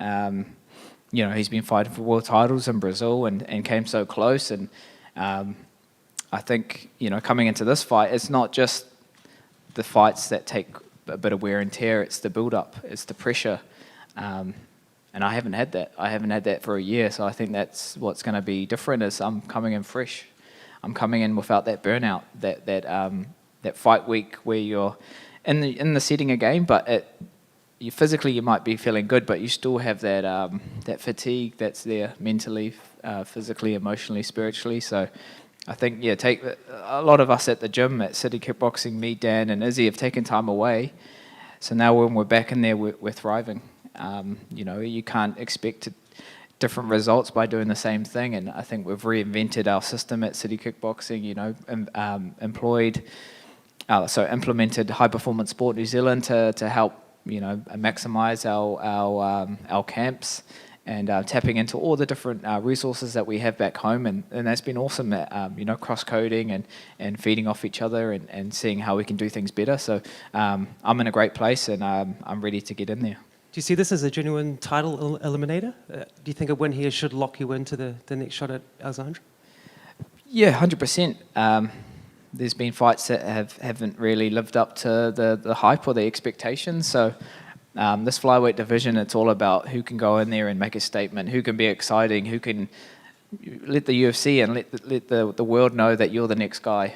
he's been fighting for world titles in Brazil and came so close, and I think coming into this fight, it's not just the fights that take a bit of wear and tear, it's the build-up, it's the pressure, and I haven't had that. I haven't had that for a year, so I think that's what's going to be different. Is I'm coming in fresh. I'm coming in without that burnout, that fight week where you're in the setting a game, but you physically you might be feeling good, but you still have that fatigue that's there mentally, physically, emotionally, spiritually. So I think, take a lot of us at the gym at City Kickboxing, me, Dan, and Izzy have taken time away. So now when we're back in there, we're thriving. You can't expect different results by doing the same thing, and I think we've reinvented our system at City Kickboxing. Implemented High Performance Sport New Zealand to help maximise our camps, and tapping into all the different resources that we have back home, and that's been awesome. Cross-coding and feeding off each other and seeing how we can do things better. So I'm in a great place, and I'm ready to get in there. Do you see this as a genuine title eliminator? Do you think a win here should lock you into the next shot at Alexandra? Yeah, 100%. There's been fights that haven't really lived up to the hype or the expectations. So this flyweight division, it's all about who can go in there and make a statement, who can be exciting, who can let the UFC and let the world know that you're the next guy.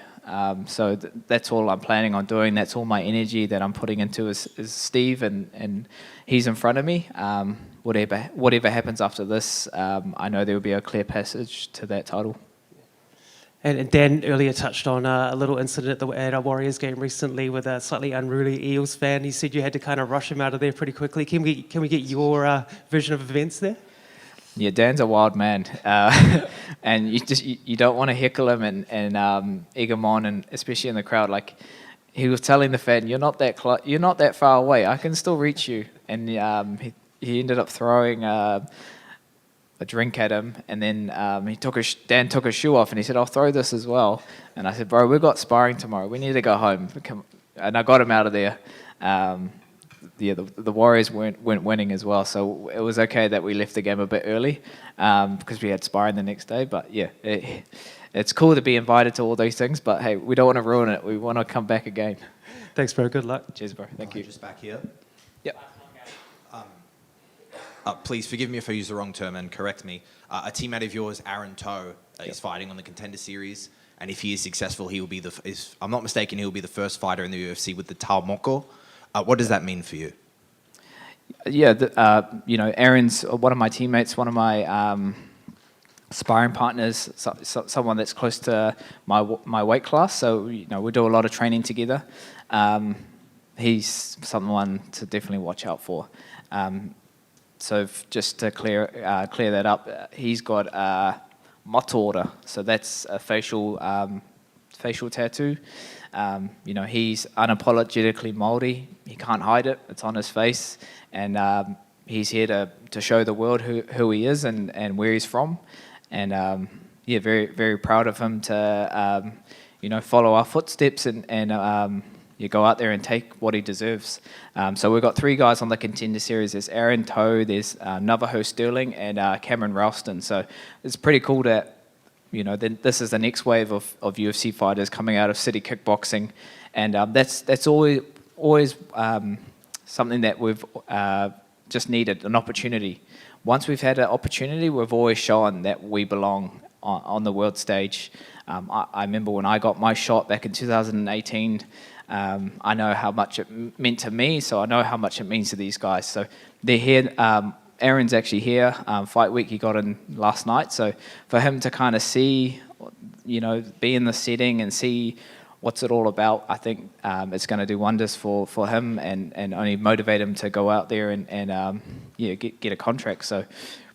So that's all I'm planning on doing. That's all my energy that I'm putting into is Steve, and he's in front of me. Whatever happens after this, I know there will be a clear passage to that title. And Dan earlier touched on a little incident at a Warriors game recently with a slightly unruly Eels fan. He said you had to kind of rush him out of there pretty quickly. Can we get your vision of events there? Yeah, Dan's a wild man, and you don't want to heckle him and egg him on, and especially in the crowd. Like he was telling the fan, "You're not that far away. I can still reach you." And he ended up throwing a drink at him, and then Dan took his shoe off, and he said, "I'll throw this as well." And I said, "Bro, we've got sparring tomorrow. We need to go home." And I got him out of there. The Warriors weren't winning as well, so it was okay that we left the game a bit early because we had sparring the next day. But yeah, it's cool to be invited to all these things, but hey, we don't want to ruin it. We want to come back again. Thanks, bro. Good luck. Cheers, bro. Thank you. Just back here. Yep. Please forgive me if I use the wrong term and correct me. A teammate of yours, Aaron Toe, is fighting on the Contender Series, and if he is successful, he will be if I'm not mistaken, he will be the first fighter in the UFC with the Taomoko. What does that mean for you? Yeah, Aaron's one of my teammates, one of my sparring partners, someone that's close to my weight class. So we do a lot of training together. He's someone to definitely watch out for. So just to clear that up, he's got a moto order, so that's a facial tattoo. He's unapologetically Māori. He can't hide it. It's on his face, and he's here to show the world who he is and where he's from. And very, very proud of him to follow our footsteps and go out there and take what he deserves. So we've got 3 guys on the Contender Series. There's Aaron Toe, there's Navajo Sterling, and Cameron Ralston. So it's pretty cool that this is the next wave of UFC fighters coming out of City Kickboxing, and that's always something that we've just needed, an opportunity. Once we've had an opportunity, we've always shown that we belong on the world stage. I remember when I got my shot back in 2018, I know how much it meant to me, so I know how much it means to these guys. So they're here Aaron's actually here. Fight week he got in last night, so for him to kind of see, be in the setting and see what's it all about, I think it's going to do wonders for him and only motivate him to go out there and get a contract. So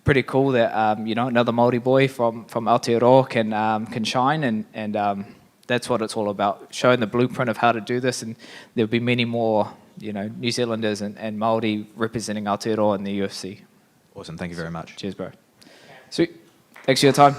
pretty cool that another Māori boy from Aotearoa can shine and that's what it's all about, showing the blueprint of how to do this, and there'll be many more New Zealanders and Māori representing Aotearoa in the UFC. Awesome, thank you very much. Cheers, bro. Sweet. Thanks for your time.